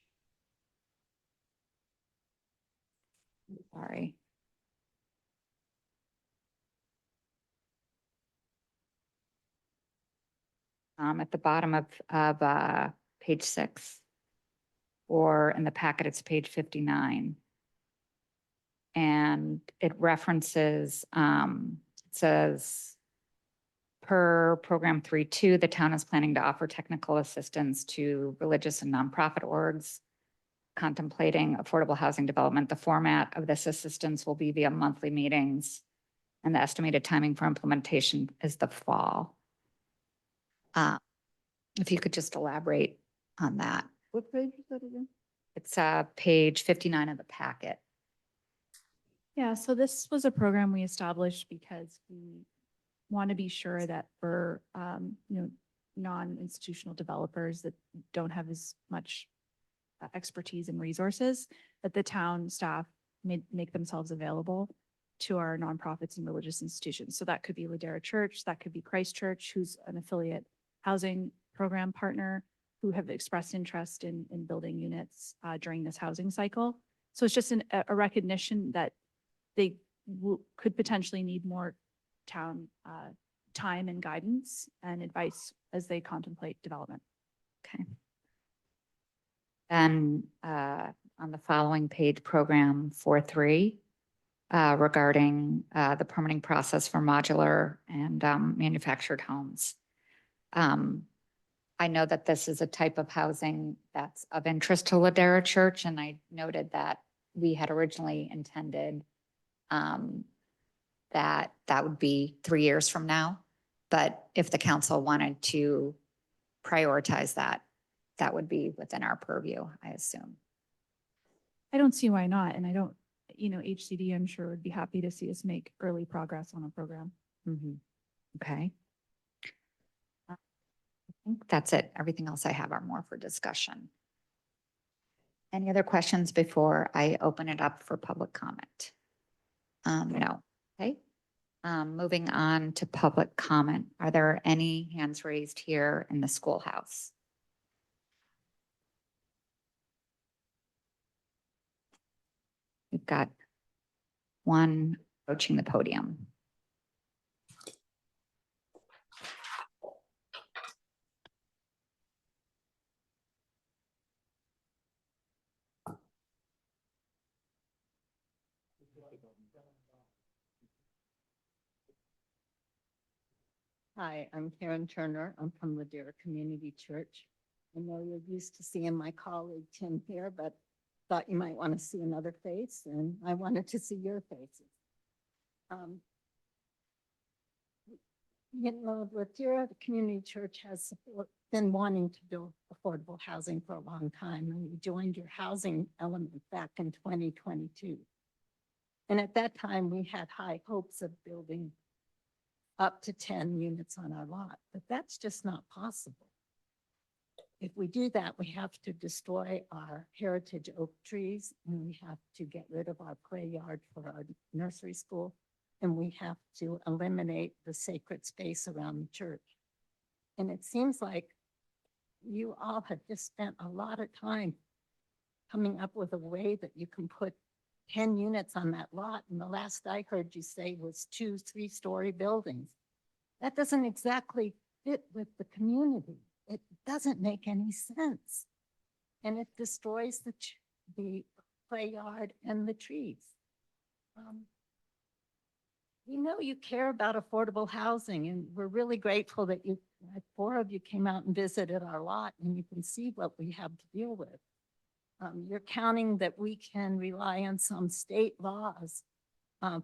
Sorry. At the bottom of page 6, or in the packet, it's page 59. And it references, it says, per program 3.2, the town is planning to offer technical assistance to religious and nonprofit orgs contemplating affordable housing development. The format of this assistance will be via monthly meetings, and the estimated timing for implementation is the fall. If you could just elaborate on that. What page is that again? It's page 59 of the packet. Yeah, so this was a program we established because we want to be sure that for, non-institutional developers that don't have as much expertise and resources, that the town staff make themselves available to our nonprofits and religious institutions. So that could be Ladera Church, that could be Christ Church, who's an affiliate housing program partner, who have expressed interest in building units during this housing cycle. So it's just a recognition that they could potentially need more town time and guidance and advice as they contemplate development. Okay. Then on the following page, program 4.3, regarding the permitting process for modular and manufactured homes. I know that this is a type of housing that's of interest to Ladera Church, and I noted that we had originally intended that that would be 3 years from now. But if the council wanted to prioritize that, that would be within our purview, I assume. I don't see why not. And I don't, HCD, I'm sure would be happy to see us make early progress on a program. Okay. I think that's it. Everything else I have are more for discussion. Any other questions before I open it up for public comment? No. Okay. Moving on to public comment. Are there any hands raised here in the schoolhouse? We've got one approaching the podium. Hi, I'm Karen Turner. I'm from Ladera Community Church. I know you're used to seeing my colleague Tim here, but thought you might want to see another face, and I wanted to see your faces. Ladera Community Church has been wanting to build affordable housing for a long time, and we joined your housing element back in 2022. And at that time, we had high hopes of building up to 10 units on our lot, but that's just not possible. If we do that, we have to destroy our heritage oak trees, and we have to get rid of our play yard for our nursery school, and we have to eliminate the sacred space around the church. And it seems like you all have just spent a lot of time coming up with a way that you can put 10 units on that lot. And the last I heard you say was 2 3-story buildings. That doesn't exactly fit with the community. It doesn't make any sense. And it destroys the play yard and the trees. We know you care about affordable housing, and we're really grateful that 4 of you came out and visited our lot, and you can see what we have to deal with. You're counting that we can rely on some state laws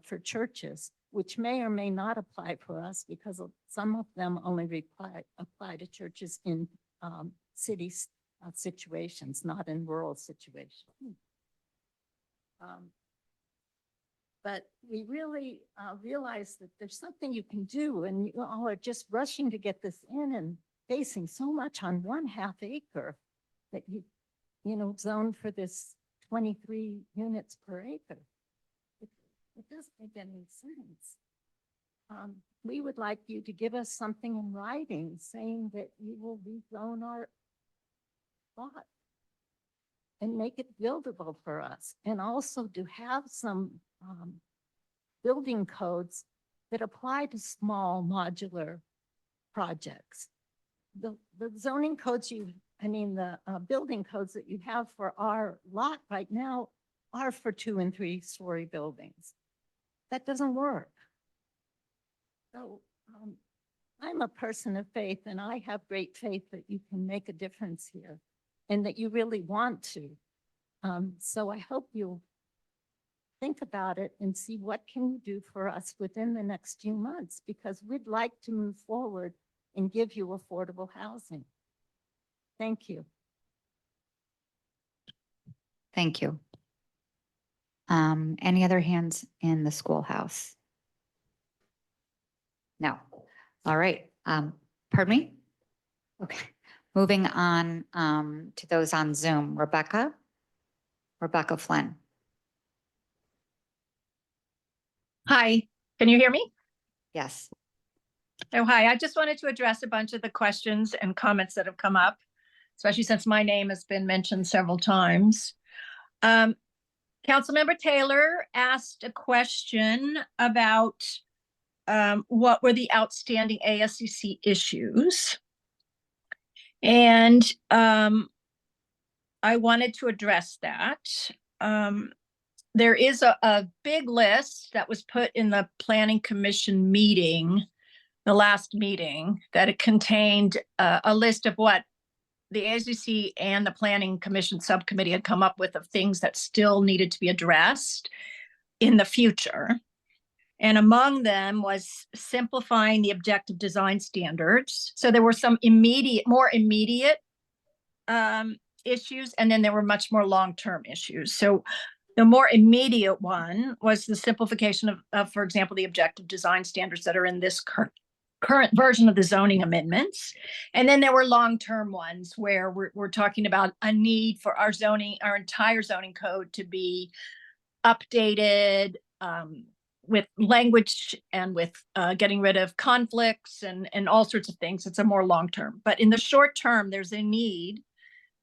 for churches, which may or may not apply for us because some of them only apply to churches in city situations, not in rural situations. But we really realize that there's something you can do, and you all are just rushing to get this in and facing so much on 1/2 acre that you zoned for this 23 units per acre. It doesn't make any sense. We would like you to give us something in writing saying that you will rezone our lot and make it buildable for us, and also to have some building codes that apply to small modular projects. The zoning codes the building codes that you have for our lot right now are for 2 and 3-story buildings. That doesn't work. So I'm a person of faith, and I have great faith that you can make a difference here and that you really want to. So I hope you'll think about it and see what can you do for us within the next few months, because we'd like to move forward and give you affordable housing. Thank you. Thank you. Any other hands in the schoolhouse? No. All right. Pardon me? Okay. Moving on to those on Zoom. Rebecca Flynn. Hi, can you hear me? Yes. Oh, hi. I just wanted to address a bunch of the questions and comments that have come up, especially since my name has been mentioned several times. Councilmember Taylor asked a question about what were the outstanding ASCC issues. And I wanted to address that. There is a big list that was put in the Planning Commission meeting, the last meeting, that it contained a list of what the ASCC and the Planning Commission subcommittee had come up with of things that still needed to be addressed in the future. And among them was simplifying the objective design standards. So there were some more immediate issues, and then there were much more long-term issues. So the more immediate one was the simplification of, for example, the objective design standards that are in this current version of the zoning amendments. And then there were long-term ones where we're talking about a need for our entire zoning code to be updated with language and with getting rid of conflicts and all sorts of things. It's a more long-term. But in the short term, there's a need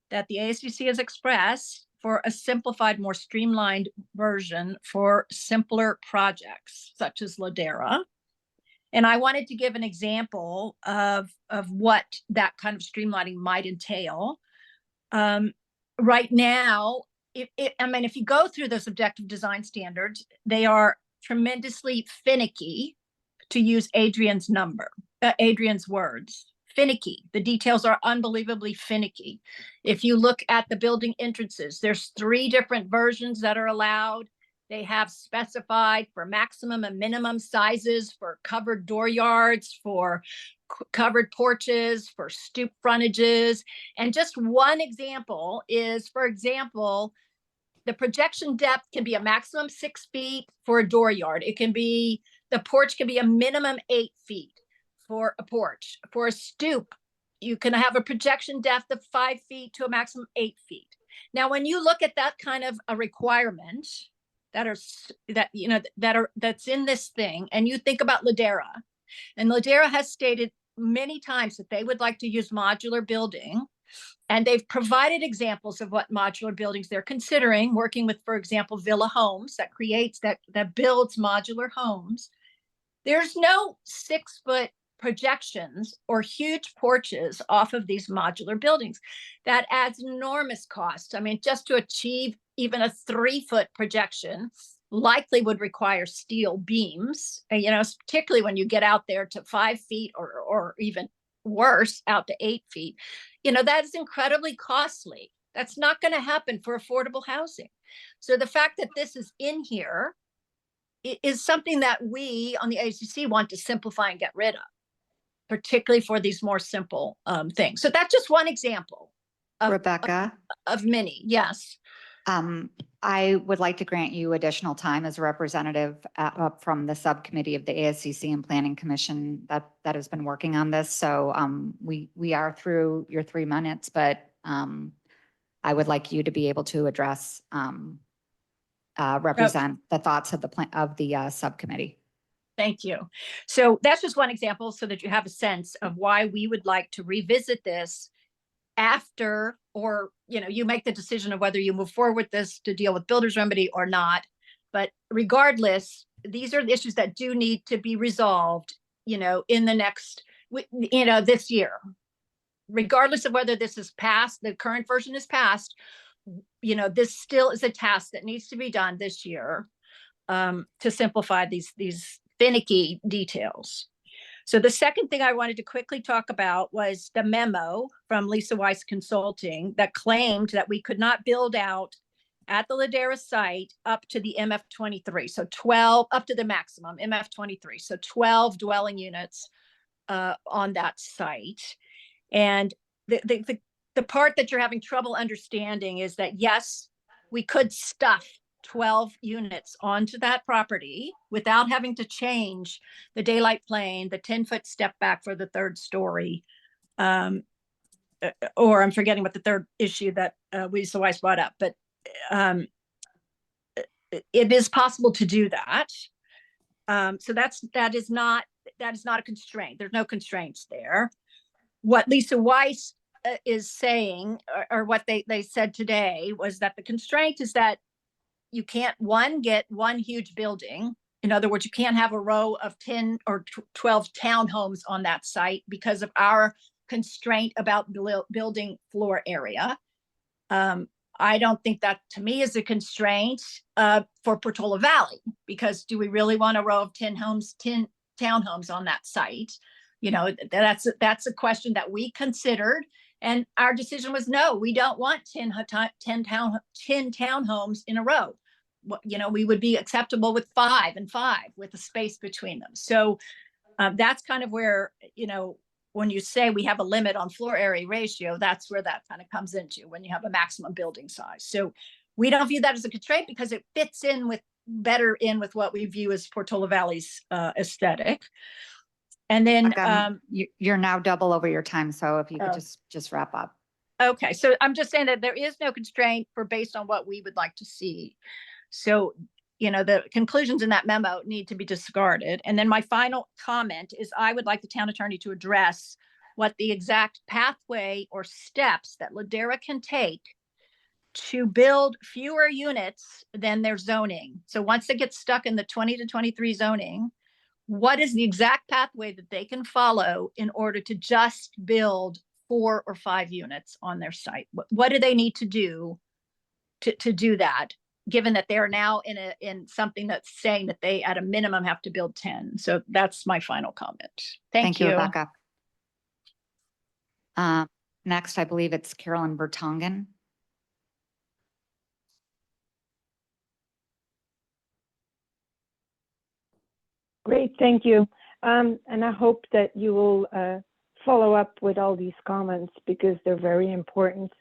that the ASCC has expressed for a simplified, more streamlined version for simpler projects such as Ladera. And I wanted to give an example of what that kind of streamlining might entail. Right now, if you go through those objective design standards, they are tremendously finicky, to use Adrian's words. Finicky. The details are unbelievably finicky. If you look at the building entrances, there's 3 different versions that are allowed. They have specified for maximum and minimum sizes for covered door yards, for covered porches, for stoop frontages. And just one example is, for example, the projection depth can be a maximum 6 feet for a door yard. The porch can be a minimum 8 feet for a porch. For a stoop, you can have a projection depth of 5 feet to a maximum 8 feet. Now, when you look at that kind of a requirement that's in this thing, and you think about Ladera, and Ladera has stated many times that they would like to use modular building, and they've provided examples of what modular buildings they're considering, working with, for example, Villa Homes that builds modular homes. There's no 6-foot projections or huge porches off of these modular buildings. That adds enormous cost. I mean, just to achieve even a 3-foot projection likely would require steel beams, particularly when you get out there to 5 feet or even worse, out to 8 feet. That is incredibly costly. That's not going to happen for affordable housing. So the fact that this is in here is something that we on the ACC want to simplify and get rid of, particularly for these more simple things. So that's just one example. Rebecca? Of many, yes. I would like to grant you additional time as a representative from the subcommittee of the ASCC and Planning Commission that has been working on this. So we are through your 3 minutes, but I would like you to be able to address, represent the thoughts of the subcommittee. Thank you. So that's just one example so that you have a sense of why we would like to revisit this after, or, you make the decision of whether you move forward with this to deal with builder's remedy or not. But regardless, these are the issues that do need to be resolved, in the next, this year. Regardless of whether this is passed, the current version is passed, this still is a task that needs to be done this year to simplify these finicky details. So the second thing I wanted to quickly talk about was the memo from Lisa Weiss Consulting that claimed that we could not build out at the Ladera site up to the MF23. So 12, up to the maximum MF23. So 12 dwelling units on that site. And the part that you're having trouble understanding is that, yes, we could stuff 12 units onto that property without having to change the daylight plane, the 10-foot step back for the 3rd story. Or I'm forgetting what the third issue that Lisa Weiss brought up, but it is possible to do that. So that is not a constraint. There's no constraints there. What Lisa Weiss is saying, or what they said today, was that the constraint is that you can't, one, get one huge building. In other words, you can't have a row of 10 or 12 townhomes on that site because of our constraint about building floor area. I don't think that, to me, is a constraint for Portola Valley, because do we really want a row of 10 townhomes on that site? You know, that's a question that we considered, and our decision was no, we don't want 10 townhomes in a row. You know, we would be acceptable with 5 and 5 with a space between them. So that's kind of where, you know, when you say we have a limit on floor area ratio, that's where that kind of comes into, when you have a maximum building size. So we don't view that as a constraint because it fits in better with what we view as Portola Valley's aesthetic. And then you're now double over your time. So if you could Oh. just wrap up. Okay, so I'm just saying that there is no constraint based on what we would like to see. So, you know, the conclusions in that memo need to be discarded. And then my final comment is I would like the town attorney to address what the exact pathway or steps that Ladera can take to build fewer units than their zoning. So once they get stuck in the 20 to 23 zoning, what is the exact pathway that they can follow in order to just build 4 or 5 units on their site? What do they need to do to do that, given that they're now in something that's saying that they at a minimum have to build 10? So that's my final comment. Thank you. Rebecca. Next, I believe it's Carolyn Bertongen. Great, thank you. And I hope that you will follow up with all these comments because they're very important.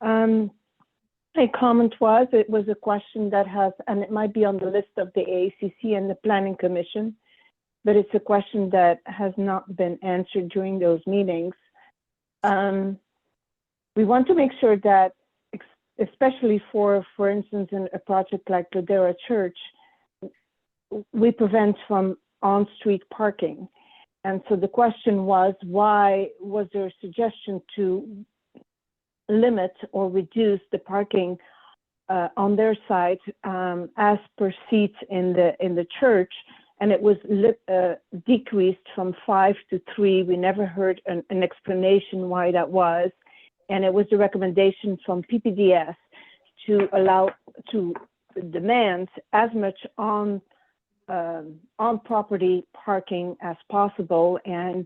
My comment it was a question that has, and it might be on the list of the AACC and the Planning Commission, but it's a question that has not been answered during those meetings. We want to make sure that, especially for instance, in a project like Ladera Church, we prevent from on-street parking. And so the question was, why was there a suggestion to limit or reduce the parking on their side as per seats in the church, and it was decreased from 5 to 3. We never heard an explanation why that was, and it was the recommendation from PPDS to demand as much on property parking as possible, and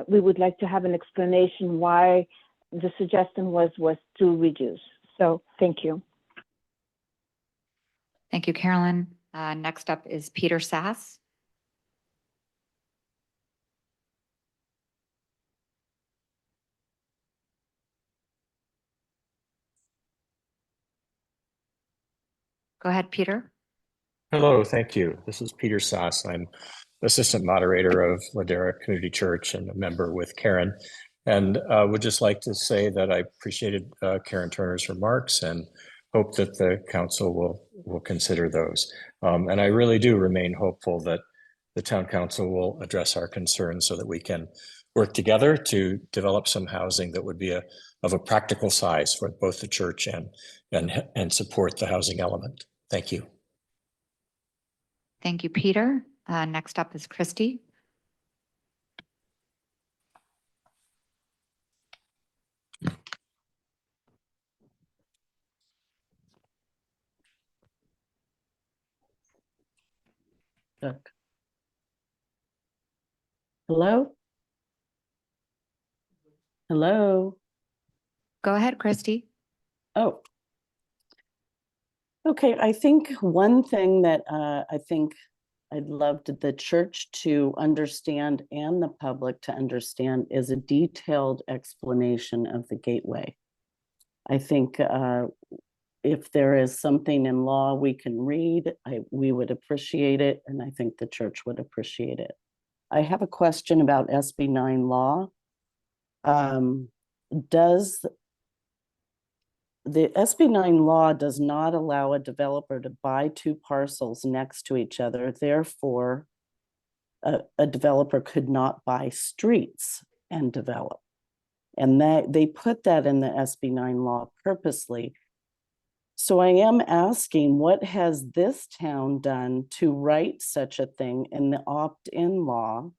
we would like to have an explanation why the suggestion was to reduce. So thank you. Thank you, Carolyn. Next up is Peter Sass. Go ahead, Peter. Hello, thank you. This is Peter Sass. I'm Assistant Moderator of Ladera Community Church and a member with Karen. And would just like to say that I appreciated Karen Turner's remarks and hope that the council will consider those. And I really do remain hopeful that the town council will address our concerns so that we can work together to develop some housing that would be of a practical size for both the church and support the housing element. Thank you. Thank you, Peter. Next up is Christy. Hello? Hello? Go ahead, Christy. Oh. Okay, I think one thing that I think I'd love the church to understand and the public to understand is a detailed explanation of the gateway. I think if there is something in law we can read, we would appreciate it, and I think the church would appreciate it. I have a question about SB 9 law. The SB 9 law does not allow a developer to buy 2 parcels next to each other. Therefore, a developer could not buy streets and develop. And they put that in the SB 9 law purposely So I am asking, what has this town done to write such a thing in the opt-in law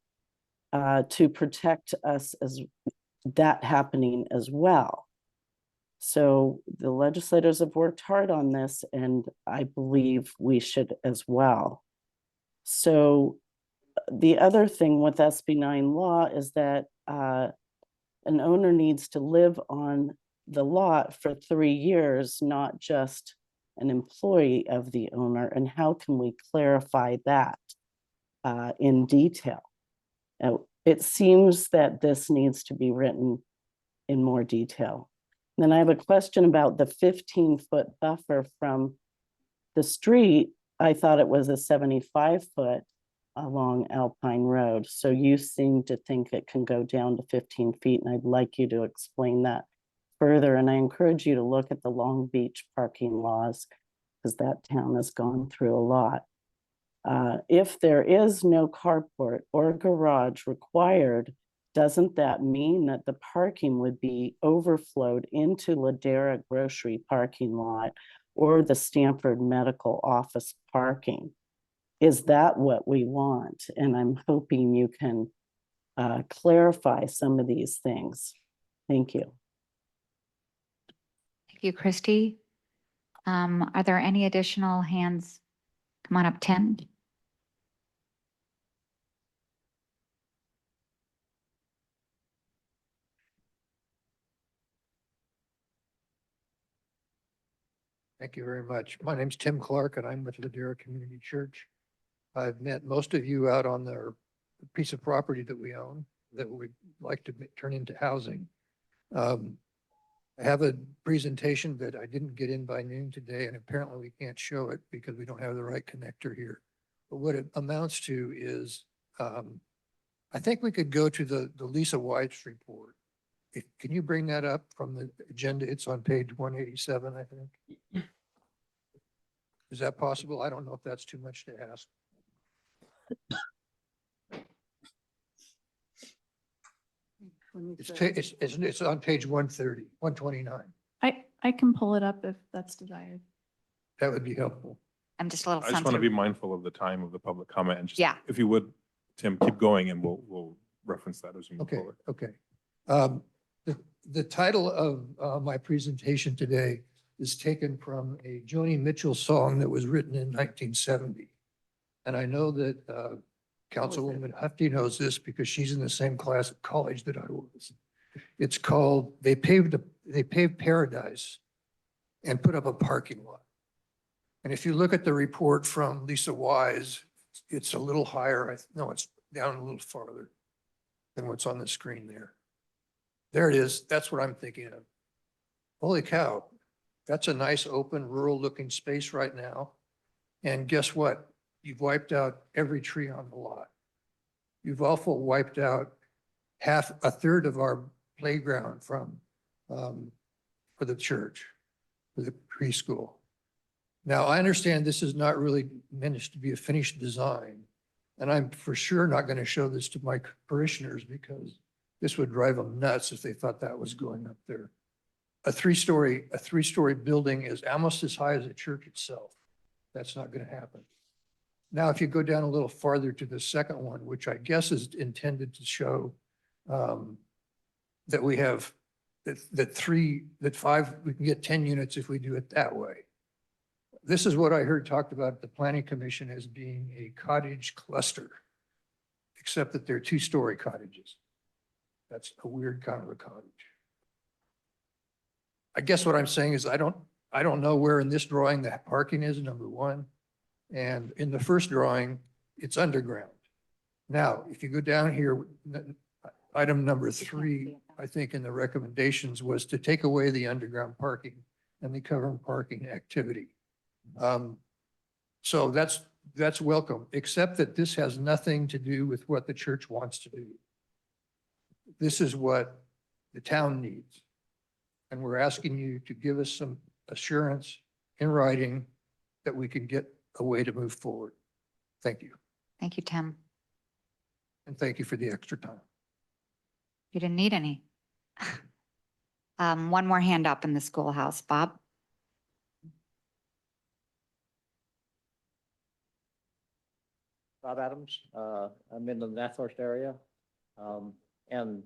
to protect us as that happening as well? So the legislators have worked hard on this, and I believe we should as well. So the other thing with SB 9 law is that an owner needs to live on the lot for 3 years, not just an employee of the owner. And how can we clarify that in detail? It seems that this needs to be written in more detail. Then I have a question about the 15-foot buffer from the street. I thought it was a 75-foot along Alpine Road. So you seem to think it can go down to 15 feet, and I'd like you to explain that further. And I encourage you to look at the Long Beach parking laws, because that town has gone through a lot. If there is no carport or garage required, doesn't that mean that the parking would be overflowed into Ladera Grocery parking lot or the Stanford Medical Office parking? Is that what we want? And I'm hoping you can clarify some of these things. Thank you. Thank you, Christy. Are there any additional hands? Come on up, Tim. Thank you very much. My name's Tim Clark, and I'm with Ladera Community Church. I've met most of you out on the piece of property that we own that we'd like to turn into housing. I have a presentation that I didn't get in by noon today, and apparently we can't show it because we don't have the right connector here. But what it amounts to is, I think we could go to the Lisa White's report. Can you bring that up from the agenda? It's on page 187, I think. Is that possible? I don't know if that's too much to ask. It's on page 130, 129. I can pull it up if that's desired. That would be helpful. I'm just a little I just want to be sensitive. mindful of the time of the public comment and just, Yeah. if you would, Tim, keep going and we'll reference that as we move Okay, forward. okay. The title of my presentation today is taken from a Joni Mitchell song that was written in 1970. And I know that Councilwoman Hufty knows this because she's in the same class at college that I was. It's called They Paved Paradise and Put Up a Parking Lot. And if you look at the report from Lisa Wise, it's a little higher. No, it's down a little farther than what's on the screen there. There it is. That's what I'm thinking of. Holy cow. That's a nice, open, rural looking space right now. And guess what? You've wiped out every tree on the lot. You've also wiped out a third of our playground for the church, for the preschool. Now, I understand this is not really meant to be a finished design, and I'm for sure not going to show this to my parishioners because this would drive them nuts if they thought that was going up there. A three-story building is almost as high as the church itself. That's not going to happen. Now, if you go down a little farther to the second one, which I guess is intended to show that we have that 5, we can get 10 units if we do it that way. This is what I heard talked about at the Planning Commission as being a cottage cluster, except that they're 2-story cottages. That's a weird kind of a cottage. I guess what I'm saying is I don't know where in this drawing the parking is, number one. And in the first drawing, it's underground. Now, if you go down here, item number 3, I think in the recommendations was to take away the underground parking and the covered parking activity. So that's welcome, except that this has nothing to do with what the church wants to do. This is what the town needs. And we're asking you to give us some assurance in writing that we can get a way to move forward. Thank you. Thank you, Tim. And thank you for the extra time. You didn't need any. One more hand up in the schoolhouse. Bob? Bob Adams. I'm in the Nathorst area. And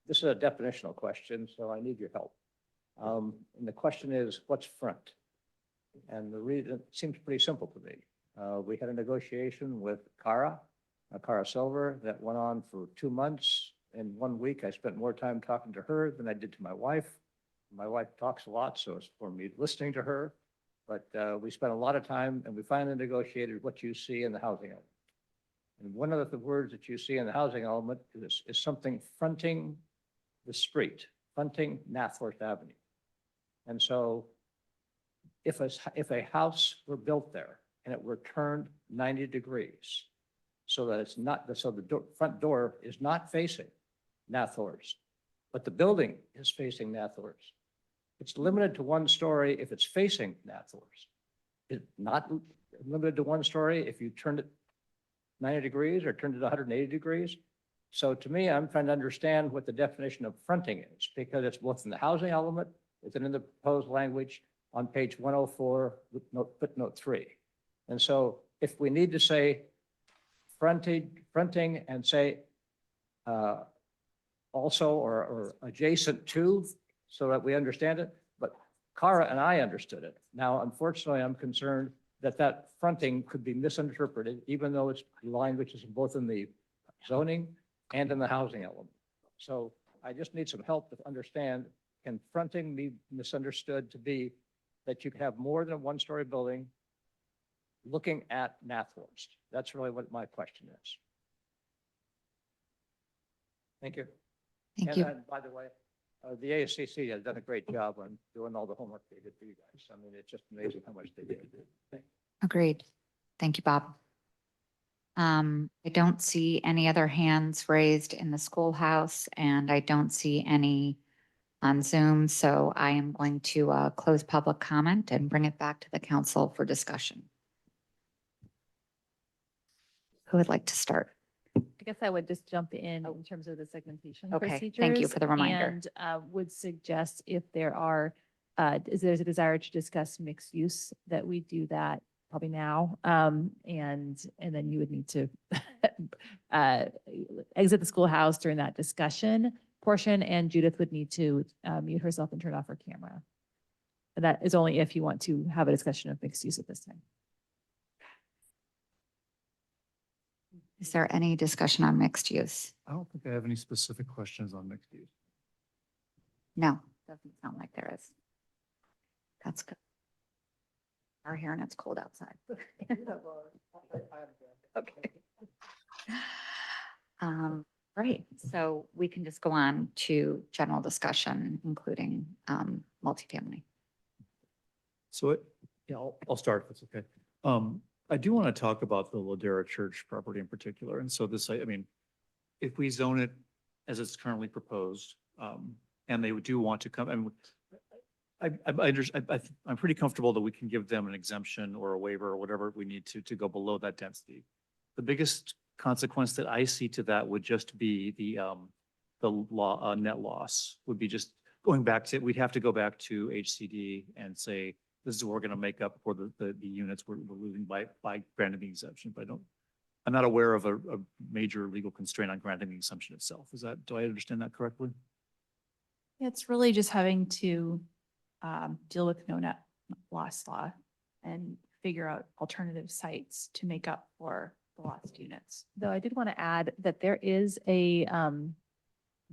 this is a definitional question, so I need your help. And the question is, what's front? And the reason, it seems pretty simple to me. We had a negotiation with Cara Silver, that went on for 2 months. In 1 week, I spent more time talking to her than I did to my wife. My wife talks a lot, so it's for me listening to her. But we spent a lot of time, and we finally negotiated what you see in the housing element. And one of the words that you see in the housing element is something fronting the street, fronting Nathorst Avenue. And so if a house were built there and it were turned 90 degrees, so that it's not, so the front door is not facing Nathorst, but the building is facing Nathorst. It's limited to 1 story if it's facing Nathorst. It's not limited to 1 story if you turned it 90 degrees or turned it 180 degrees. So to me, I'm trying to understand what the definition of fronting is, because it's both in the housing element, it's in the proposed language on page 104, footnote 3. And so if we need to say fronting and say also or adjacent to, so that we understand it, but Cara and I understood it. Now, unfortunately, I'm concerned that that fronting could be misinterpreted, even though it's language is both in the zoning and in the housing element. So I just need some help to understand, can fronting be misunderstood to be that you can have more than a 1-story building looking at Nathorst? That's really what my question is. Thank you. Thank you. And by the way, the ASCC has done a great job on doing all the homework they did for you guys. I mean, it's just amazing how much they did. Agreed. Thank you, Bob. I don't see any other hands raised in the schoolhouse, and I don't see any on Zoom. So I am going to close public comment and bring it back to the council for discussion. Who would like to start? I guess I would just jump in terms of the segmentation Okay, procedures. thank you for the reminder. And would suggest if there are, there's a desire to discuss mixed use, that we do that probably now. And then you would need to exit the schoolhouse during that discussion portion, and Judith would need to mute herself and turn off her camera. And that is only if you want to have a discussion of mixed use at this time. Is there any discussion on mixed use? I don't think I have any specific questions on mixed use. No, doesn't sound like there is. That's good. We're here and it's cold outside. Okay. Right, so we can just go on to general discussion, including multifamily. So yeah, I'll start if it's okay. I do want to talk about the Ladera Church property in particular. And so this, I mean, if we zone it as it's currently proposed, and they do want to come, I'm pretty comfortable that we can give them an exemption or a waiver or whatever we need to go below that density. The biggest consequence that I see to that would just be the net loss would be just going back to, we'd have to go back to HCD and say, this is what we're going to make up for the units we're losing by granting the exemption. But I'm not aware of a major legal constraint on granting the exemption itself. Do I understand that correctly? It's really just having to deal with no net loss law and figure out alternative sites to make up for the lost units. Though I did want to add that there is a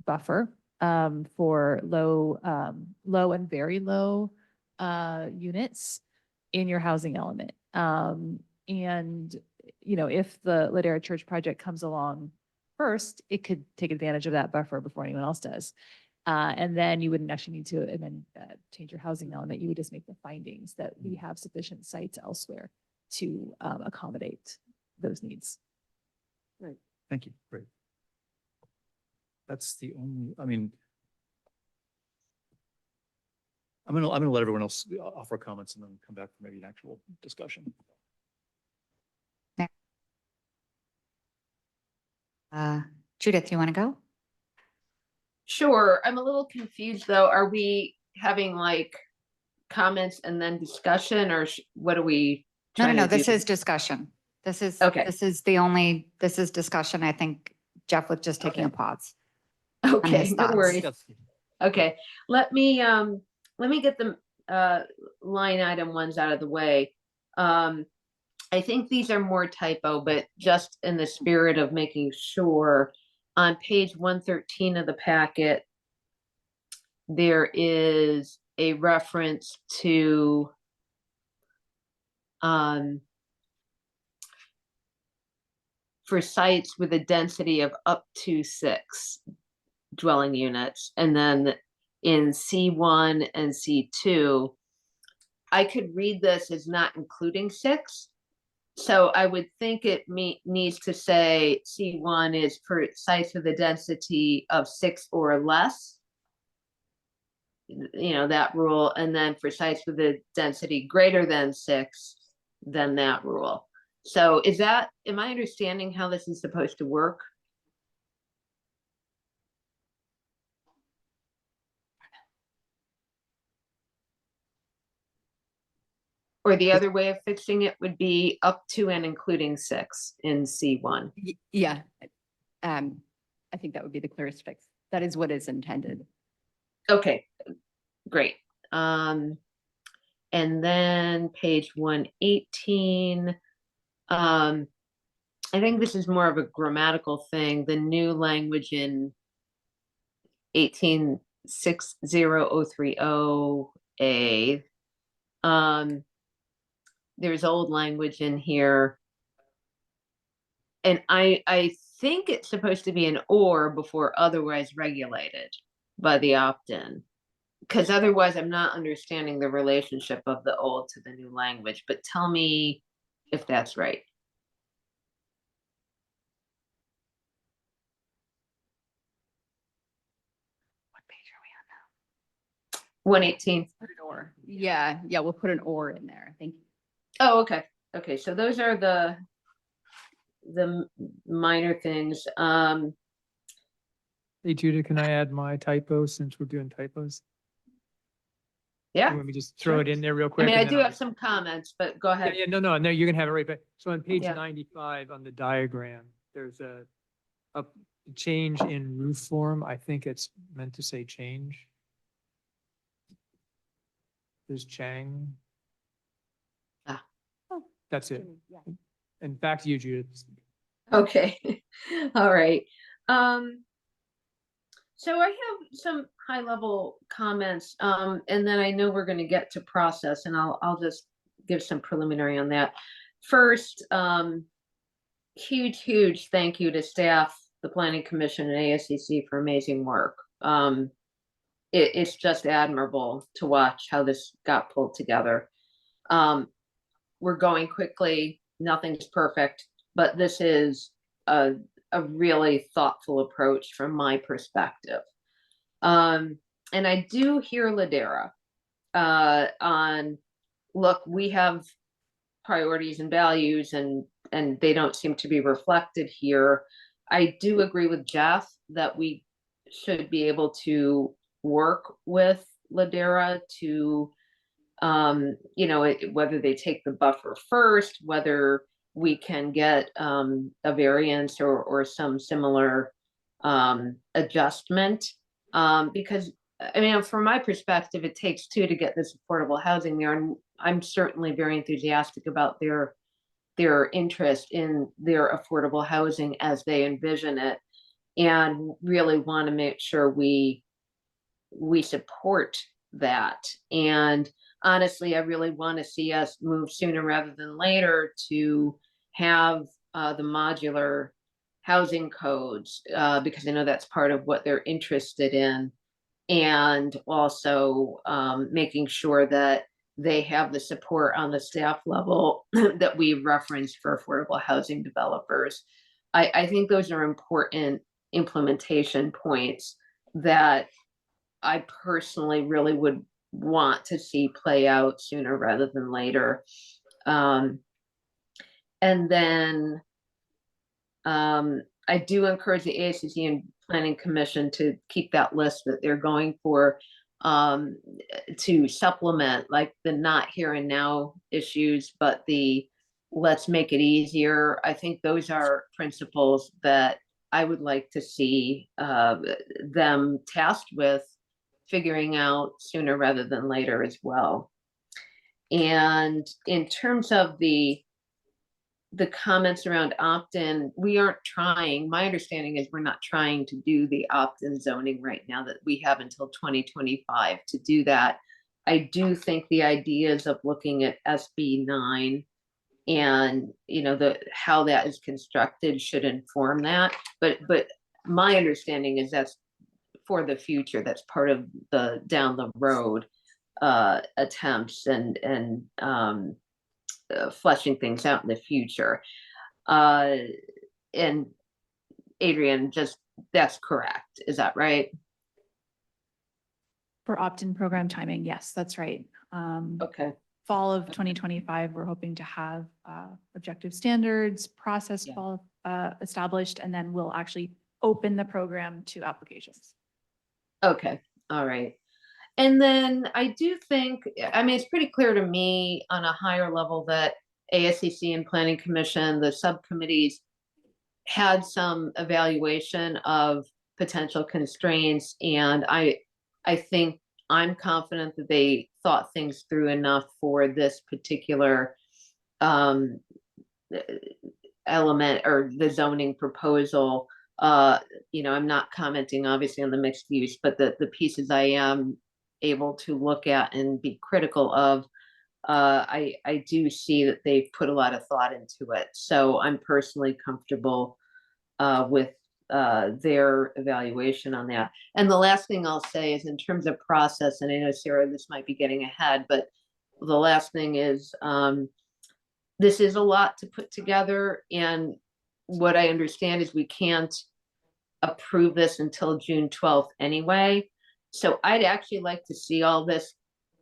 buffer for low and very low units in your housing element. And, you know, if the Ladera Church project comes along first, it could take advantage of that buffer before anyone else does. And then you wouldn't actually need to change your housing element. You would just make the findings that we have sufficient sites elsewhere to accommodate those needs. Right. Thank you. Great. That's the only, I mean, I'm gonna let everyone else offer comments and then come back for maybe an actual discussion. Judith, you want to go? Sure. I'm a little confused though. Are we having like comments and then discussion, or what are we No, trying to do? this is discussion. This is, Okay. this is the only, this is discussion. I think Jeff was just taking a pause. on Okay, his no thoughts. worries. Okay, let me get the line item ones out of the way. I think these are more typo, but just in the spirit of making sure, on page 113 of the packet, there is a reference to for sites with a density of up to 6 dwelling units, and then in C1 and C2, I could read this as not including 6. So I would think it needs to say C1 is for sites with a density of 6 or less. You know, that rule. And then for sites with a density greater than 6, then that rule. So am I understanding how this is supposed to work? Or the other way of fixing it would be up to and including 6 in C1. Yeah. I think that would be the clearest fix. That is what is intended. Okay, great. And then page 118. I think this is more of a grammatical thing. The new language in 1860030A. There's old language in here. And I think it's supposed to be an or before otherwise regulated by the opt-in. Because otherwise I'm not understanding the relationship of the old to the new language, but tell me if that's right. What page are we on now? 118. Put an or. Yeah, we'll put an or in there. Thank you. Oh, okay. Okay, so those are the minor things. Hey, Judah, can I add my typo since we're doing typos? Yeah. Let me just throw it in there real I quick. mean, I and then do I'll- have some comments, but go ahead. Yeah, no, you're gonna have it right back. So on page Yeah. 95 on the diagram, there's a change in roof form. I think it's meant to say change. There's Chang. Ah. That's it. And back to you, Judith. Okay, all right. So I have some high level comments, and then I know we're going to get to process, and I'll just give some preliminary on that. First, huge thank you to staff, the Planning Commission, and ASCC for amazing work. It's just admirable to watch how this got pulled together. We're going quickly, nothing's perfect, but this is a really thoughtful approach from my perspective. And I do hear Ladera on, look, we have priorities and values and they don't seem to be reflected here. I do agree with Jeff that we should be able to work with Ladera to whether they take the buffer first, whether we can get a variance or some similar adjustment. Because, I mean, from my perspective, it takes 2 to get this affordable housing there. And I'm certainly very enthusiastic about their interest in their affordable housing as they envision it, and really want to make sure we support that. And honestly, I really want to see us move sooner rather than later to have the modular housing codes, because I know that's part of what they're interested in. And also making sure that they have the support on the staff level that we referenced for affordable housing developers. I think those are important implementation points that I personally really would want to see play out sooner rather than later. And then I do encourage the ASCC and Planning Commission to keep that list that they're going for, to supplement like the not here and now issues, but the let's make it easier. I think those are principles that I would like to see them tasked with figuring out sooner rather than later as well. And in terms of the comments around opt-in, we aren't trying, my understanding is we're not trying to do the opt-in zoning right now, that we have until 2025 to do that. I do think the ideas of looking at SB 9 and, you know, how that is constructed should inform that. But my understanding is that's for the future. That's part of the down the road attempts and fleshing things out in the future. And Adrian, just that's correct. Is that right? For opt-in program timing, yes, that's right. Okay. Fall of 2025, we're hoping to have objective standards, process established, and then we'll actually open the program to applications. Okay, all right. And then I do think, I mean, it's pretty clear to me on a higher level that ASCC and Planning Commission, the subcommittees, had some evaluation of potential constraints, and I think I'm confident that they thought things through enough for this particular element or the zoning proposal. You know, I'm not commenting obviously on the mixed use, but the pieces I am able to look at and be critical of, I do see that they've put a lot of thought into it. So I'm personally comfortable with their evaluation on that. And the last thing I'll say is in terms of process, and I know Sarah, this might be getting ahead, but the last thing is this is a lot to put together. And what I understand is we can't approve this until June 12th anyway. So I'd actually like to see all this,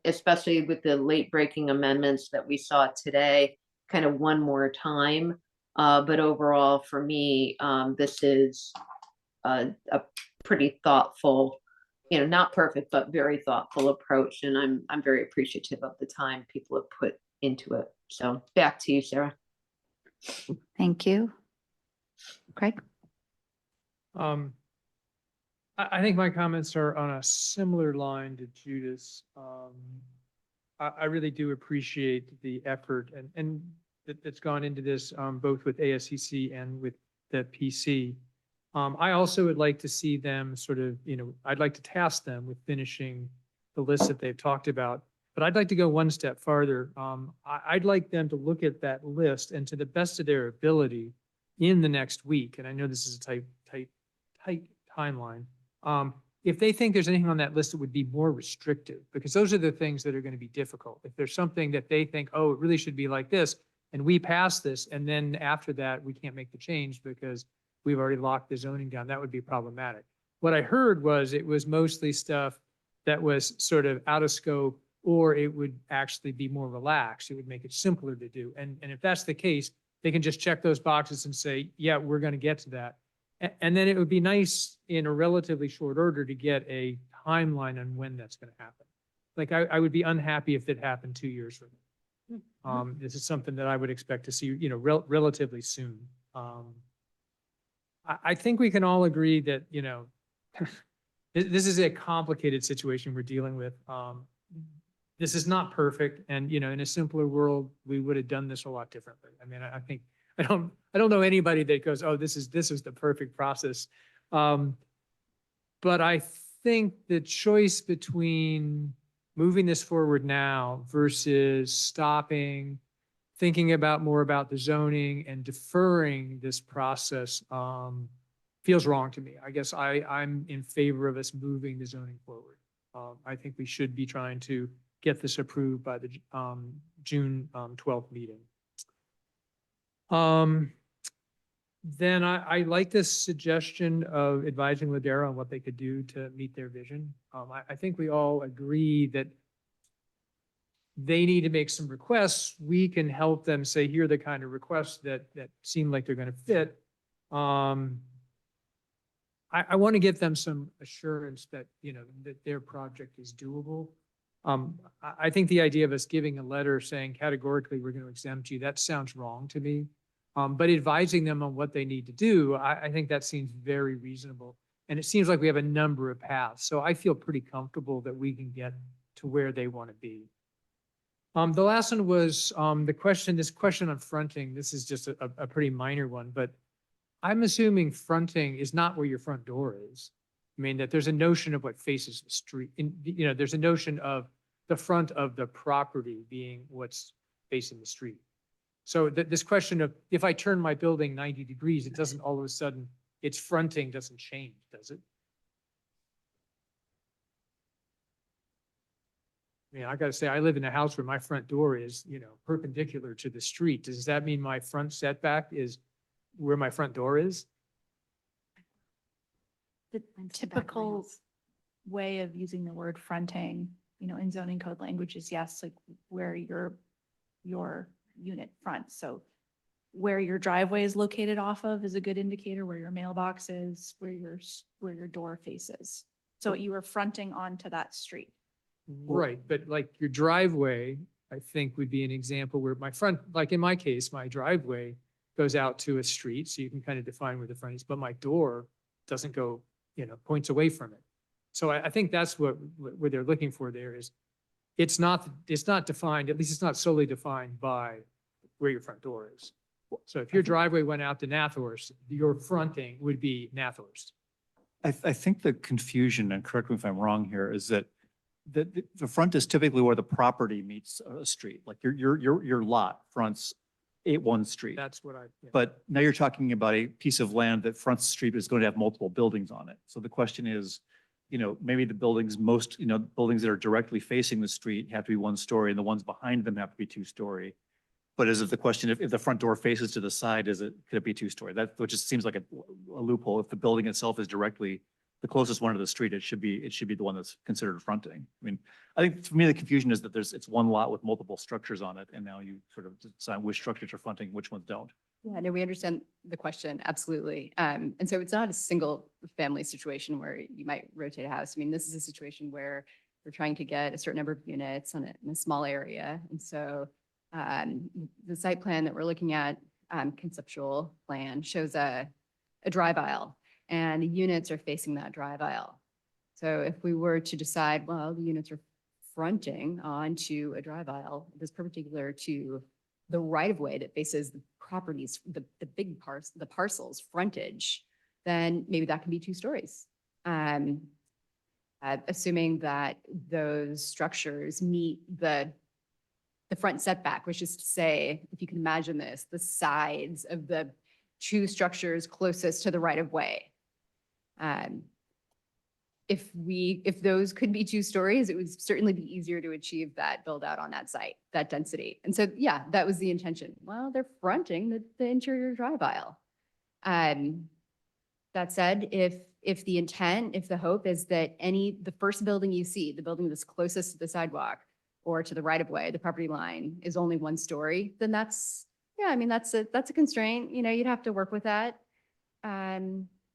especially with the late breaking amendments that we saw today, kind of one more time. But overall, for me, this is a pretty thoughtful, you know, not perfect, but very thoughtful approach. And I'm very appreciative of the time people have put into it. So back to you, Sarah. Thank you. Craig? I think my comments are on a similar line to Judith's. I really do appreciate the effort and that's gone into this, both with ASCC and with the PC. I also would like to see them sort of, you know, I'd like to task them with finishing the list that they've talked about, but I'd like to go one step farther. I'd like them to look at that list and to the best of their ability in the next week, and I know this is a tight timeline, if they think there's anything on that list that would be more restrictive, because those are the things that are going to be difficult. If there's something that they think, oh, it really should be like this, and we pass this, and then after that, we can't make the change because we've already locked the zoning down, that would be problematic. What I heard was it was mostly stuff that was sort of out of scope, or it would actually be more relaxed. It would make it simpler to do. And if that's the case, they can just check those boxes and say, yeah, we're going to get to that. And then it would be nice in a relatively short order to get a timeline on when that's going to happen. Like I would be unhappy if it happened 2 years from now. This is something that I would expect to see, you know, relatively soon. I think we can all agree that, you know, this is a complicated situation we're dealing with. This is not perfect. And, you know, in a simpler world, we would have done this a lot differently. I mean, I think, I don't know anybody that goes, oh, this is the perfect process. But I think the choice between moving this forward now versus stopping, thinking more about the zoning and deferring this process feels wrong to me. I guess I'm in favor of us moving the zoning forward. I think we should be trying to get this approved by the June 12th meeting. Then I like this suggestion of advising Ladera on what they could do to meet their vision. I think we all agree that they need to make some requests. We can help them say, here are the kind of requests that seem like they're going to fit. I want to give them some assurance that, you know, that their project is doable. I think the idea of us giving a letter saying categorically, we're going to exempt you, that sounds wrong to me. But advising them on what they need to do, I think that seems very reasonable. And it seems like we have a number of paths. So I feel pretty comfortable that we can get to where they want to be. The last one was this question on fronting. This is just a pretty minor one, but I'm assuming fronting is not where your front door is. I mean, that there's a notion of what faces the street. There's a notion of the front of the property being what's facing the street. So this question of if I turn my building 90 degrees, it doesn't all of a sudden, its fronting doesn't change, does it? I mean, I gotta say, I live in a house where my front door is, perpendicular to the street. Does that mean my front setback is where my front door is? The typical way of using the word fronting, in zoning code language is yes, like where your unit fronts. So where your driveway is located off of is a good indicator, where your mailbox is, where your door faces. So you are fronting onto that street. Right, but like your driveway, I think would be an example where my front, like in my case, my driveway goes out to a street, so you can kind of define where the front is, but my door doesn't go, points away from it. So I think that's what they're looking for there is, it's not defined, at least it's not solely defined by where your front door is. So if your driveway went out to Nathorst, your fronting would be Nathorst. I think the confusion, and correct me if I'm wrong here, is that the front is typically where the property meets a street, like your lot fronts one street. That's what yeah. But now you're talking about a piece of land that fronts the street is going to have multiple buildings on it. So the question is, maybe the buildings, buildings that are directly facing the street have to be 1 story and the ones behind them have to be 2 story. But is it the question, if the front door faces to the side, could it be 2 story? That, which just seems like a loophole. If the building itself is directly the closest one to the street, it should be the one that's considered fronting. I mean, I think for me, the confusion is that it's one lot with multiple structures on it. And now you sort of decide which structures are fronting, which ones don't. Yeah, no, we understand the question, absolutely. And so it's not a single family situation where you might rotate a house. I mean, this is a situation where we're trying to get a certain number of units in a small area. And so the site plan that we're looking at, conceptual plan, shows a drive aisle, and the units are facing that drive aisle. So if we were to decide, well, the units are fronting onto a drive aisle that's perpendicular to the right of way that faces the properties, the big parts, the parcels frontage, then maybe that can be 2 stories. Assuming that those structures meet the front setback, which is to say, if you can imagine this, the sides of the 2 structures closest to the right of way. If those could be 2 stories, it would certainly be easier to achieve that build out on that site, that density. And so, yeah, that was the intention. Well, they're fronting the interior drive aisle. That said, if the intent, if the hope is that the first building you see, the building that's closest to the sidewalk or to the right of way, the property line, is only 1 story, then that's a constraint. You'd have to work with that.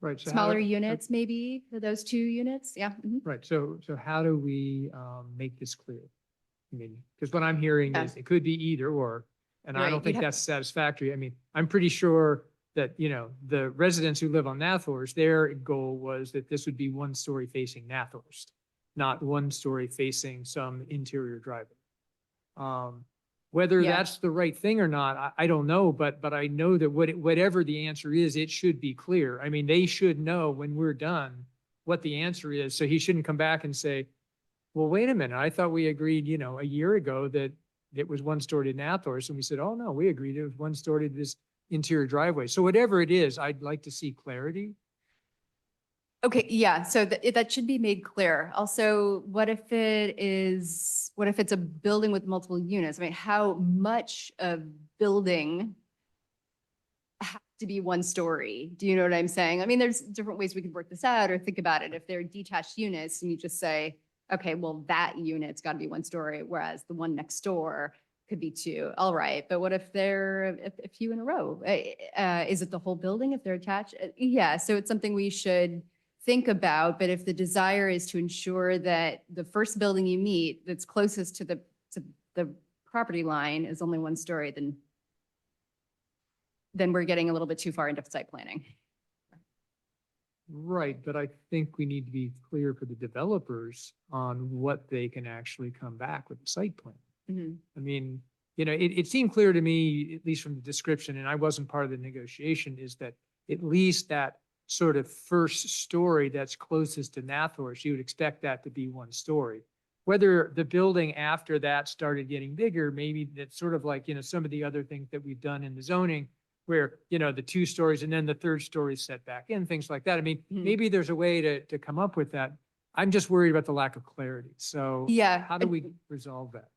Right. So Smaller units, maybe, for those 2 units. Yeah. Mhm. Right. So how do we make this clear? I mean, because what I'm hearing is it could be either or, and I Right, don't you'd think have- that's satisfactory. I mean, I'm pretty sure that, the residents who live on Nathorst, their goal was that this would be 1 story facing Nathorst, not 1 story facing some interior driveway. Whether Yeah. that's the right thing or not, I don't know, but I know that whatever the answer is, it should be clear. I mean, they should know when we're done what the answer is. So he shouldn't come back and say, well, wait a minute, I thought we agreed, a year ago that it was 1 story to Nathorst. And we said, oh no, we agreed it was 1 story to this interior driveway. So whatever it is, I'd like to see clarity. Okay, yeah, so that should be made clear. Also, what if it's a building with multiple units? I mean, how much of building has to be 1 story? Do you know what I'm saying? I mean, there's different ways we could work this out or think about it. If they're detached units and you just say, okay, well, that unit's got to be 1 story, whereas the one next door could be 2. All right, but what if they're a few in a row? Is it the whole building if they're attached? Yeah, so it's something we should think about, but if the desire is to ensure that the first building you meet that's closest to the property line is only one story, then we're getting a little bit too far into site planning. Right, but I think we need to be clear for the developers on what they can actually come back with the site plan. I mean, it seemed clear to me, at least from the description, and I wasn't part of the negotiation, is that at least that sort of first story that's closest to Nathorst, you would expect that to be one story. Whether the building after that started getting bigger, maybe that's sort of like, some of the other things that we've done in the zoning where, the 2 stories and then the 3rd story is set back in, things like that. I mean, maybe there's a way to come up with that. I'm just worried about the lack of clarity. So Yeah. how do we resolve that?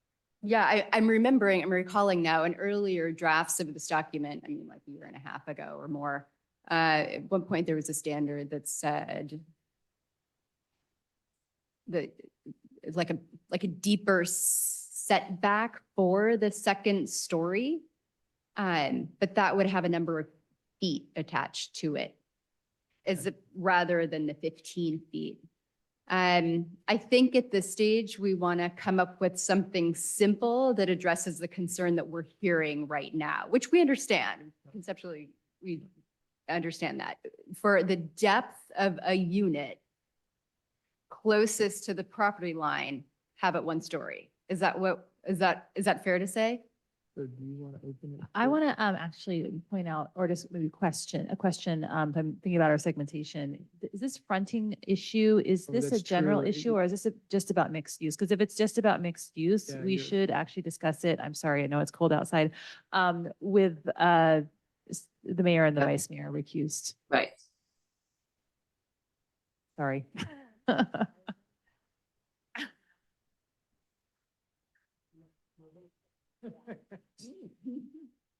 Yeah, I'm recalling now in earlier drafts of this document, I mean, like a year and a half ago or more, at one point there was a standard that said that like a deeper setback for the 2nd story. But that would have a number of feet attached to it rather than the 15 feet. I think at this stage, we want to come up with something simple that addresses the concern that we're hearing right now, which we understand. Conceptually, we understand that. For the depth of a unit closest to the property line, have it 1 story. Is that fair to say? So do you want to open it? I want to actually point out, or just maybe a question. I'm thinking about our segmentation. Is this fronting issue, is Oh, this a that's general true. issue, or is this just about mixed use? Because if it's just about mixed use, Yeah, we you're- should actually discuss it. I'm sorry, I know it's cold outside. With the mayor and the vice mayor recused. Right. Sorry.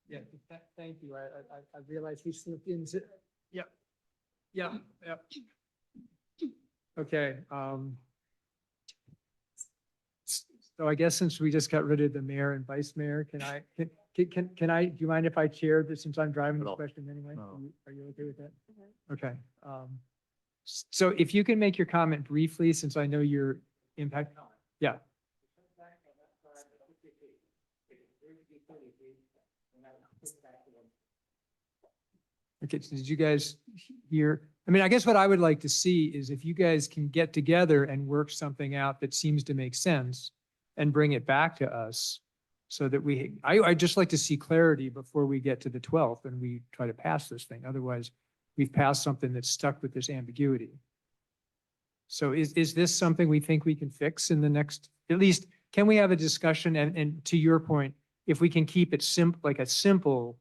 Yeah, thank you. I realized we slipped into, yep. Okay. So I guess since we just got rid of the mayor and vice mayor, do you mind if I chair this since I'm driving this question anyway? Are you okay with that? Okay. So if you can make your comment briefly, since I know your impact. Yeah. Okay, so did you guys hear? I mean, I guess what I would like to see is if you guys can get together and work something out that seems to make sense and bring it back to us so that I'd just like to see clarity before we get to the 12th and we try to pass this thing. Otherwise, we've passed something that's stuck with this ambiguity. So is this something we think we can fix in the next, at least, can we have a discussion? And to your point, if we can keep it like a simple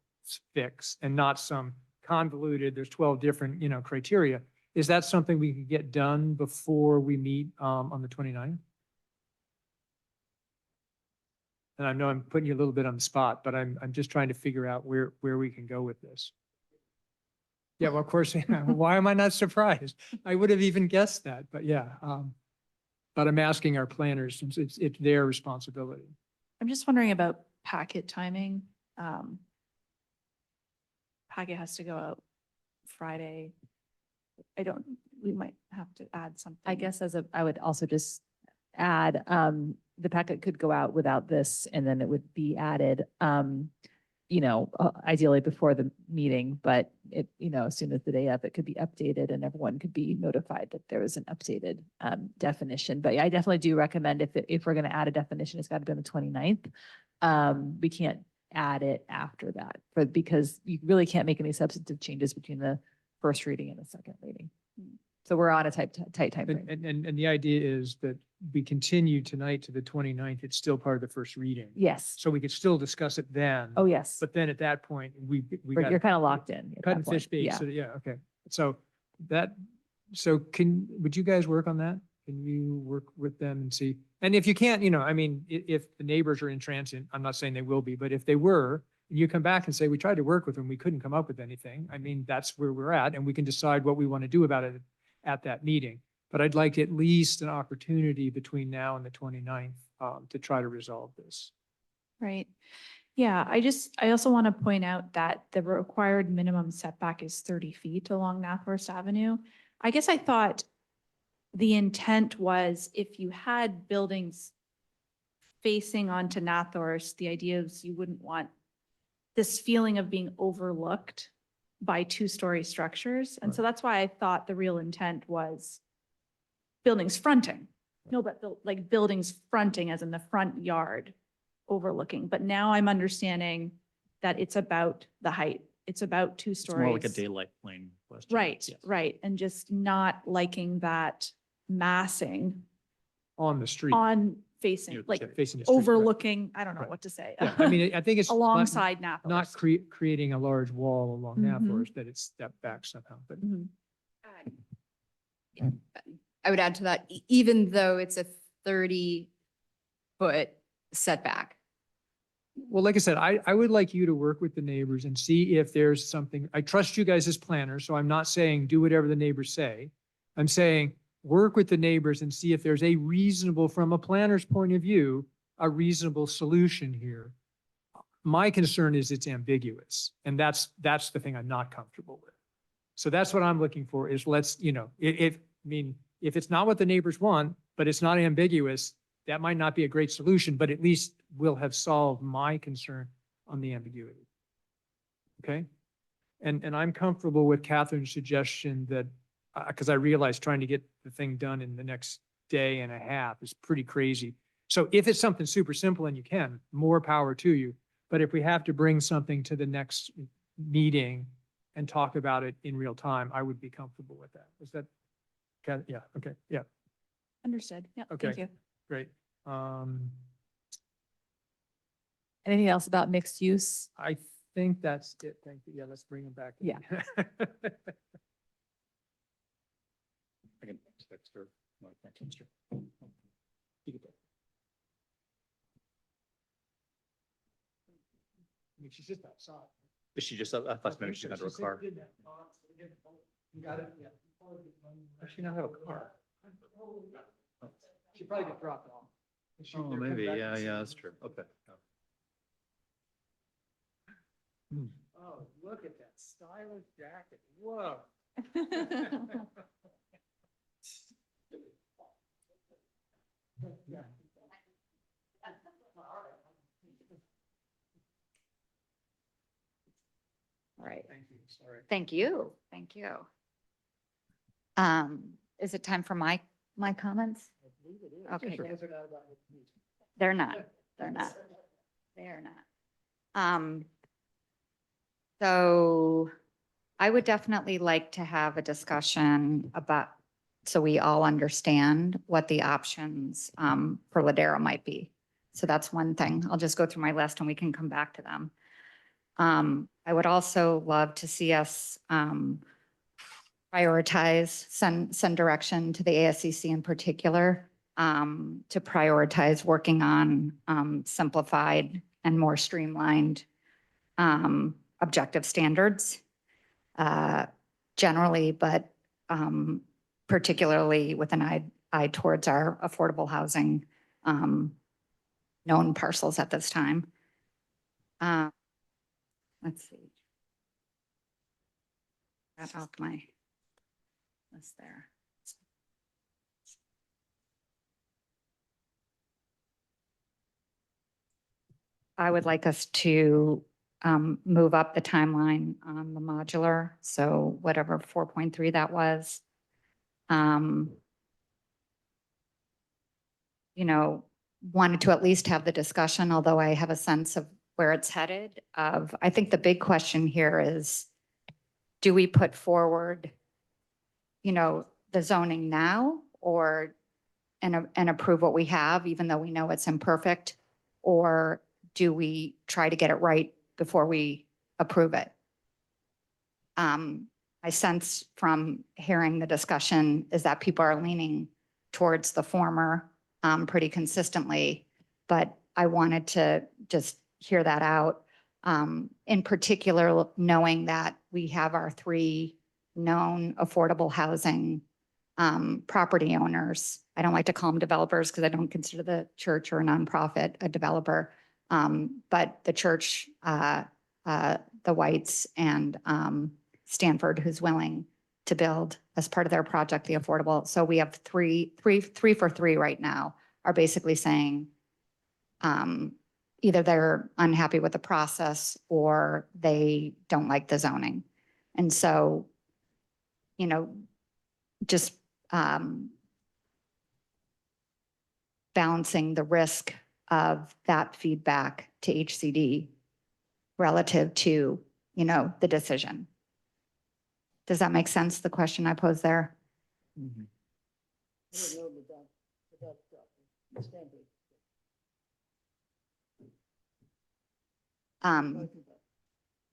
fix and not some convoluted, there's 12 different, criteria. Is that something we can get done before we meet on the 29th? And I know I'm putting you a little bit on the spot, but I'm just trying to figure out where we can go with this. Yeah, well, of course, why am I not surprised? I would have even guessed that, but yeah. But I'm asking our planners since it's their responsibility. I'm just wondering about packet timing. Packet has to go out Friday. We might have to add something. I guess I would also just add, the packet could go out without this and then it would be added, ideally before the meeting, but as soon as the day of, it could be updated and everyone could be notified that there was an updated definition. But yeah, I definitely do recommend if we're going to add a definition, it's got to be on the 29th. We can't add it after that because you really can't make any substantive changes between the first reading and the second reading. So we're on a tight time frame. And the idea is that we continue tonight to the 29th. It's still part of the first reading. Yes. So we could still discuss it then. Oh, yes. But then at that point, You're kind of locked in. at cut that and point. fish bait. Yeah. So yeah, okay. So would you guys work on that? Can you work with them and see? And if you can't, if the neighbors are intransigent, I'm not saying they will be, but if they were, and you come back and say, we tried to work with them, we couldn't come up with anything. That's where we're at and we can decide what we want to do about it at that meeting. But I'd like at least an opportunity between now and the 29th to try to resolve this. Right. Yeah, I also want to point out that the required minimum setback is 30 feet along Nathorst Avenue. I guess I thought the intent was if you had buildings facing onto Nathorst, the idea is you wouldn't want this feeling of being overlooked by two-story structures. And so that's why I thought the real intent was buildings fronting. No, but like buildings fronting as in the front yard overlooking. But now I'm understanding that it's about the height. It's about two It's more like a stories. daylight plane question. Right, Yes. right. And just not liking that massing On the street. on facing, Yeah, like facing the street, right. overlooking, I don't know Right. what to say. Yeah, I mean, I think it's. not- Alongside Not Nathorst. creating a large wall along Mhm. Nathorst, that it's stepped back somehow, but. Mhm. I would add to that, even though it's a 30-foot setback. Well, like I said, I would like you to work with the neighbors and see if there's something, I trust you guys as planners, so I'm not saying do whatever the neighbors say. I'm saying, work with the neighbors and see if there's a reasonable, from a planner's point of view, a reasonable solution here. My concern is it's ambiguous, and that's the thing I'm not comfortable with. So that's what I'm looking for is let's, if it's not what the neighbors want, but it's not ambiguous, that might not be a great solution, but at least we'll have solved my concern on the ambiguity. Okay? And I'm comfortable with Catherine's suggestion that, because I realize trying to get the thing done in the next day and a half is pretty crazy. So if it's something super simple and you can, more power to you. But if we have to bring something to the next meeting and talk about it in real time, I would be comfortable with that. Is that, yeah, okay, yeah, Understood. Yeah, Okay. thank you. great. Anything else about mixed use? I think that's it. Thank you. Yeah, let's bring them back. in. Yeah. I can text her. No, I can't text her. You get that. I mean, she's just outside. Is she just, I thought maybe she got her car. You got it? Yeah. Does she not have a car? She probably got dropped off. Oh, maybe. Yeah, yeah, that's true. Okay. Oh, look at that stylish jacket. Whoa. All right. Thank you. Sorry. Thank you. Thank you. Is it time for my comments? Okay, good. They're not, they're not. They're not. So I would definitely like to have a discussion about, so we all understand what the options for Ladera might be. So that's one thing. I'll just go through my list and we can come back to them. I would also love to see us prioritize, send direction to the ASCC in particular to prioritize working on simplified and more streamlined objective standards generally, but particularly with an eye towards our affordable housing known parcels at this time. Let's see. Got off my list there. I would like us to move up the timeline on the modular. So whatever 4.3 that was. Wanted to at least have the discussion, although I have a sense of where it's headed. I think the big question here is, do we put forward, the zoning now and approve what we have, even though we know it's imperfect? Or do we try to get it right before we approve it? I sense from hearing the discussion is that people are leaning towards the former pretty consistently, but I wanted to just hear that out. In particular, knowing that we have our 3 known affordable housing property owners. I don't like to call them developers because I don't consider the church or a nonprofit a developer. But the church, the Whites and Stanford, who's willing to build as part of their project, the affordable. So we have three for three right now are basically saying either they're unhappy with the process or they don't like the zoning. And so, you know, just balancing the risk of that feedback to HCD relative to, you know, the decision. Does that make sense, the question I posed there?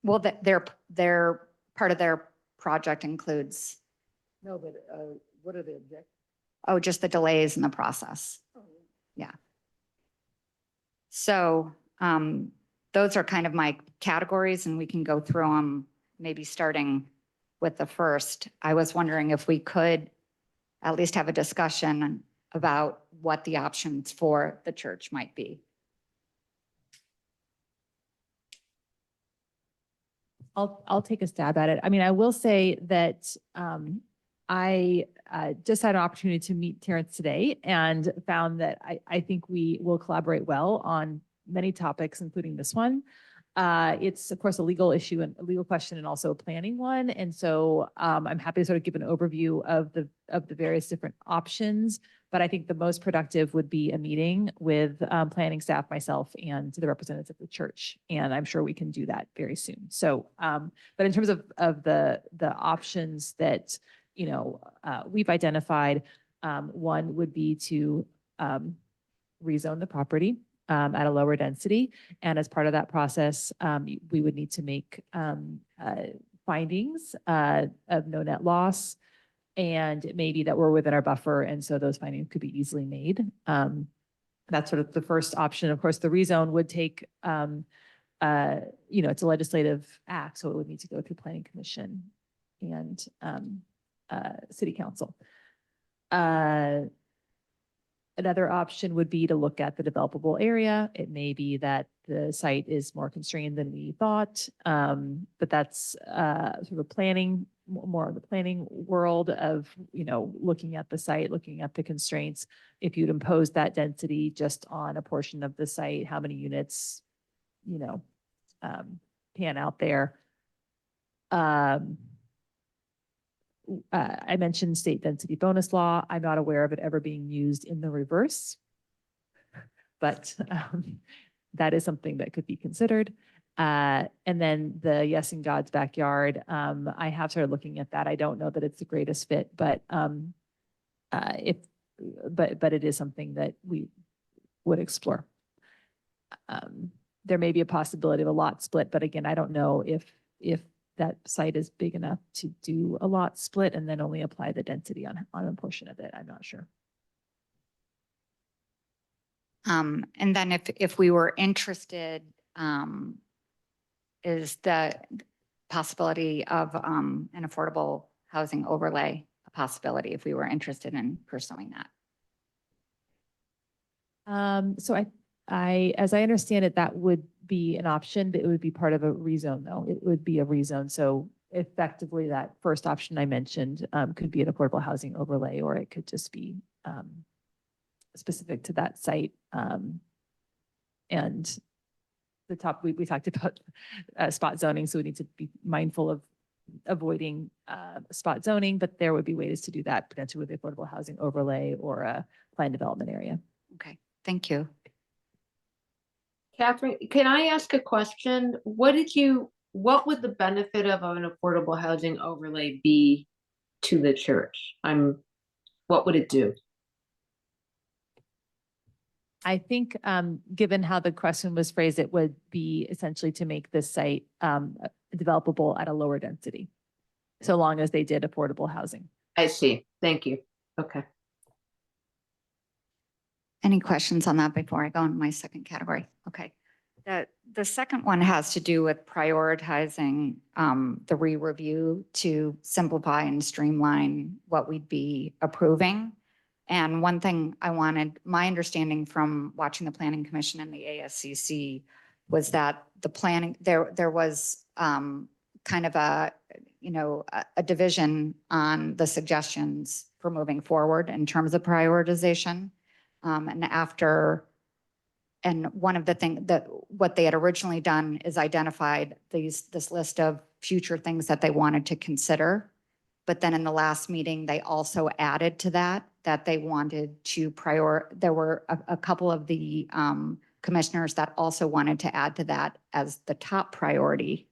Well, their part of their project includes, No, but what are the objectives? oh, just the delays in the process. Yeah. So those are kind of my categories, and we can go through them, maybe starting with the first. I was wondering if we could at least have a discussion about what the options for the church might be. I'll take a stab at it. I mean, I will say that I just had an opportunity to meet Terrence today and found that I think we will collaborate well on many topics, including this one. It's of course a legal issue and a legal question and also a planning one. And so I'm happy to sort of give an overview of the various different options. But I think the most productive would be a meeting with planning staff, myself, and the representatives of the church. And I'm sure we can do that very soon. So, but in terms of the options that, you know, we've identified, one would be to rezone the property at a lower density. And as part of that process, we would need to make findings of no net loss, and maybe that we're within our buffer. And so those findings could be easily made. That's sort of the first option. Of course, the rezone would take, you know, it's a legislative act, so it would need to go through Planning Commission and City Council. Another option would be to look at the developable area. It may be that the site is more constrained than we thought, but that's sort of a planning, more of the planning world of, you know, looking at the site, looking at the constraints. If you'd impose that density just on a portion of the site, how many units, you know, pan out there. I mentioned state density bonus law. I'm not aware of it ever being used in the reverse, but that is something that could be considered. And then the Yes in God's Backyard, I have started looking at that. I don't know that it's the greatest fit, but but it is something that we would explore. There may be a possibility of a lot split, but again, I don't know if that site is big enough to do a lot split and then only apply the density on a portion of it. I'm not sure. And then if we were interested, is the possibility of an affordable housing overlay a possibility if we were interested in pursuing that? So as I understand it, that would be an option, but it would be part of a rezone though. It would be a rezone. So effectively that first option I mentioned could be an affordable housing overlay, or it could just be specific to that site. And the top, we talked about spot zoning, so we need to be mindful of avoiding spot zoning, but there would be ways to do that potentially with the affordable housing overlay or a planned development area. Okay, thank you. Catherine, can I ask a question? What would the benefit of an affordable housing overlay be to the church? What would it do? I think, given how the question was phrased, it would be essentially to make this site developable at a lower density, so long as they did affordable housing. I see. Thank you. Okay. Any questions on that before I go on my second category? Okay. The second one has to do with prioritizing the re-review to simplify and streamline what we'd be approving. And one thing I wanted, my understanding from watching the Planning Commission and the ASCC was that the planning, there was kind of a you know, a division on the suggestions for moving forward in terms of prioritization. And one of the things that what they had originally done is identified this list of future things that they wanted to consider. But then in the last meeting, they also added to that they wanted to there were a couple of the commissioners that also wanted to add to that as the top priority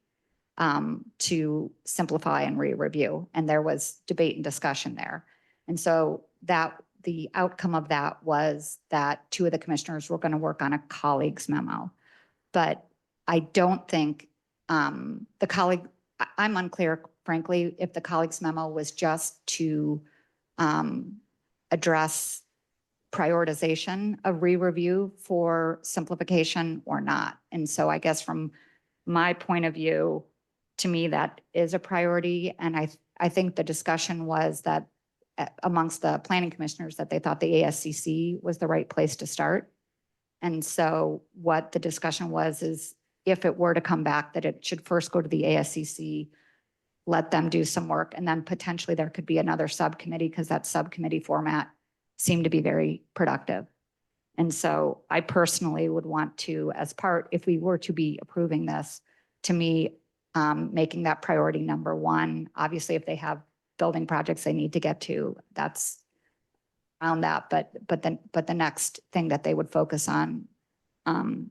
to simplify and re-review. And there was debate and discussion there. And so the outcome of that was that 2 of the commissioners were going to work on a colleague's memo. But I don't think I'm unclear, frankly, if the colleague's memo was just to address prioritization of re-review for simplification or not. And so I guess from my point of view, to me, that is a priority. And I think the discussion was that amongst the planning commissioners that they thought the ASCC was the right place to start. And so what the discussion was is if it were to come back, that it should first go to the ASCC, let them do some work, and then potentially there could be another subcommittee because that subcommittee format seemed to be very productive. And so I personally would want to, as part, if we were to be approving this, to me, making that priority number 1, obviously if they have building projects they need to get to, that's around that. But the next thing that they would focus on,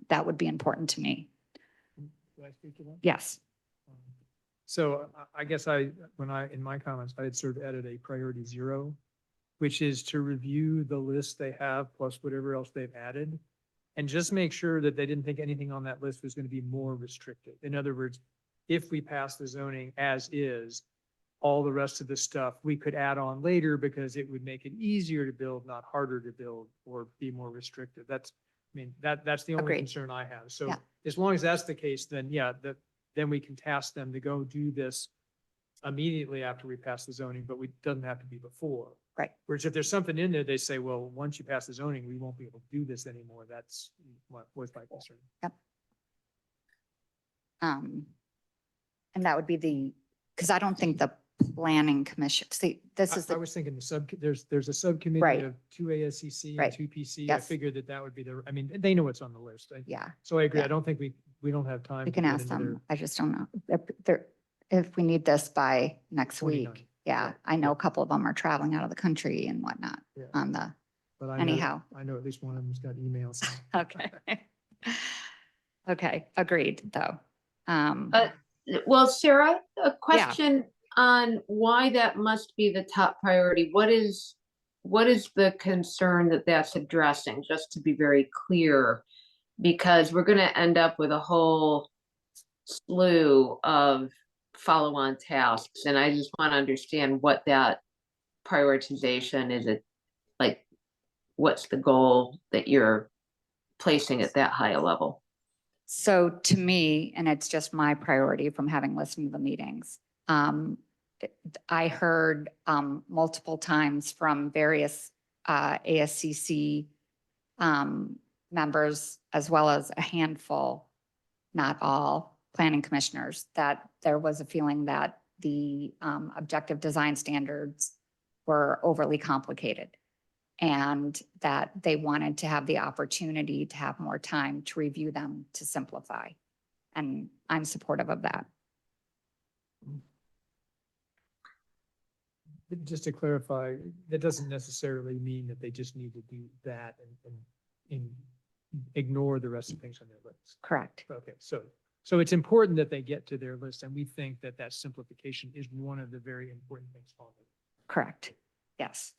that would be important to me. Do I speak to that? Yes. So I guess in my comments, I had sort of added a priority 0, which is to review the list they have plus whatever else they've added. And just make sure that they didn't think anything on that list was going to be more restrictive. In other words, if we pass the zoning as is, all the rest of the stuff we could add on later because it would make it easier to build, not harder to build or be more restrictive. That's the only Agreed. concern I have. So Yeah. as long as that's the case, then yeah, then we can task them to go do this immediately after we pass the zoning, but it doesn't have to be before. Right. Whereas if there's something in there, they say, well, once you pass the zoning, we won't be able to do this anymore. That's what was my concern. Yep. And that would be because I don't think the planning commission, see, this is I the, was thinking there's a subcommittee Right. of 2 ASCC and Right. 2 PC. I Yes. figured that would be they know what's on the list. yeah, So I agree. Yeah. I don't think we don't have time. we to can get ask into them. I just don't know. If we need this by next 29. week. Yeah, I know a couple of them are traveling out of the country and whatnot Yeah. on the, But I know- anyhow. I know at least one of them's got emails. Okay. Okay, agreed, though. Well, Sarah, a question on why that must be the top priority. What is the concern that that's addressing, just to be very clear? Because we're going to end up with a whole slew of follow-on tasks, and I just want to understand what that prioritization is. It like, what's the goal that you're placing at that high a level? So to me, and it's just my priority from having listened to the meetings, I heard multiple times from various ASCC members, as well as a handful, not all, planning commissioners, that there was a feeling that the objective design standards were overly complicated and that they wanted to have the opportunity to have more time to review them to simplify. And I'm supportive of that. Just to clarify, that doesn't necessarily mean that they just need to do that and ignore the rest of the things on their list. Correct. Okay, so it's important that they get to their list, and we think that simplification is one of the very important things on it. Correct. Yes.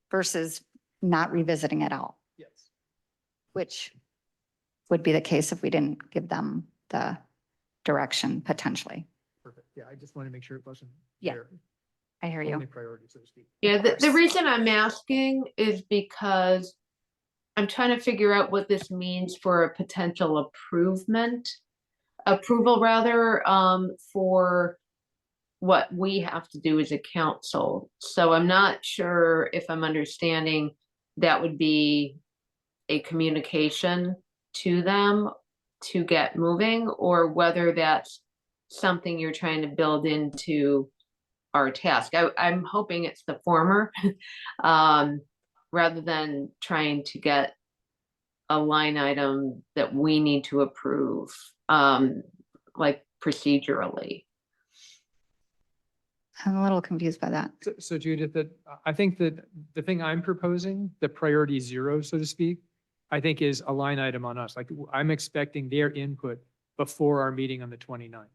Versus not revisiting it all. Yes. Which would be the case if we didn't give them the direction potentially. Perfect. Yeah, I just want to make sure it wasn't. Yeah, their I hear you. only priority, so to speak. Yeah, the reason I'm asking is because I'm trying to figure out what this means for a potential approval rather, for what we have to do as a council. So I'm not sure if I'm understanding that would be a communication to them to get moving, or whether that's something you're trying to build into our task. I'm hoping it's the former, rather than trying to get a line item that we need to approve, like procedurally. I'm a little confused by that. So Judith, I think that the thing I'm proposing, the priority zero, so to speak, I think is a line item on us. Like I'm expecting their input before our meeting on the 29th.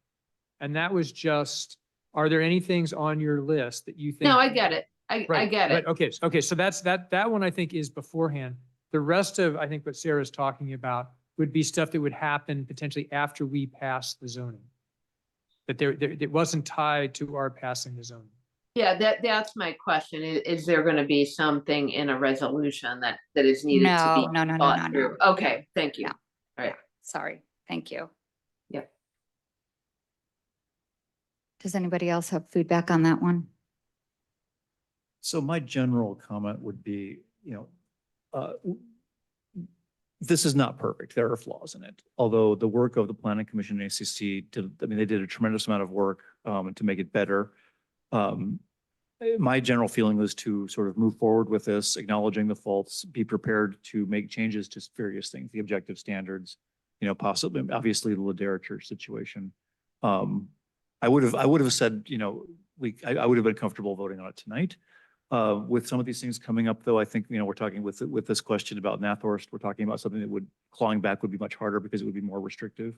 And that was just, are there any things on your list that you think? No, I get it. I Right, get right, it. okay, so that one I think is beforehand. The rest of, I think what Sarah's talking about would be stuff that would happen potentially after we pass the zoning. That it wasn't tied to our passing the zoning. Yeah, that's my question. Is there going to be something in a resolution that is needed to be No. thought through? Okay, thank you. No. All right. Sorry, thank you. Yep. Does anybody else have feedback on that one? So my general comment would be, this is not perfect. There are flaws in it. Although the work of the Planning Commission and ACC they did a tremendous amount of work to make it better. My general feeling was to sort of move forward with this, acknowledging the faults, be prepared to make changes to various things, the objective standards, possibly, obviously the Ladera Church situation. I would have said, I would have been comfortable voting on it tonight. With some of these things coming up, though, I think, we're talking with this question about Nathorst, we're talking about something that clawing back would be much harder because it would be more restrictive.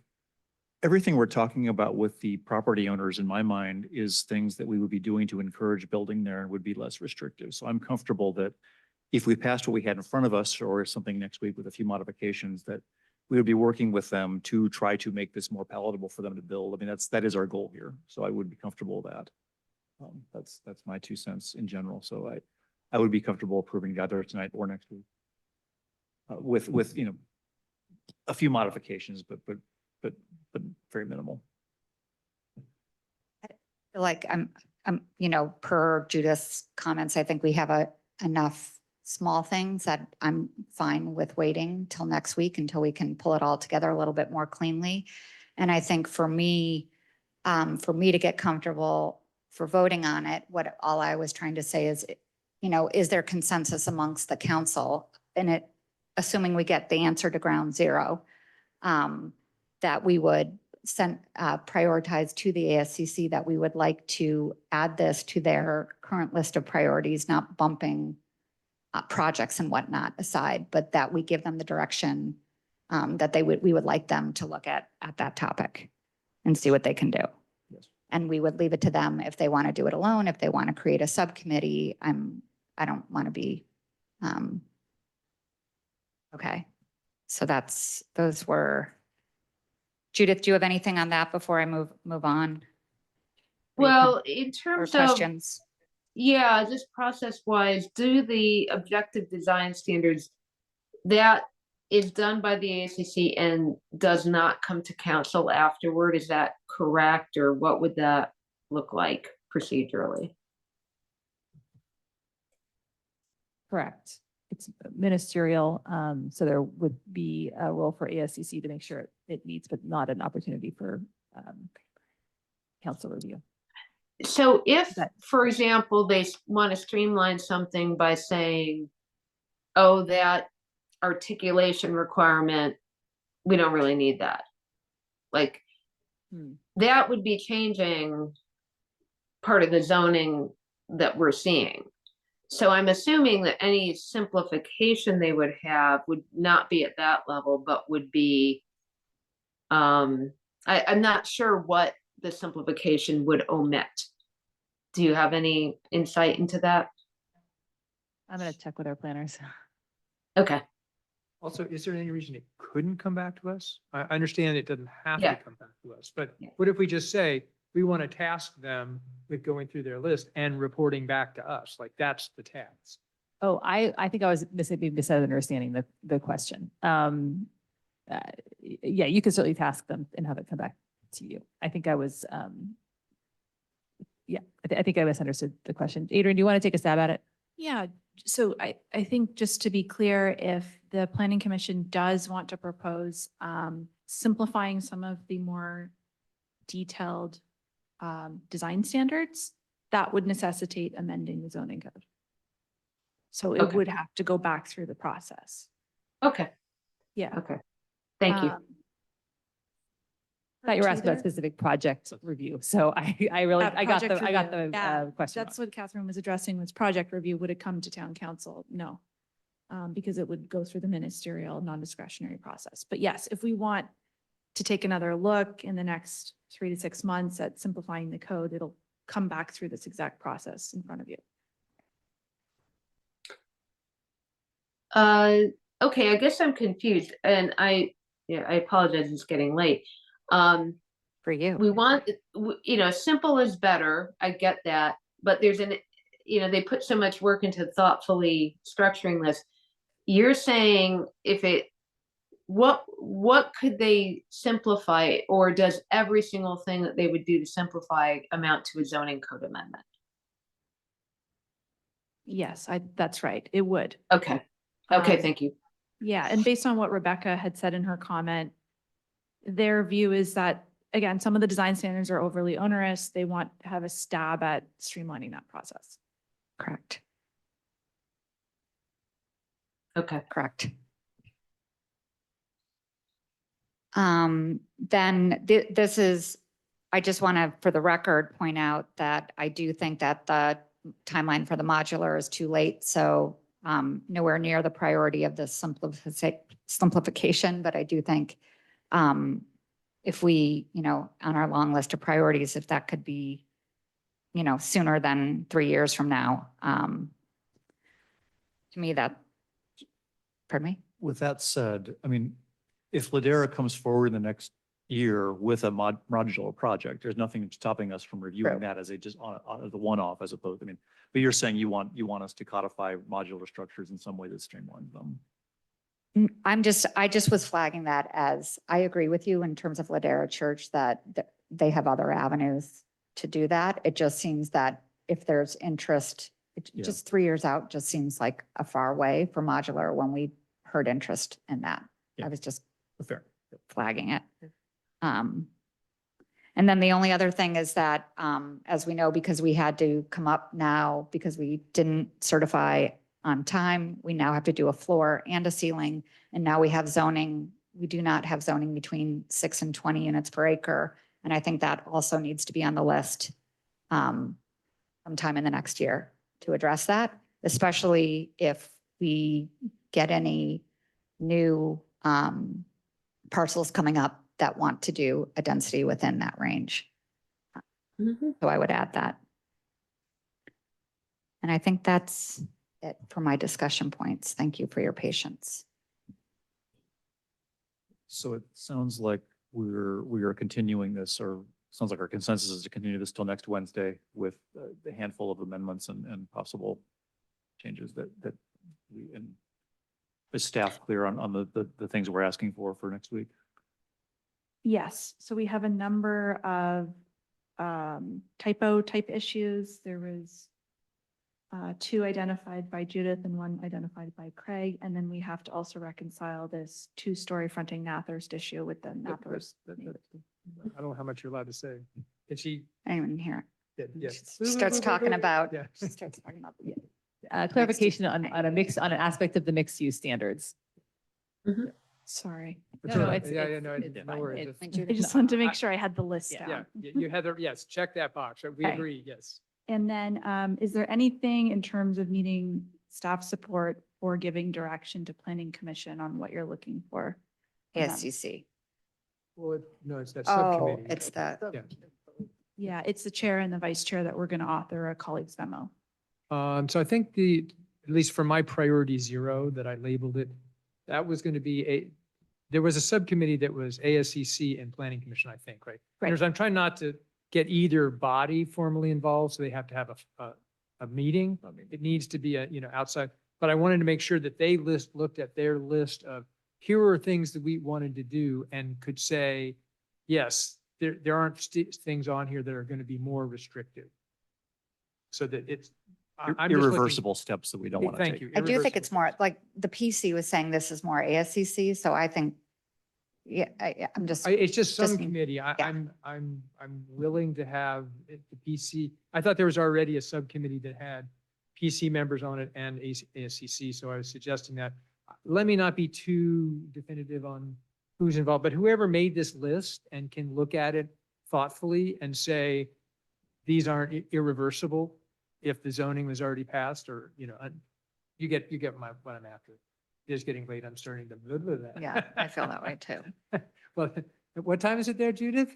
Everything we're talking about with the property owners, in my mind, is things that we would be doing to encourage building there and would be less restrictive. So I'm comfortable that if we passed what we had in front of us or something next week with a few modifications, that we would be working with them to try to make this more palatable for them to build. I mean, that is our goal here. So I would be comfortable with that. That's my 2 cents in general. So I would be comfortable approving it either tonight or next week. With a few modifications, but very minimal. Like per Judith's comments, I think we have enough small things that I'm fine with waiting till next week until we can pull it all together a little bit more cleanly. And I think for me to get comfortable for voting on it, all I was trying to say is, is there consensus amongst the council, and assuming we get the answer to ground zero, that we would prioritize to the ASCC that we would like to add this to their current list of priorities, not bumping projects and whatnot aside, but that we give them the direction that we would like them to look at that topic and see what they can do. Yes. And we would leave it to them if they want to do it alone, if they want to create a subcommittee. I don't want to be, okay. So those were, Judith, do you have anything on that before I move on? Well, in Or terms of, questions? yeah, just process wise, do the objective design standards that is done by the ACC and does not come to council afterward. Is that correct? Or what would that look like procedurally? Correct. It's ministerial, so there would be a role for ASCC to make sure it meets, but not an opportunity for council review. So if, for example, they want to streamline something by saying, oh, that articulation requirement, we don't really need that. Like, that would be changing part of the zoning that we're seeing. So I'm assuming that any simplification they would have would not be at that level, but would be, I'm not sure what the simplification would omit. Do you have any insight into that? I'm going to check with our planners. Okay. Also, is there any reason it couldn't come back to us? I understand it doesn't have Yeah. to come back to us, but what if we just say, we want to task them with going through their list and reporting back to us? Like, that's the task. Oh, I think I was misunderstanding the question. Yeah, you could certainly task them and have it come back to you. I think I was, yeah, I think I misunderstood the question. Adrian, do you want to take a stab at it? Yeah, so I think just to be clear, if the planning commission does want to propose simplifying some of the more detailed design standards, that would necessitate amending the zoning code. So it Okay. would have to go back through the process. Okay, Yeah. okay. Thank you. Thought you were asking about Either. specific project review. So I really, I got Project the review. Yeah, question. that's what Catherine was addressing, was project review. Would it come to town council? No. Because it would go through the ministerial non-discretionary process. But yes, if we want to take another look in the next 3 to 6 months at simplifying the code, it'll come back through this exact process in front of you. Okay, I guess I'm confused and I apologize, it's getting late. For you. We want, simple is better. I get that, but there's they put so much work into thoughtfully structuring this. You're saying what could they simplify, or does every single thing that they would do to simplify amount to a zoning code amendment? Yes, that's right. It would. Okay. Okay, Um, thank you. Yeah, and based on what Rebecca had said in her comment, their view is that, again, some of the design standards are overly onerous. They want to have a stab at streamlining that process. Correct. Okay. Correct. Then this is, I just want to, for the record, point out that I do think that the timeline for the modular is too late. So nowhere near the priority of the simplification, but I do think if we, on our long list of priorities, if that could be, sooner than 3 years from now, to me that, pardon me? With that said, I mean, if Ladera comes forward in the next year with a modular project, there's nothing stopping us from reviewing True. that as the one-off as opposed, but you're saying you want us to codify modular structures in some way that streamlines them. I just was flagging that as, I agree with you in terms of Ladera Church that they have other avenues to do that. It just seems that if there's interest, Yeah. just 3 years out just seems like a far way for modular when we heard interest in that. Yeah. I was just Fair. flagging it. And then the only other thing is that, as we know, because we had to come up now, because we didn't certify on time, we now have to do a floor and a ceiling. And now we have zoning. We do not have zoning between 6 and 20 units per acre. And I think that also needs to be on the list sometime in the next year to address that, especially if we get any new parcels coming up that want to do a density within that range. So I would add that. And I think that's it for my discussion points. Thank you for your patience. So it sounds like we are continuing this, or sounds like our consensus is to continue this till next Wednesday with the handful of amendments and possible changes that we, and is staff clear on the things we're asking for next week? Yes, so we have a number of type issues. There was 2 identified by Judith and 1 identified by Craig. And then we have to also reconcile this 2-story fronting Nathurst issue with the Nathurst. I don't know how much you're allowed to say. Did she? I didn't even hear Did, it. yes. She starts talking about, Yeah. she starts talking about. Clarification on an aspect of the mixed use standards. Sorry. No, it's no fine. worries. It's- I just wanted to make sure I had the list Yeah, down. you had, yes, check that box. We Okay. agree, yes. And then is there anything in terms of needing staff support or giving direction to planning commission on what you're looking for? ASCC. Well, no, it's that Oh, subcommittee. it's that. Yeah. Yeah, it's the chair and the vice chair that we're going to author a colleague's memo. So I think at least for my priority 0 that I labeled it, that was going to be there was a subcommittee that was ASCC and Planning Commission, I think, right? Right. I'm trying not to get either body formally involved, so they have to have a meeting. It needs to be outside, but I wanted to make sure that they looked at their list of, here are things that we wanted to do and could say, yes, there aren't things on here that are going to be more restrictive. So that it's, I'm just looking- Irreversible steps that we don't want to take. Thank you. I do think Irreversible. it's more, like the PC was saying this is more ASCC, so I think Yeah, I'm just. It's just some just- committee. yeah. I'm willing to have the PC. I thought there was already a subcommittee that had PC members on it and ASCC, so I was suggesting that. Let me not be too definitive on who's involved, but whoever made this list and can look at it thoughtfully and say, these aren't irreversible if the zoning was already passed, or, you get what I'm after. It's getting late. I'm starting to blah, blah, blah. Yeah, I feel that way too. Well, what time is it there, Judith?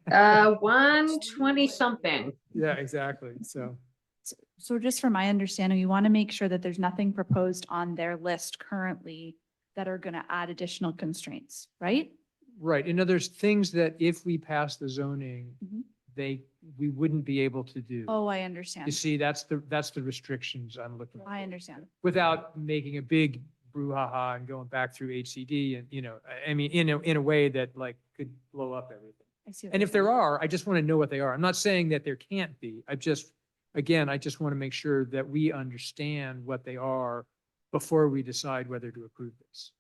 1:20 something. Yeah, exactly. So, So just from my understanding, we want to make sure that there's nothing proposed on their list currently that are going to add additional constraints, right? right. And there's things that if we pass the zoning, Mhm. we wouldn't be able to do. Oh, I You understand. see, that's the restrictions I'm looking for. I understand. Without making a big brouhaha and going back through HCD and, I mean, in a way that like could blow up everything. I see. what And you're if there saying. are, I just want to know what they are. I'm not saying that there can't be. Again, I just want to make sure that we understand what they are before we decide whether to approve this.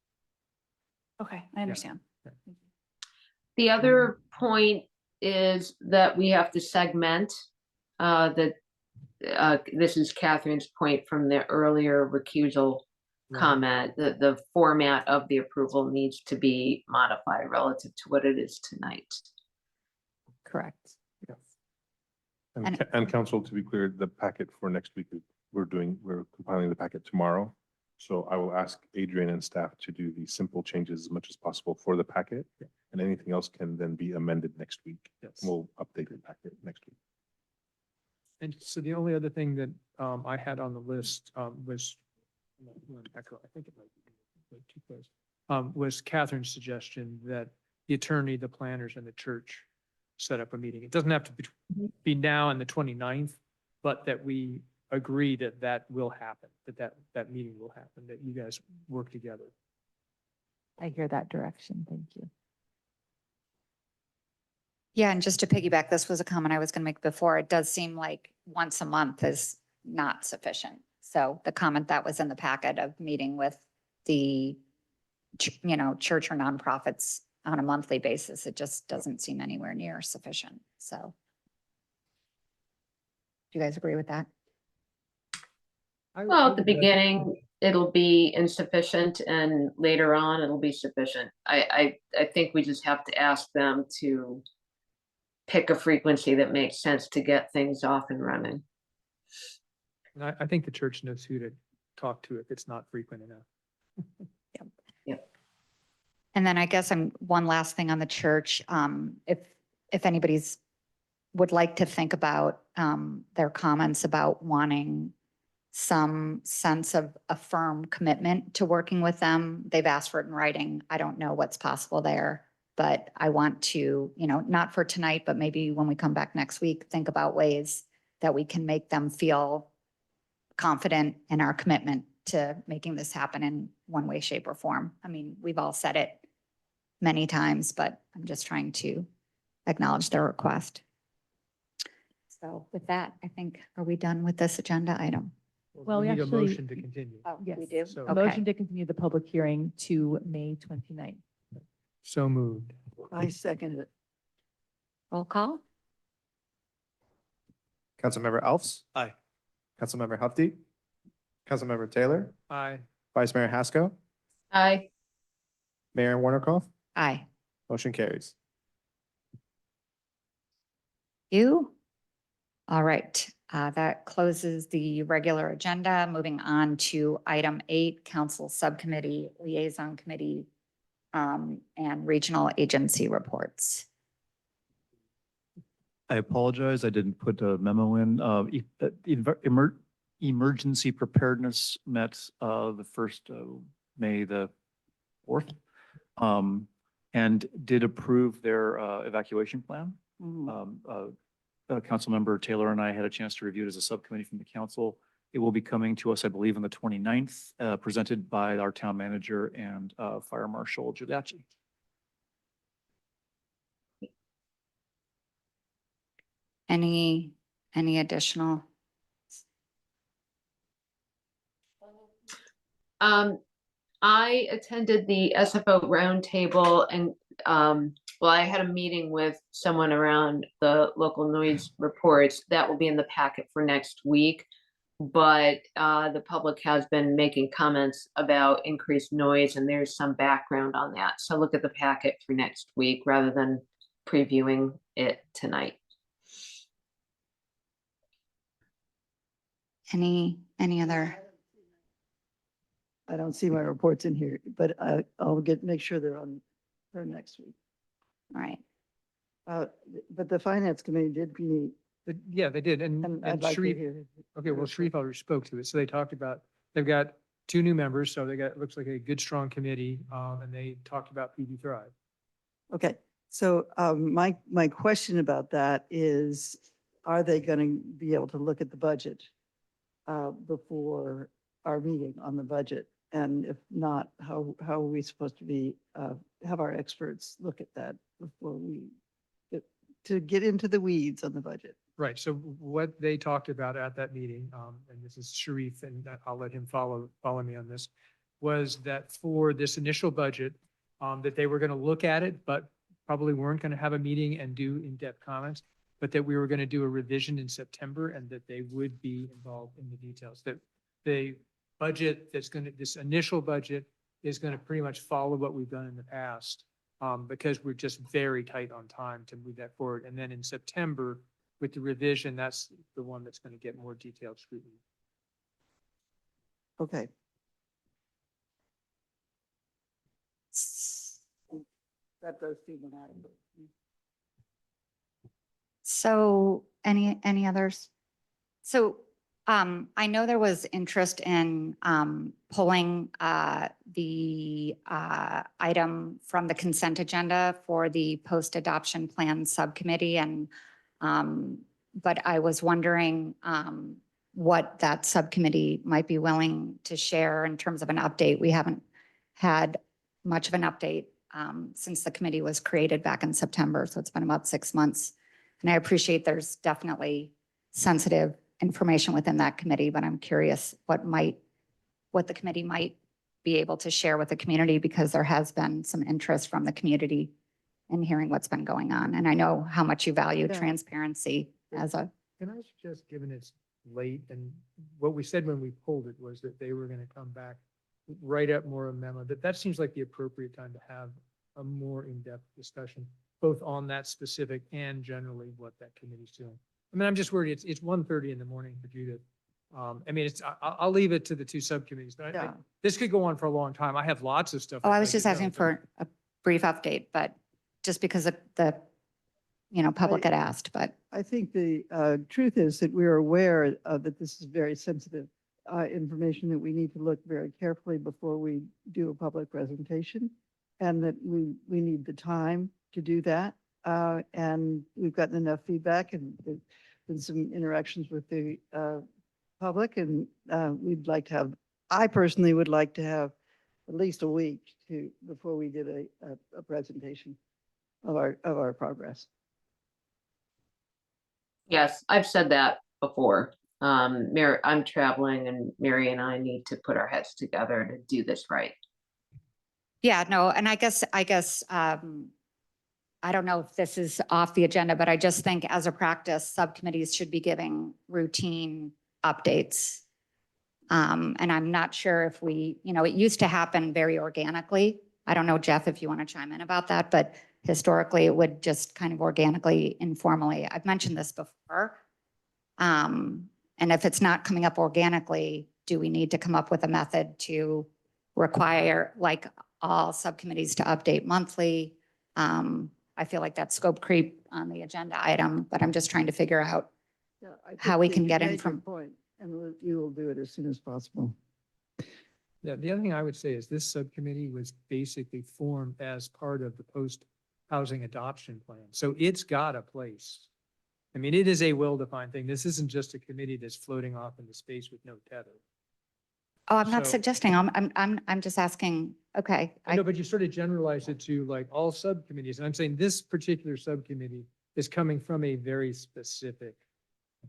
Okay, I understand. The other point is that we have to segment, this is Catherine's point from the earlier recusal comment, the format of the approval needs to be modified relative to what it is tonight. Correct. And council, to be clear, the packet for next week, we're compiling the packet tomorrow. So I will ask Adrian and staff to do the simple changes as much as possible for the packet. And anything else can then be amended next week. Yes. We'll update the packet next week. And so the only other thing that I had on the list was, I think it might be too close, was Catherine's suggestion that the attorney, the planners, and the church set up a meeting. It doesn't have to be now on the 29th, but that we agree that will happen, that meeting will happen, that you guys work together. I hear that direction. Thank you. Yeah, and just to piggyback, this was a comment I was going to make before. It does seem like once a month is not sufficient. So the comment that was in the packet of meeting with the, church or nonprofits on a monthly basis, it just doesn't seem anywhere near sufficient. So do you guys agree with that? Well, at the beginning, it'll be insufficient and later on it'll be sufficient. I think we just have to ask them to pick a frequency that makes sense to get things off and running. And I think the church knows who to talk to if it's not frequent enough. And then I guess one last thing on the church, if anybody's would like to think about their comments about wanting some sense of a firm commitment to working with them. They've asked for it in writing. I don't know what's possible there, but I want to, not for tonight, but maybe when we come back next week, think about ways that we can make them feel confident in our commitment to making this happen in one way, shape, or form. I mean, we've all said it many times, but I'm just trying to acknowledge their request. So with that, I think, are we done with this agenda item? Well, we need a actually- motion to continue. Oh, Yes. we do? So- A motion to continue the public hearing to May 29th. So moved. I second it. Roll call? Councilmember Alves, Aye. Councilmember Hufti, Councilmember Taylor, Aye. Vice Mayor Haskell, Aye. Mayor Warnikoff, Aye. motion carries. You? All right, that closes the regular agenda. Moving on to item 8, Council Subcommittee, Liaison Committee, and Regional Agency Reports. I apologize, I didn't put a memo in. Emergency preparedness met the first May the 4th, and did approve their evacuation plan. Councilmember Taylor and I had a chance to review it as a subcommittee from the council. It will be coming to us, I believe, on the 29th, presented by our town manager and Fire Marshal Giudiacci. Any additional? I attended the SFO roundtable and, well, I had a meeting with someone around the local noise reports. That will be in the packet for next week. But the public has been making comments about increased noise, and there's some background on that. So look at the packet for next week rather than previewing it tonight. Any other? I don't see my reports in here, but I'll make sure they're on for next week. All right. But the finance committee did meet. Yeah, they did. And I'd like to Sharif, hear. okay, well, Sharif already spoke to it. So they talked about, they've got 2 new members, so they got, looks like a good, strong committee. And they talked about PD Thrive. Okay, so my question about that is, are they going to be able to look at the budget before our meeting on the budget? And if not, how are we supposed to be, have our experts look at that before we get into the weeds on the budget? Right. So what they talked about at that meeting, and this is Sharif, and I'll let him follow me on this, was that for this initial budget, that they were going to look at it, but probably weren't going to have a meeting and do in-depth comments, but that we were going to do a revision in September and that they would be involved in the details. That the budget this initial budget is going to pretty much follow what we've done in the past, because we're just very tight on time to move that forward. And then in September, with the revision, that's the one that's going to get more detailed scrutiny. Okay. That does seem inadequate. So any others? So I know there was interest in pulling the item from the consent agenda for the post-adoption plan subcommittee, and but I was wondering what that subcommittee might be willing to share in terms of an update. We haven't had much of an update since the committee was created back in September, so it's been about 6 months. And I appreciate there's definitely sensitive information within that committee, but I'm curious what the committee might be able to share with the community, because there has been some interest from the community in hearing what's been going on. And I know how much you value Yeah. transparency as a, Can I suggest, given it's late, and what we said when we pulled it was that they were going to come back, write up more a memo, that seems like the appropriate time to have a more in-depth discussion, both on that specific and generally what that committee's doing. I mean, I'm just worried, it's 1:30 in the morning for Judith. I mean, I'll leave it to the 2 subcommittees, but Yeah. this could go on for a long time. I have lots of stuff. oh, I'd I was like just to know, asking but- for a brief update, but just because the public had asked, but I think the truth is that we are aware that this is very sensitive information that we need to look very carefully before we do a public presentation, and that we need the time to do that. And we've gotten enough feedback, and there's been some interactions with the public, and we'd like to have, I personally would like to have at least a week before we did a presentation of our progress. Yes, I've said that before. Mary, I'm traveling, and Mary and I need to put our heads together to do this right. yeah, no, and I guess, I don't know if this is off the agenda, but I just think as a practice, subcommittees should be giving routine updates. And I'm not sure if it used to happen very organically. I don't know, Jeff, if you want to chime in about that, but historically it would just kind of organically, informally. I've mentioned this before. And if it's not coming up organically, do we need to come up with a method to require like all subcommittees to update monthly? I feel like that's scope creep on the agenda item, but I'm just trying to figure out Yeah, I how think we that can you get in made your from. point, and we will do it as soon as possible. Yeah, the other thing I would say is this subcommittee was basically formed as part of the post-housing adoption plan. So it's got a place. I mean, it is a well-defined thing. This isn't just a committee that's floating off into space with no tether. Oh, I'm not So- suggesting, I'm just asking, okay. I know, but you sort of generalized it to like all subcommittees. And I'm saying this particular subcommittee is coming from a very specific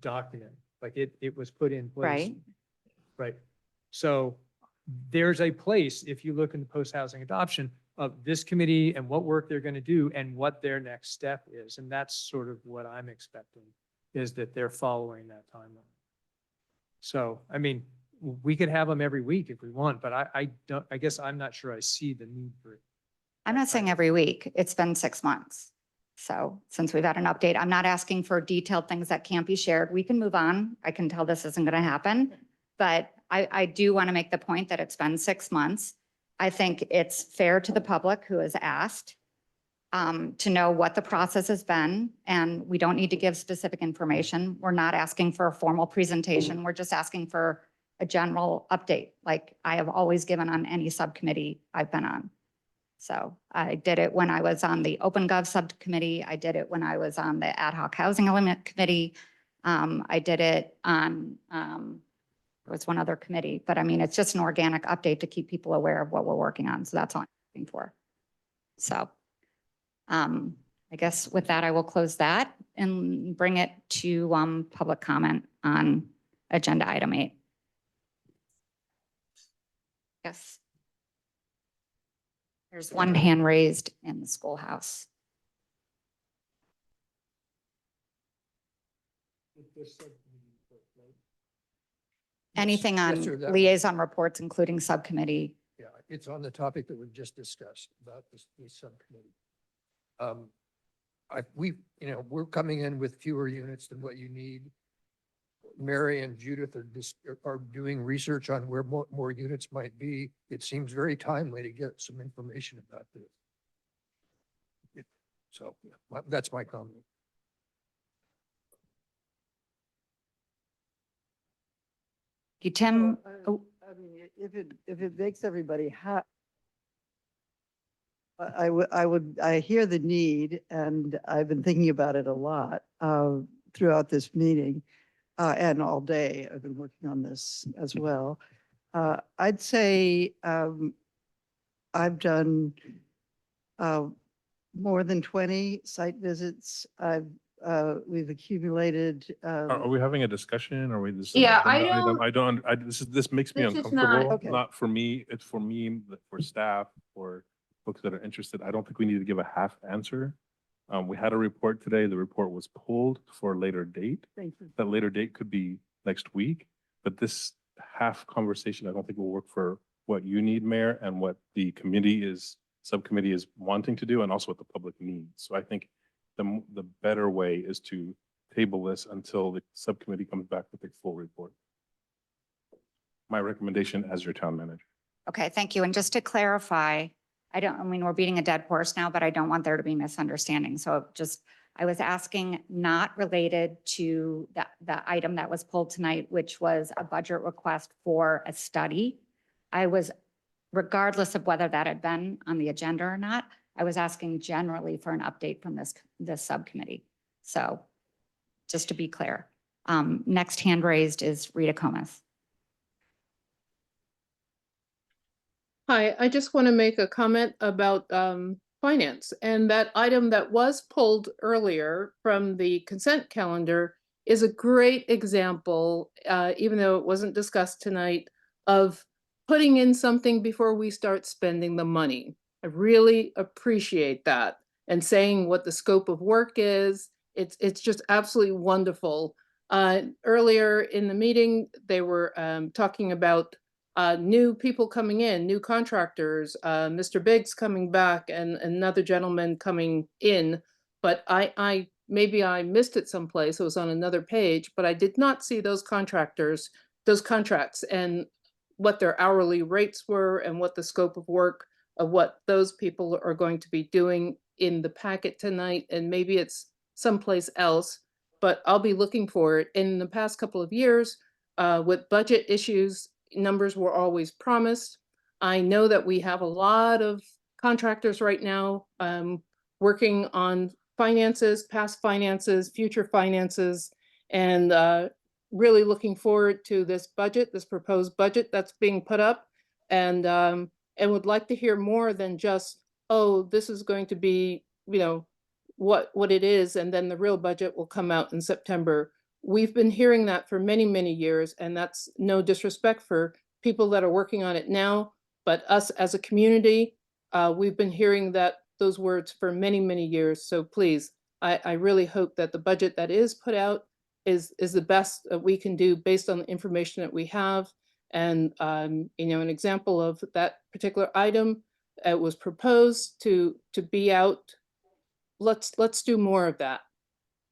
document. Like it was put in place. Right. Right. So there's a place, if you look in the post-housing adoption, of this committee and what work they're going to do and what their next step is. And that's sort of what I'm expecting, is that they're following that timeline. So, I mean, we could have them every week if we want, but I don't, I guess I'm not sure I see the need for it. I'm not saying every week. It's been 6 months. So since we've had an update, I'm not asking for detailed things that can't be shared. We can move on. I can tell this isn't going to happen. But I do want to make the point that it's been 6 months. I think it's fair to the public who has asked to know what the process has been. And we don't need to give specific information. We're not asking for a formal presentation. We're just asking for a general update, like I have always given on any subcommittee I've been on. So I did it when I was on the OpenGov subcommittee. I did it when I was on the Ad Hoc Housing Element Committee. I did it on, there was one other committee, but I mean, it's just an organic update to keep people aware of what we're working on. So that's all I'm looking for. So I guess with that, I will close that and bring it to public comment on agenda item 8. Yes. There's one hand raised in the schoolhouse. Anything on Yes, sir, that was- liaison reports, including subcommittee? Yeah, it's on the topic that we've just discussed about this subcommittee. We're coming in with fewer units than what you need. Mary and Judith are doing research on where more units might be. It seems very timely to get some information about this. So that's my comment. Tim? I mean, if it makes everybody happy, I hear the need, and I've been thinking about it a lot throughout this meeting and all day. I've been working on this as well. I'd say I've done more than 20 site visits. We've accumulated. Are we having a discussion? Are we this? Yeah, I This makes me This is not- uncomfortable, Okay. not for me, it's for me, for staff, for folks that are interested. I don't think we need to give a half answer. We had a report today. The report was pulled for a later date. Thank you. That later date could be next week, but this half conversation, I don't think will work for what you need, Mayor, and what the subcommittee is wanting to do, and also what the public needs. So I think the better way is to table this until the subcommittee comes back with a full report. My recommendation as your town manager. Okay, thank you. And just to clarify, I mean, we're beating a dead horse now, but I don't want there to be misunderstanding. So I was asking not related to the item that was pulled tonight, which was a budget request for a study. Regardless of whether that had been on the agenda or not, I was asking generally for an update from this subcommittee. So just to be clear, next hand raised is Rita Comas. Hi, I just want to make a comment about finance, and that item that was pulled earlier from the consent calendar is a great example, even though it wasn't discussed tonight, of putting in something before we start spending the money. I really appreciate that, and saying what the scope of work is. It's just absolutely wonderful. Earlier in the meeting, they were talking about new people coming in, new contractors, Mr. Biggs coming back and another gentleman coming in. But maybe I missed it someplace. It was on another page, but I did not see those contractors, those contracts, and what their hourly rates were and what the scope of work of what those people are going to be doing in the packet tonight. And maybe it's someplace else, but I'll be looking for it. In the past couple of years, with budget issues, numbers were always promised. I know that we have a lot of contractors right now working on finances, past finances, future finances, and really looking forward to this budget, this proposed budget that's being put up, and would like to hear more than just, oh, this is going to be, what it is, and then the real budget will come out in September. We've been hearing that for many, many years, and that's no disrespect for people that are working on it now, but us as a community, we've been hearing those words for many, many years. So please, I really hope that the budget that is put out is the best that we can do based on the information that we have. And, you know, an example of that particular item, it was proposed to be out. Let's do more of that.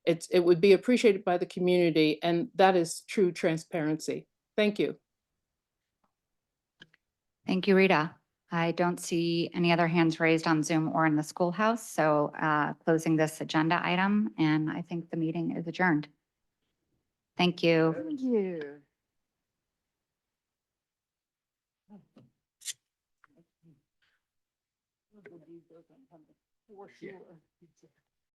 It would be appreciated by the community, and that is true transparency. Thank you. Thank you, Rita. I don't see any other hands raised on Zoom or in the schoolhouse, so closing this agenda item, and I think the meeting is adjourned. Thank you. Thank you. For sure.